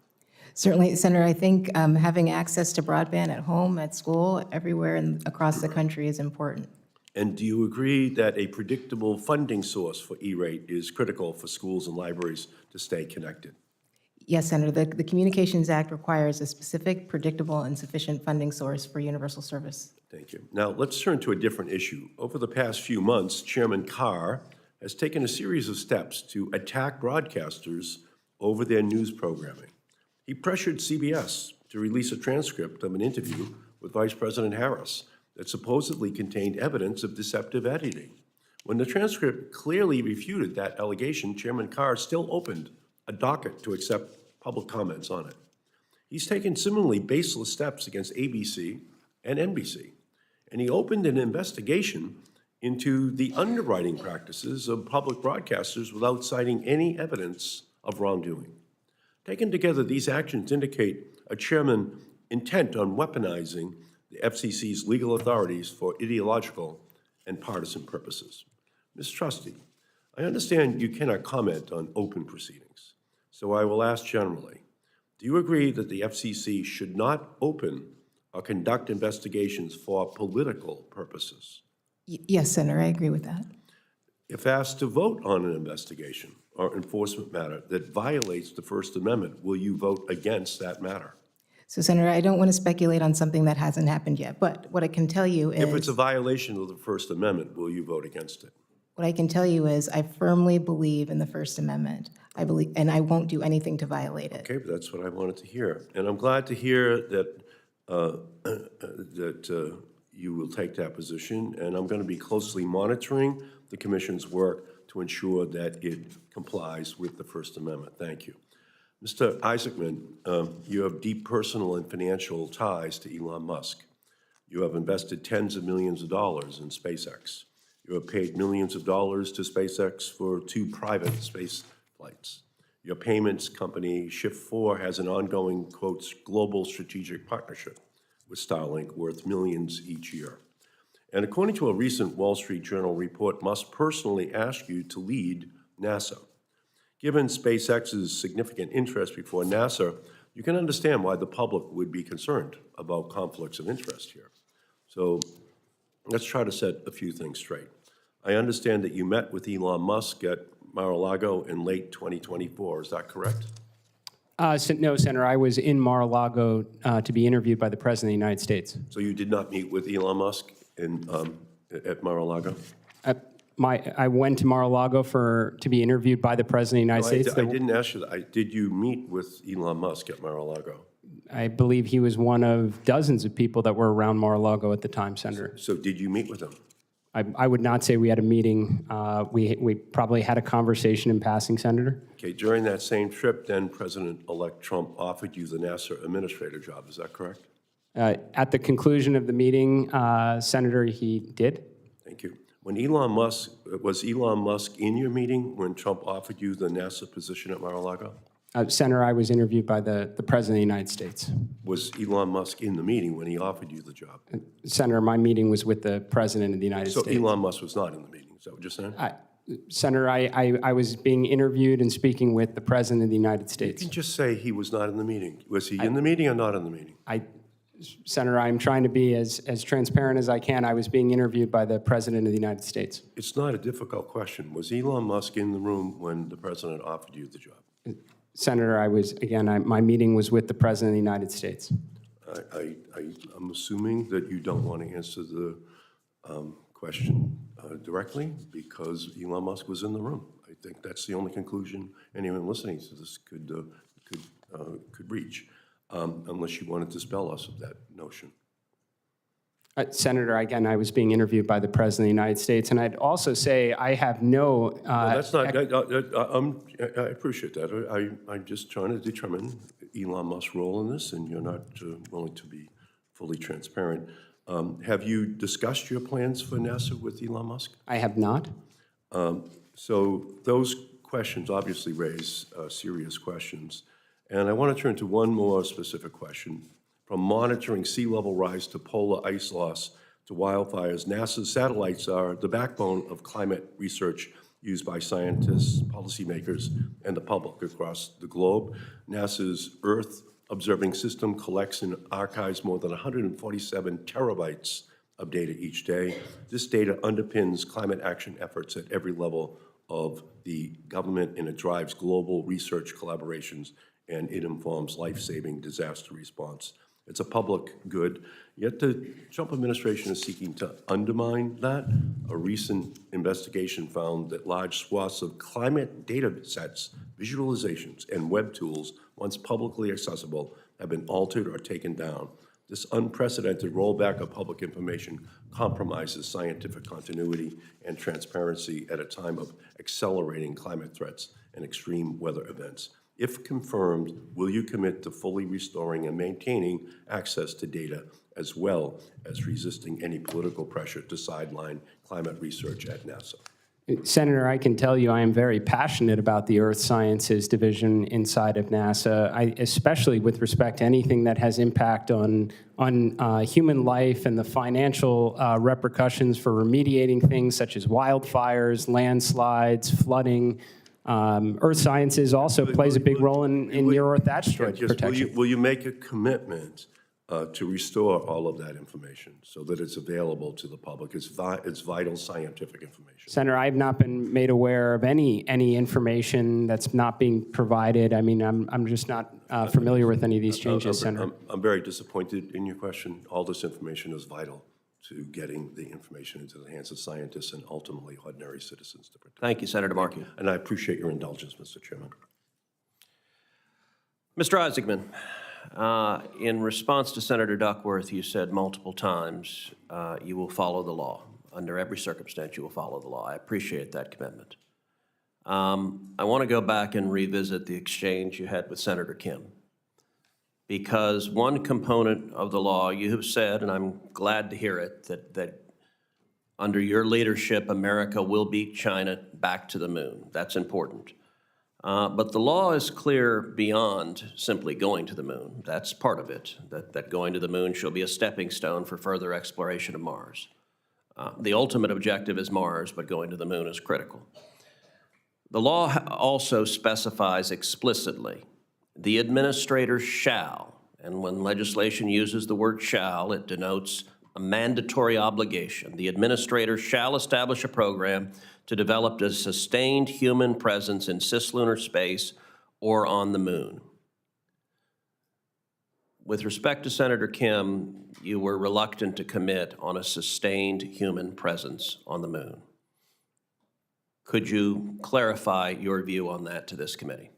Certainly, Senator, I think having access to broadband at home, at school, everywhere across the country is important. And do you agree that a predictable funding source for E-Rate is critical for schools and libraries to stay connected? Yes, Senator, the Communications Act requires a specific, predictable, and sufficient funding source for universal service. Thank you. Now, let's turn to a different issue. Over the past few months, Chairman Carr has taken a series of steps to attack broadcasters over their news programming. He pressured CBS to release a transcript of an interview with Vice President Harris that supposedly contained evidence of deceptive editing. When the transcript clearly refuted that allegation, Chairman Carr still opened a docket to accept public comments on it. He's taken similarly baseless steps against ABC and NBC, and he opened an investigation into the underwriting practices of public broadcasters without citing any evidence of wrongdoing. Taken together, these actions indicate a chairman intent on weaponizing the FCC's legal authorities for ideological and partisan purposes. Ms. Trusty, I understand you cannot comment on open proceedings, so I will ask generally, do you agree that the FCC should not open or conduct investigations for political purposes? Yes, Senator, I agree with that. If asked to vote on an investigation or enforcement matter that violates the First Amendment, will you vote against that matter? So, Senator, I don't want to speculate on something that hasn't happened yet, but what I can tell you is— If it's a violation of the First Amendment, will you vote against it? What I can tell you is I firmly believe in the First Amendment. I believe, and I won't do anything to violate it. Okay, but that's what I wanted to hear. And I'm glad to hear that you will take that position, and I'm going to be closely monitoring the Commission's work to ensure that it complies with the First Amendment. Thank you. Mr. Isaacman, you have deep personal and financial ties to Elon Musk. You have invested tens of millions of dollars in SpaceX. You have paid millions of dollars to SpaceX for 2 private space flights. Your payments company, Shift4, has an ongoing, quote, global strategic partnership with Starlink worth millions each year. And according to a recent Wall Street Journal report, Musk personally asked you to lead NASA. Given SpaceX's significant interest before NASA, you can understand why the public would be concerned about conflicts of interest here. So let's try to set a few things straight. I understand that you met with Elon Musk at Mar-a-Lago in late 2024. Is that correct? No, Senator, I was in Mar-a-Lago to be interviewed by the President of the United States. So you did not meet with Elon Musk at Mar-a-Lago? I went to Mar-a-Lago to be interviewed by the President of the United States. I didn't ask you that. Did you meet with Elon Musk at Mar-a-Lago? I believe he was one of dozens of people that were around Mar-a-Lago at the time, Senator. So did you meet with him? I would not say we had a meeting. We probably had a conversation in passing, Senator. Okay, during that same trip, then President-elect Trump offered you the NASA administrator job. Is that correct? At the conclusion of the meeting, Senator, he did. Thank you. Was Elon Musk in your meeting when Trump offered you the NASA position at Mar-a-Lago? Senator, I was interviewed by the President of the United States. Was Elon Musk in the meeting when he offered you the job? Senator, my meeting was with the President of the United States. So Elon Musk was not in the meeting, is that what you're saying? Senator, I was being interviewed and speaking with the President of the United States. You can just say he was not in the meeting. Was he in the meeting or not in the meeting? Senator, I'm trying to be as transparent as I can. I was being interviewed by the President of the United States. It's not a difficult question. Was Elon Musk in the room when the President offered you the job? Senator, my meeting was with the President of the United States. I'm assuming that you don't want to answer the question directly because Elon Musk was in the room. I think that's the only conclusion anyone listening to this could reach, unless you want to dispel us of that notion. Senator, again, I was being interviewed by the President of the United States, and I'd also say I have no... that's not, I appreciate that. I'm just trying to determine Elon Musk's role in this, and you're not willing to be fully transparent. Have you discussed your plans for NASA with Elon Musk? I have not. So those questions obviously raise serious questions. And I want to turn to one more specific question. From monitoring sea level rise to polar ice loss to wildfires, NASA's satellites are the backbone of climate research used by scientists, policymakers, and the public across the globe. NASA's Earth Observing System collects and archives more than 147 terabytes of data each day. This data underpins climate action efforts at every level of the government, and it drives global research collaborations, and it informs life-saving disaster response. It's a public good, yet the Trump administration is seeking to undermine that. A recent investigation found that large swaths of climate data sets, visualizations, and web tools, once publicly accessible, have been altered or taken down. This unprecedented rollback of public information compromises scientific continuity and transparency at a time of accelerating climate threats and extreme weather events. If confirmed, will you commit to fully restoring and maintaining access to data, as well as resisting any political pressure to sideline climate research at NASA? Senator, I can tell you I am very passionate about the Earth Sciences Division inside of NASA, especially with respect to anything that has impact on human life and the financial repercussions for remediating things such as wildfires, landslides, flooding. Earth Sciences also plays a big role in near-Earth asteroid protection. Will you make a commitment to restore all of that information so that it's available to the public? It's vital scientific information. Senator, I have not been made aware of any information that's not being provided. I mean, I'm just not familiar with any of these changes, Senator. I'm very disappointed in your question. All this information is vital to getting the information into the hands of scientists and ultimately ordinary citizens to protect. Thank you, Senator Markey. And I appreciate your indulgence, Mr. Chairman. Mr. Isaacman, in response to Senator Duckworth, you said multiple times you will follow the law. Under every circumstance, you will follow the law. I appreciate that commitment. I want to go back and revisit the exchange you had with Senator Kim. Because one component of the law, you have said, and I'm glad to hear it, that under your leadership, America will beat China back to the moon. That's important. But the law is clear beyond simply going to the moon. That's part of it, that going to the moon shall be a stepping stone for further exploration of Mars. The ultimate objective is Mars, but going to the moon is critical. The law also specifies explicitly the administrator shall, and when legislation uses the word shall, it denotes a mandatory obligation. The administrator shall establish a program to develop a sustained human presence in cislunar space or on the moon. With respect to Senator Kim, you were reluctant to commit on a sustained human presence on the moon. Could you clarify your view on that to this committee?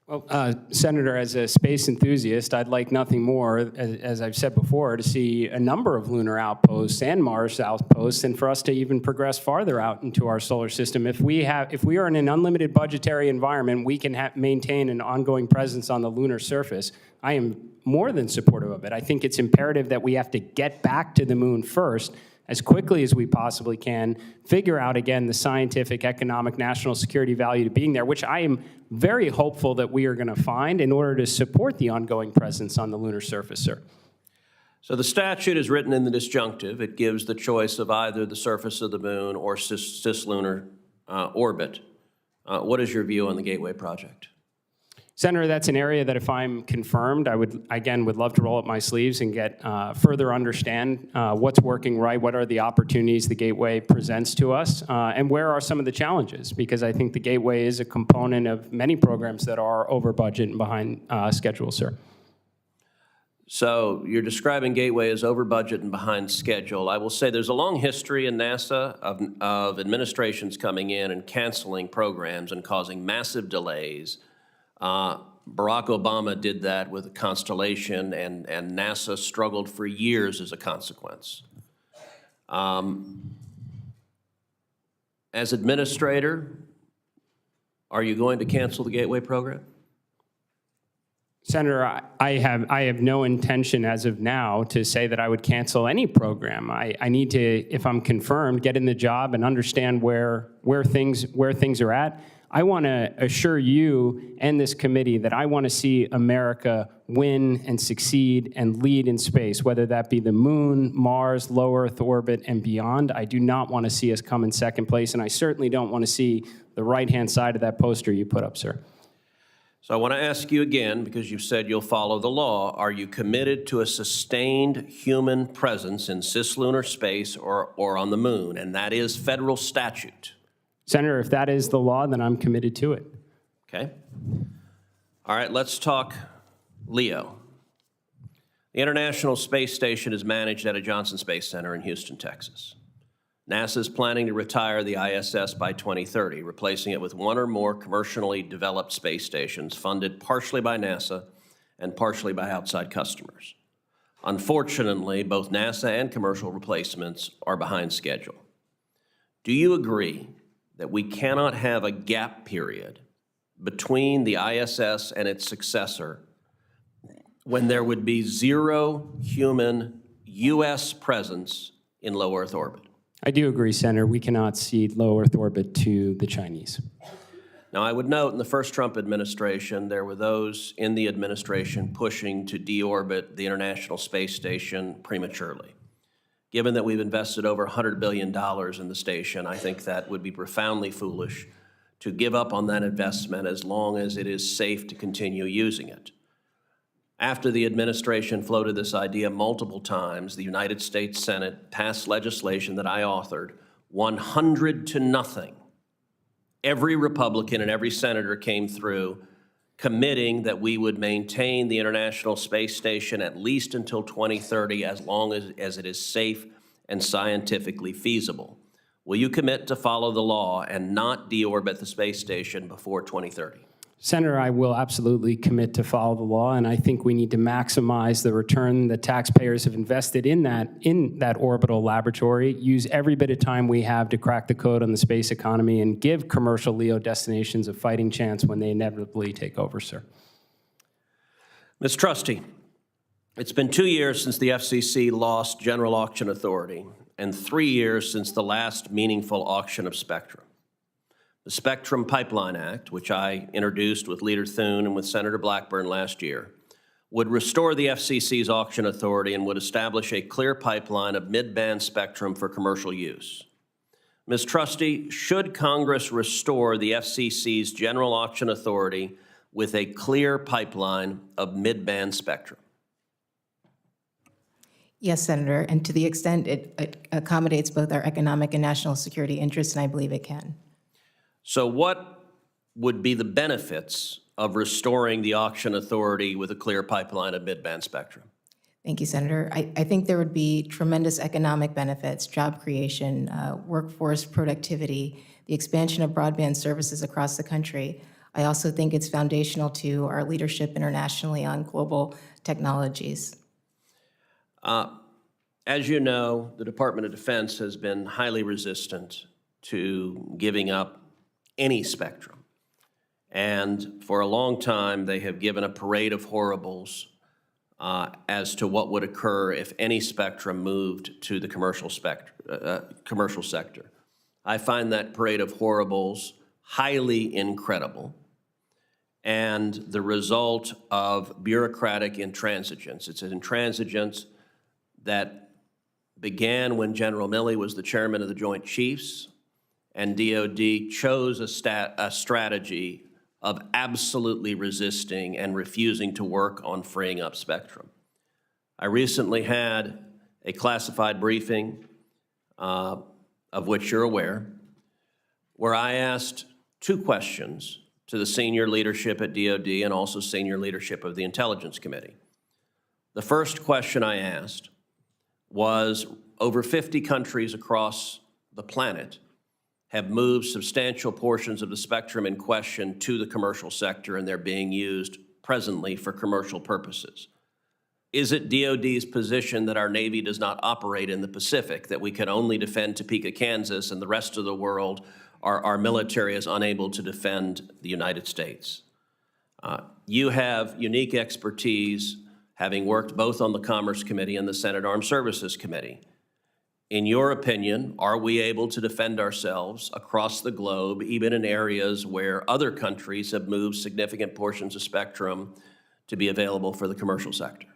Well, Senator, as a space enthusiast, I'd like nothing more, as I've said before, to see a number of lunar outposts and Mars outposts, and for us to even progress farther out into our solar system. If we are in an unlimited budgetary environment, we can maintain an ongoing presence on the lunar surface. I am more than supportive of it. I think it's imperative that we have to get back to the moon first, as quickly as we possibly can, figure out, again, the scientific, economic, national security value to being there, which I am very hopeful that we are going to find in order to support the ongoing presence on the lunar surface, sir. So the statute is written in the disjunctive. It gives the choice of either the surface of the moon or cislunar orbit. What is your view on the Gateway project? Senator, that's an area that if I'm confirmed, I would love to roll up my sleeves and get further understand what's working right, what are the opportunities the Gateway presents to us, and where are some of the challenges, because I think the Gateway is a component of many programs that are over budget and behind schedule, sir. So you're describing Gateway as over budget and behind schedule. I will say there's a long history in NASA of administrations coming in and canceling programs and causing massive delays. Barack Obama did that with a Constellation, and NASA struggled for years as a consequence. As administrator, are you going to cancel the Gateway program? Senator, I have no intention as of now to say that I would cancel any program. I need to, if I'm confirmed, get in the job and understand where things are at. I want to assure you and this committee that I want to see America win and succeed and lead in space, whether that be the moon, Mars, low Earth orbit, and beyond. I do not want to see us come in second place, and I certainly don't want to see the right-hand side of that poster you put up, sir. So I want to ask you again, because you've said you'll follow the law, are you committed to a sustained human presence in cislunar space or on the moon? And that is federal statute. Senator, if that is the law, then I'm committed to it. Okay. All right, let's talk LEO. The International Space Station is managed at a Johnson Space Center in Houston, Texas. NASA is planning to retire the ISS by 2030, replacing it with one or more commercially developed space stations funded partially by NASA and partially by outside customers. Unfortunately, both NASA and commercial replacements are behind schedule. Do you agree that we cannot have a gap period between the ISS and its successor when there would be zero human U.S. presence in low Earth orbit? I do agree, Senator. We cannot cede low Earth orbit to the Chinese. Now, I would note in the first Trump administration, there were those in the administration pushing to deorbit the International Space Station prematurely. Given that we've invested over $100 billion in the station, I think that would be profoundly foolish to give up on that investment as long as it is safe to continue using it. After the administration floated this idea multiple times, the United States Senate passed legislation that I authored, 100-0. Every Republican and every senator came through committing that we would maintain the International Space Station at least until 2030, as long as it is safe and scientifically feasible. Will you commit to follow the law and not deorbit the space station before 2030? Senator, I will absolutely commit to follow the law, and I think we need to maximize the return the taxpayers have invested in that orbital laboratory, use every bit of time we have to crack the code on the space economy, and give commercial LEO destinations a fighting chance when they inevitably take over, sir. Ms. Trusty, it's been 2 years since the FCC lost general auction authority and 3 years since the last meaningful auction of spectrum. The Spectrum Pipeline Act, which I introduced with Leader Thune and with Senator Blackburn last year, would restore the FCC's auction authority and would establish a clear pipeline of mid-band spectrum for commercial use. Ms. Trusty, should Congress restore the FCC's general auction authority with a clear pipeline of mid-band spectrum? Yes, Senator, and to the extent it accommodates both our economic and national security interests, and I believe it can. So what would be the benefits of restoring the auction authority with a clear pipeline of mid-band spectrum? Thank you, Senator. I think there would be tremendous economic benefits, job creation, workforce productivity, the expansion of broadband services across the country. I also think it's foundational to our leadership internationally on global technologies. As you know, the Department of Defense has been highly resistant to giving up any spectrum. And for a long time, they have given a parade of horribles as to what would occur if any spectrum moved to the commercial sector. I find that parade of horribles highly incredible and the result of bureaucratic intransigence. It's an intransigence that began when General Milley was the chairman of the Joint Chiefs, and DOD chose a strategy of absolutely resisting and refusing to work on freeing up spectrum. I recently had a classified briefing, of which you're aware, where I asked 2 questions to the senior leadership at DOD and also senior leadership of the Intelligence Committee. The first question I asked was, over 50 countries across the planet have moved substantial portions of the spectrum in question to the commercial sector, and they're being used presently for commercial purposes. Is it DOD's position that our Navy does not operate in the Pacific, that we can only defend Topeka, Kansas, and the rest of the world, our military is unable to defend the United States? You have unique expertise, having worked both on the Commerce Committee and the Senate Armed Services Committee. In your opinion, are we able to defend ourselves across the globe, even in areas where other countries have moved significant portions of spectrum to be available for the commercial sector?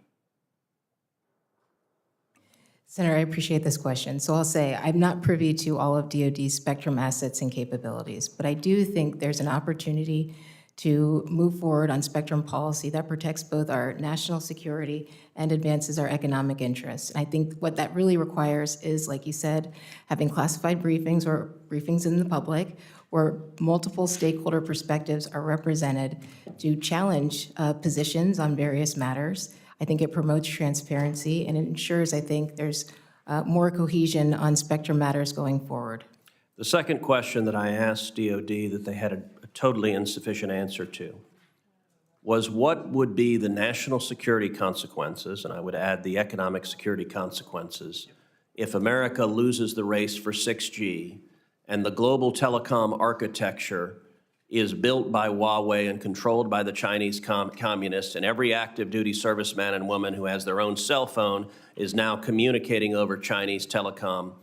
Senator, I appreciate this question. So I'll say I'm not privy to all of DOD's spectrum assets and capabilities, but I do think there's an opportunity to move forward on spectrum policy that protects both our national security and advances our economic interests. And I think what that really requires is, like you said, having classified briefings or briefings in the public where multiple stakeholder perspectives are represented to challenge positions on various matters. I think it promotes transparency and it ensures, I think, there's more cohesion on spectrum matters going forward. The second question that I asked DOD that they had a totally insufficient answer to was, what would be the national security consequences, and I would add the economic security consequences, if America loses the race for 6G and the global telecom architecture is built by Huawei and controlled by the Chinese communists, and every active duty serviceman and woman who has their own cell phone is now communicating over Chinese telecom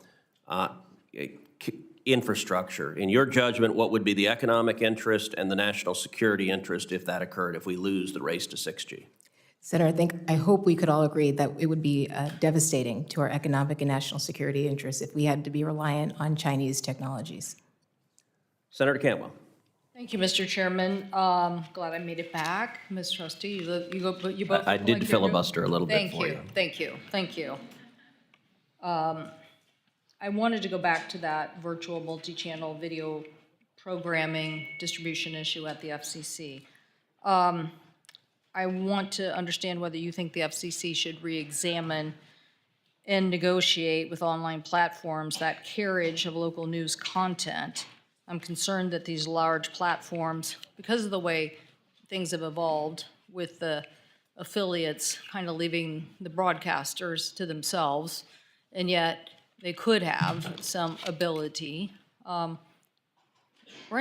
infrastructure. In your judgment, what would be the economic interest and the national security interest if that occurred, if we lose the race to 6G? Senator, I hope we could all agree that it would be devastating to our economic and national security interests if we had to be reliant on Chinese technologies. Senator Cantwell. Thank you, Mr. Chairman. Glad I made it back. Ms. Trusty, you both. I did filibuster a little bit for you. Thank you. I wanted to go back to that virtual multi-channel video programming distribution issue at the FCC. I want to understand whether you think the FCC should re-examine and negotiate with online platforms that carriage of local news content. I'm concerned that these large platforms, because of the way things have evolved with the affiliates kind of leaving the broadcasters to themselves, and yet they could have some ability. Right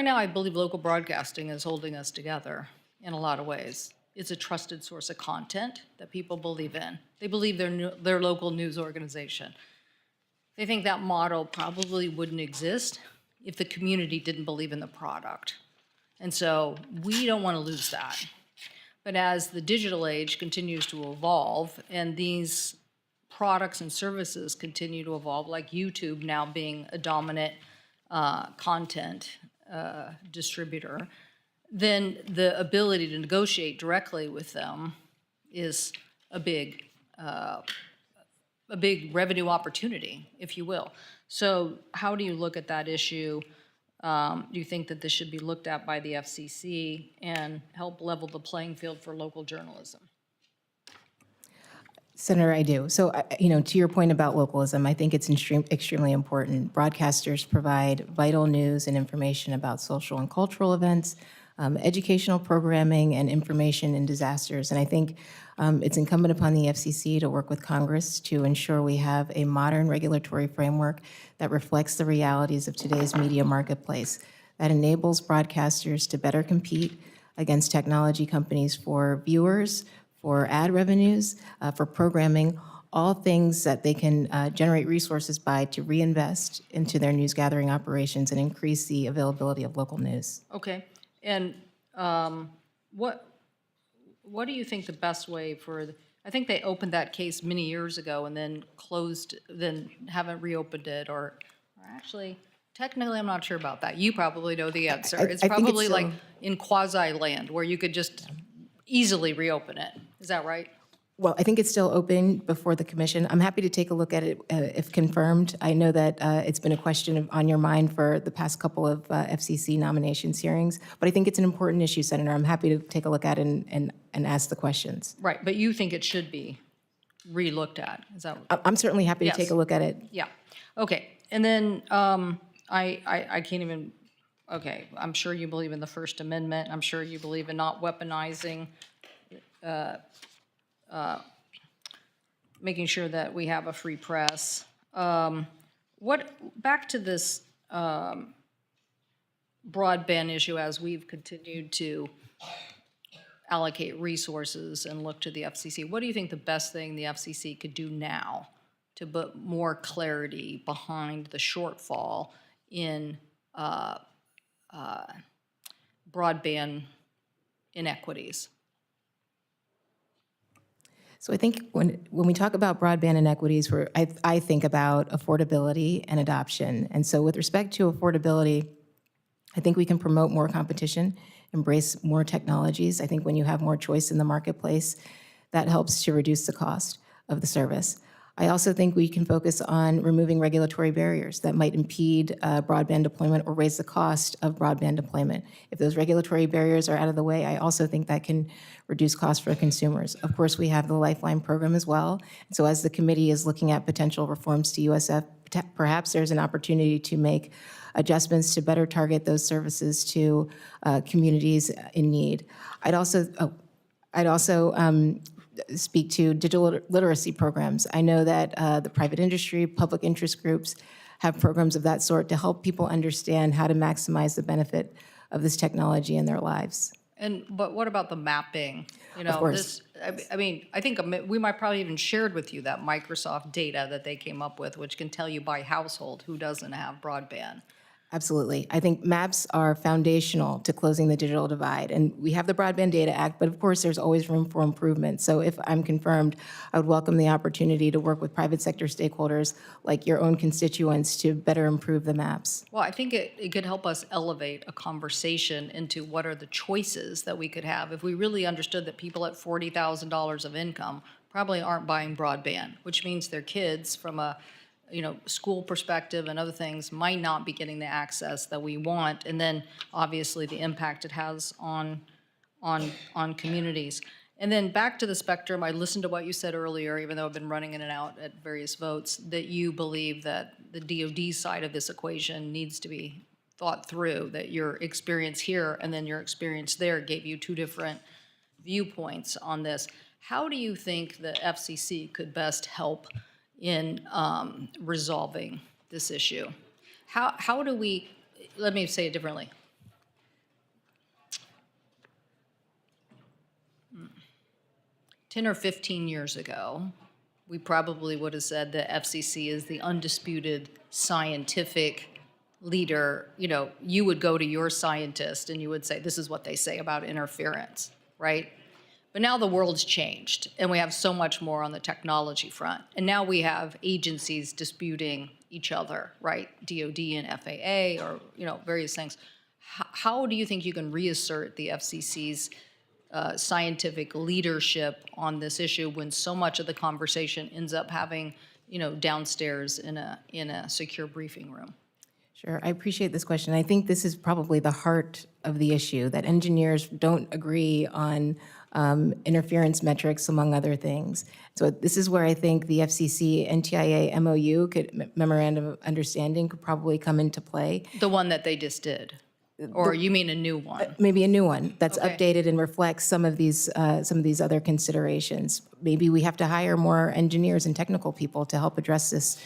now, I believe local broadcasting is holding us together in a lot of ways. It's a trusted source of content that people believe in. They believe their local news organization. They think that model probably wouldn't exist if the community didn't believe in the product. And so we don't want to lose that. But as the digital age continues to evolve and these products and services continue to evolve, like YouTube now being a dominant content distributor, then the ability to negotiate directly with them is a big revenue opportunity, if you will. So how do you look at that issue? Do you think that this should be looked at by the FCC and help level the playing field for local journalism? Senator, I do. So, to your point about localism, I think it's extremely important. Broadcasters provide vital news and information about social and cultural events, educational programming, and information in disasters. And I think it's incumbent upon the FCC to work with Congress to ensure we have a modern regulatory framework that reflects the realities of today's media marketplace, that enables broadcasters to better compete against technology companies for viewers, for ad revenues, for programming, all things that they can generate resources by to reinvest into their news gathering operations and increase the availability of local news. Okay. And what do you think the best way for, I think they opened that case many years ago and then closed, then haven't reopened it, or actually, technically, I'm not sure about that. You probably know the answer. I It's think it's probably still- like in quasi-land where you could just easily reopen it. Is that right? Well, I think it's still open before the commission. I'm happy to take a look at it if confirmed. I know that it's been a question on your mind for the past couple of FCC nominations hearings, but I think it's an important issue, Senator. I'm happy to take a look at it and ask the questions. Right, but you think it should be re-looked at? Is that? I'm certainly happy to Yes. take a look at it. Yeah, okay. And then I can't even, okay, I'm sure you believe in the First Amendment. I'm sure you believe in not weaponizing, making sure that we have a free press. Back to this broadband issue, as we've continued to allocate resources and look to the FCC, what do you think the best thing the FCC could do now to put more clarity behind the shortfall in broadband inequities? So I think when we talk about broadband inequities, I think about affordability and adoption. And so with respect to affordability, I think we can promote more competition, embrace more technologies. I think when you have more choice in the marketplace, that helps to reduce the cost of the service. I also think we can focus on removing regulatory barriers that might impede broadband deployment or raise the cost of broadband deployment. If those regulatory barriers are out of the way, I also think that can reduce costs for consumers. Of course, we have the Lifeline program as well. So as the committee is looking at potential reforms to USF, perhaps there's an opportunity to make adjustments to better target those services to communities in need. I'd also speak to digital literacy programs. I know that the private industry, public interest groups have programs of that sort to help people understand how to maximize the benefit of this technology in their lives. But what about the mapping? Of course. I mean, I think we might probably even shared with you that Microsoft data that they came up with, which can tell you by household who doesn't have broadband. Absolutely. I think maps are foundational to closing the digital divide. And we have the Broadband Data Act, but of course, there's always room for improvement. So if I'm confirmed, I would welcome the opportunity to work with private sector stakeholders like your own constituents to better improve the maps. Well, I think it could help us elevate a conversation into what are the choices that we could have if we really understood that people at $40,000 of income probably aren't buying broadband, which means their kids from a school perspective and other things might not be getting the access that we want, and then obviously the impact it has on communities. And then back to the spectrum, I listened to what you said earlier, even though I've been running in and out at various votes, that you believe that the DoD side of this equation needs to be thought through, that your experience here and then your experience there gave you two different viewpoints on this. How do you think the FCC could best help in resolving this issue? How do we, let me say it differently. 10 or 15 years ago, we probably would have said the FCC is the undisputed scientific leader. You know, you would go to your scientist and you would say, this is what they say about interference, right? But now the world's changed, and we have so much more on the technology front. And now we have agencies disputing each other, right? DOD and FAA, or various things. How do you think you can reassert the FCC's scientific leadership on this issue when so much of the conversation ends up having, downstairs in a secure briefing room? Sure, I appreciate this question. I think this is probably the heart of the issue, that engineers don't agree on interference metrics, among other things. So this is where I think the FCC NTIA MOU, Memorandum of Understanding, could probably come into play. The one that they just did? Or you mean a new one? Maybe a new one that's Okay. updated and reflects some of these other considerations. Maybe we have to hire more engineers and technical people to help address this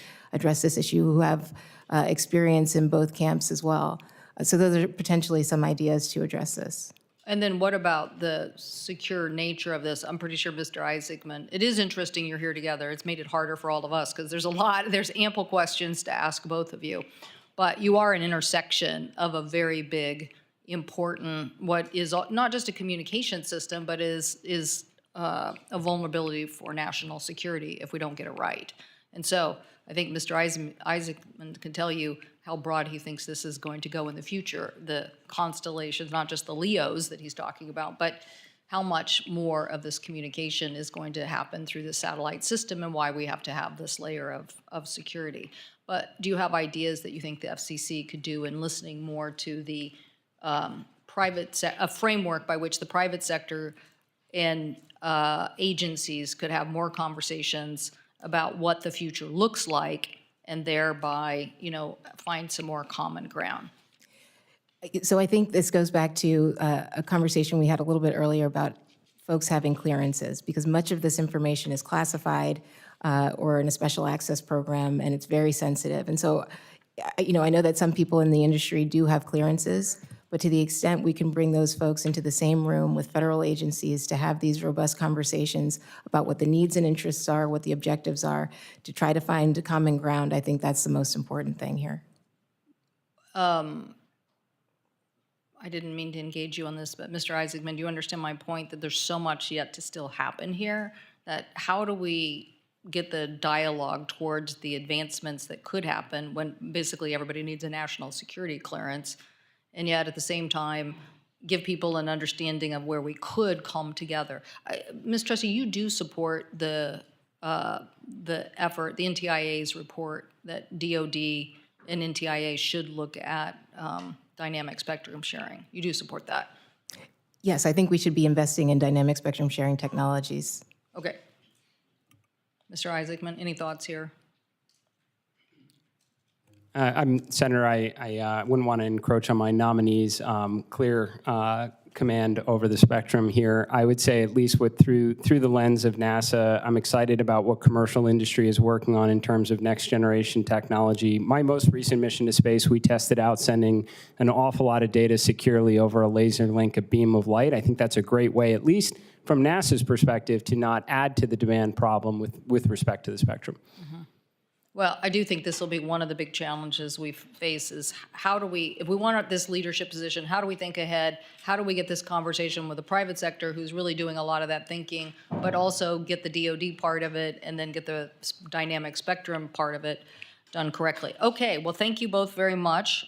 issue, who have experience in both camps as well. So those are potentially some ideas to address this. And then what about the secure nature of this? I'm pretty sure, Mr. Isaacman, it is interesting you're here together. It's made it harder for all of us because there's ample questions to ask both of you. But you are an intersection of a very big, important, what is not just a communication system, but is a vulnerability for national security if we don't get it right. And so I think Mr. Isaacman can tell you how broad he thinks this is going to go in the future, the constellations, not just the LEOs that he's talking about, but how much more of this communication is going to happen through the satellite system and why we have to have this layer of security. But do you have ideas that you think the FCC could do in listening more to the a framework by which the private sector and agencies could have more conversations about what the future looks like, and thereby, find some more common ground? So I think this goes back to a conversation we had a little bit earlier about folks having clearances, because much of this information is classified or in a special access program, and it's very sensitive. And so, I know that some people in the industry do have clearances, but to the extent we can bring those folks into the same room with federal agencies to have these robust conversations about what the needs and interests are, what the objectives are, to try to find common ground, I think that's the most important thing here. I didn't mean to engage you on this, but Mr. Isaacman, do you understand my point that there's so much yet to still happen here? That how do we get the dialogue towards the advancements that could happen when basically everybody needs a national security clearance, and yet at the same time give people an understanding of where we could come together? Ms. Trusty, you do support the effort, the NTIA's report that DOD and NTIA should look at dynamic spectrum sharing. You do support that? Yes, I think we should be investing in dynamic spectrum sharing technologies. Okay. Mr. Isaacman, any thoughts here? Senator, I wouldn't want to encroach on my nominee's clear command over the spectrum here. I would say, at least through the lens of NASA, I'm excited about what commercial industry is working on in terms of next generation technology. My most recent mission to space, we tested out sending an awful lot of data securely over a laser link, a beam of light. I think that's a great way, at least from NASA's perspective, to not add to the demand problem with respect to the spectrum. Mm-hmm. Well, I do think this will be one of the big challenges we face is how do we, if we want this leadership position, how do we think ahead? How do we get this conversation with the private sector who's really doing a lot of that thinking, but also get the DOD part of it and then get the dynamic spectrum part of it done correctly? Okay, well, thank you both very much.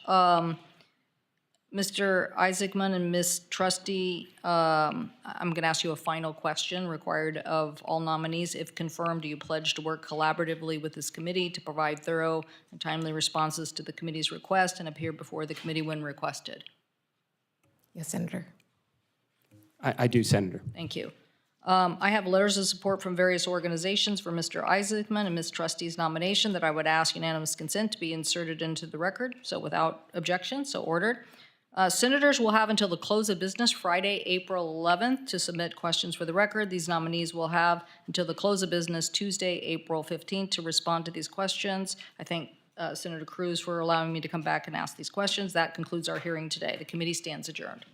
Mr. Isaacman and Ms. Trusty, I'm going to ask you a final question required of all nominees. If confirmed, do you pledge to work collaboratively with this committee to provide thorough and timely responses to the committee's request and appear before the committee when requested? Yes, Senator. I do, Senator. Thank you. I have letters of support from various organizations for Mr. Isaacman and Ms. Trusty's nomination that I would ask unanimous consent to be inserted into the record. So without objection, so ordered. Senators will have until the close of business Friday, April 11th to submit questions for the record. These nominees will have until the close of business Tuesday, April 15th to respond to these questions. I thank Senator Cruz for allowing me to come back and ask these questions. That concludes our hearing today. The committee stands adjourned.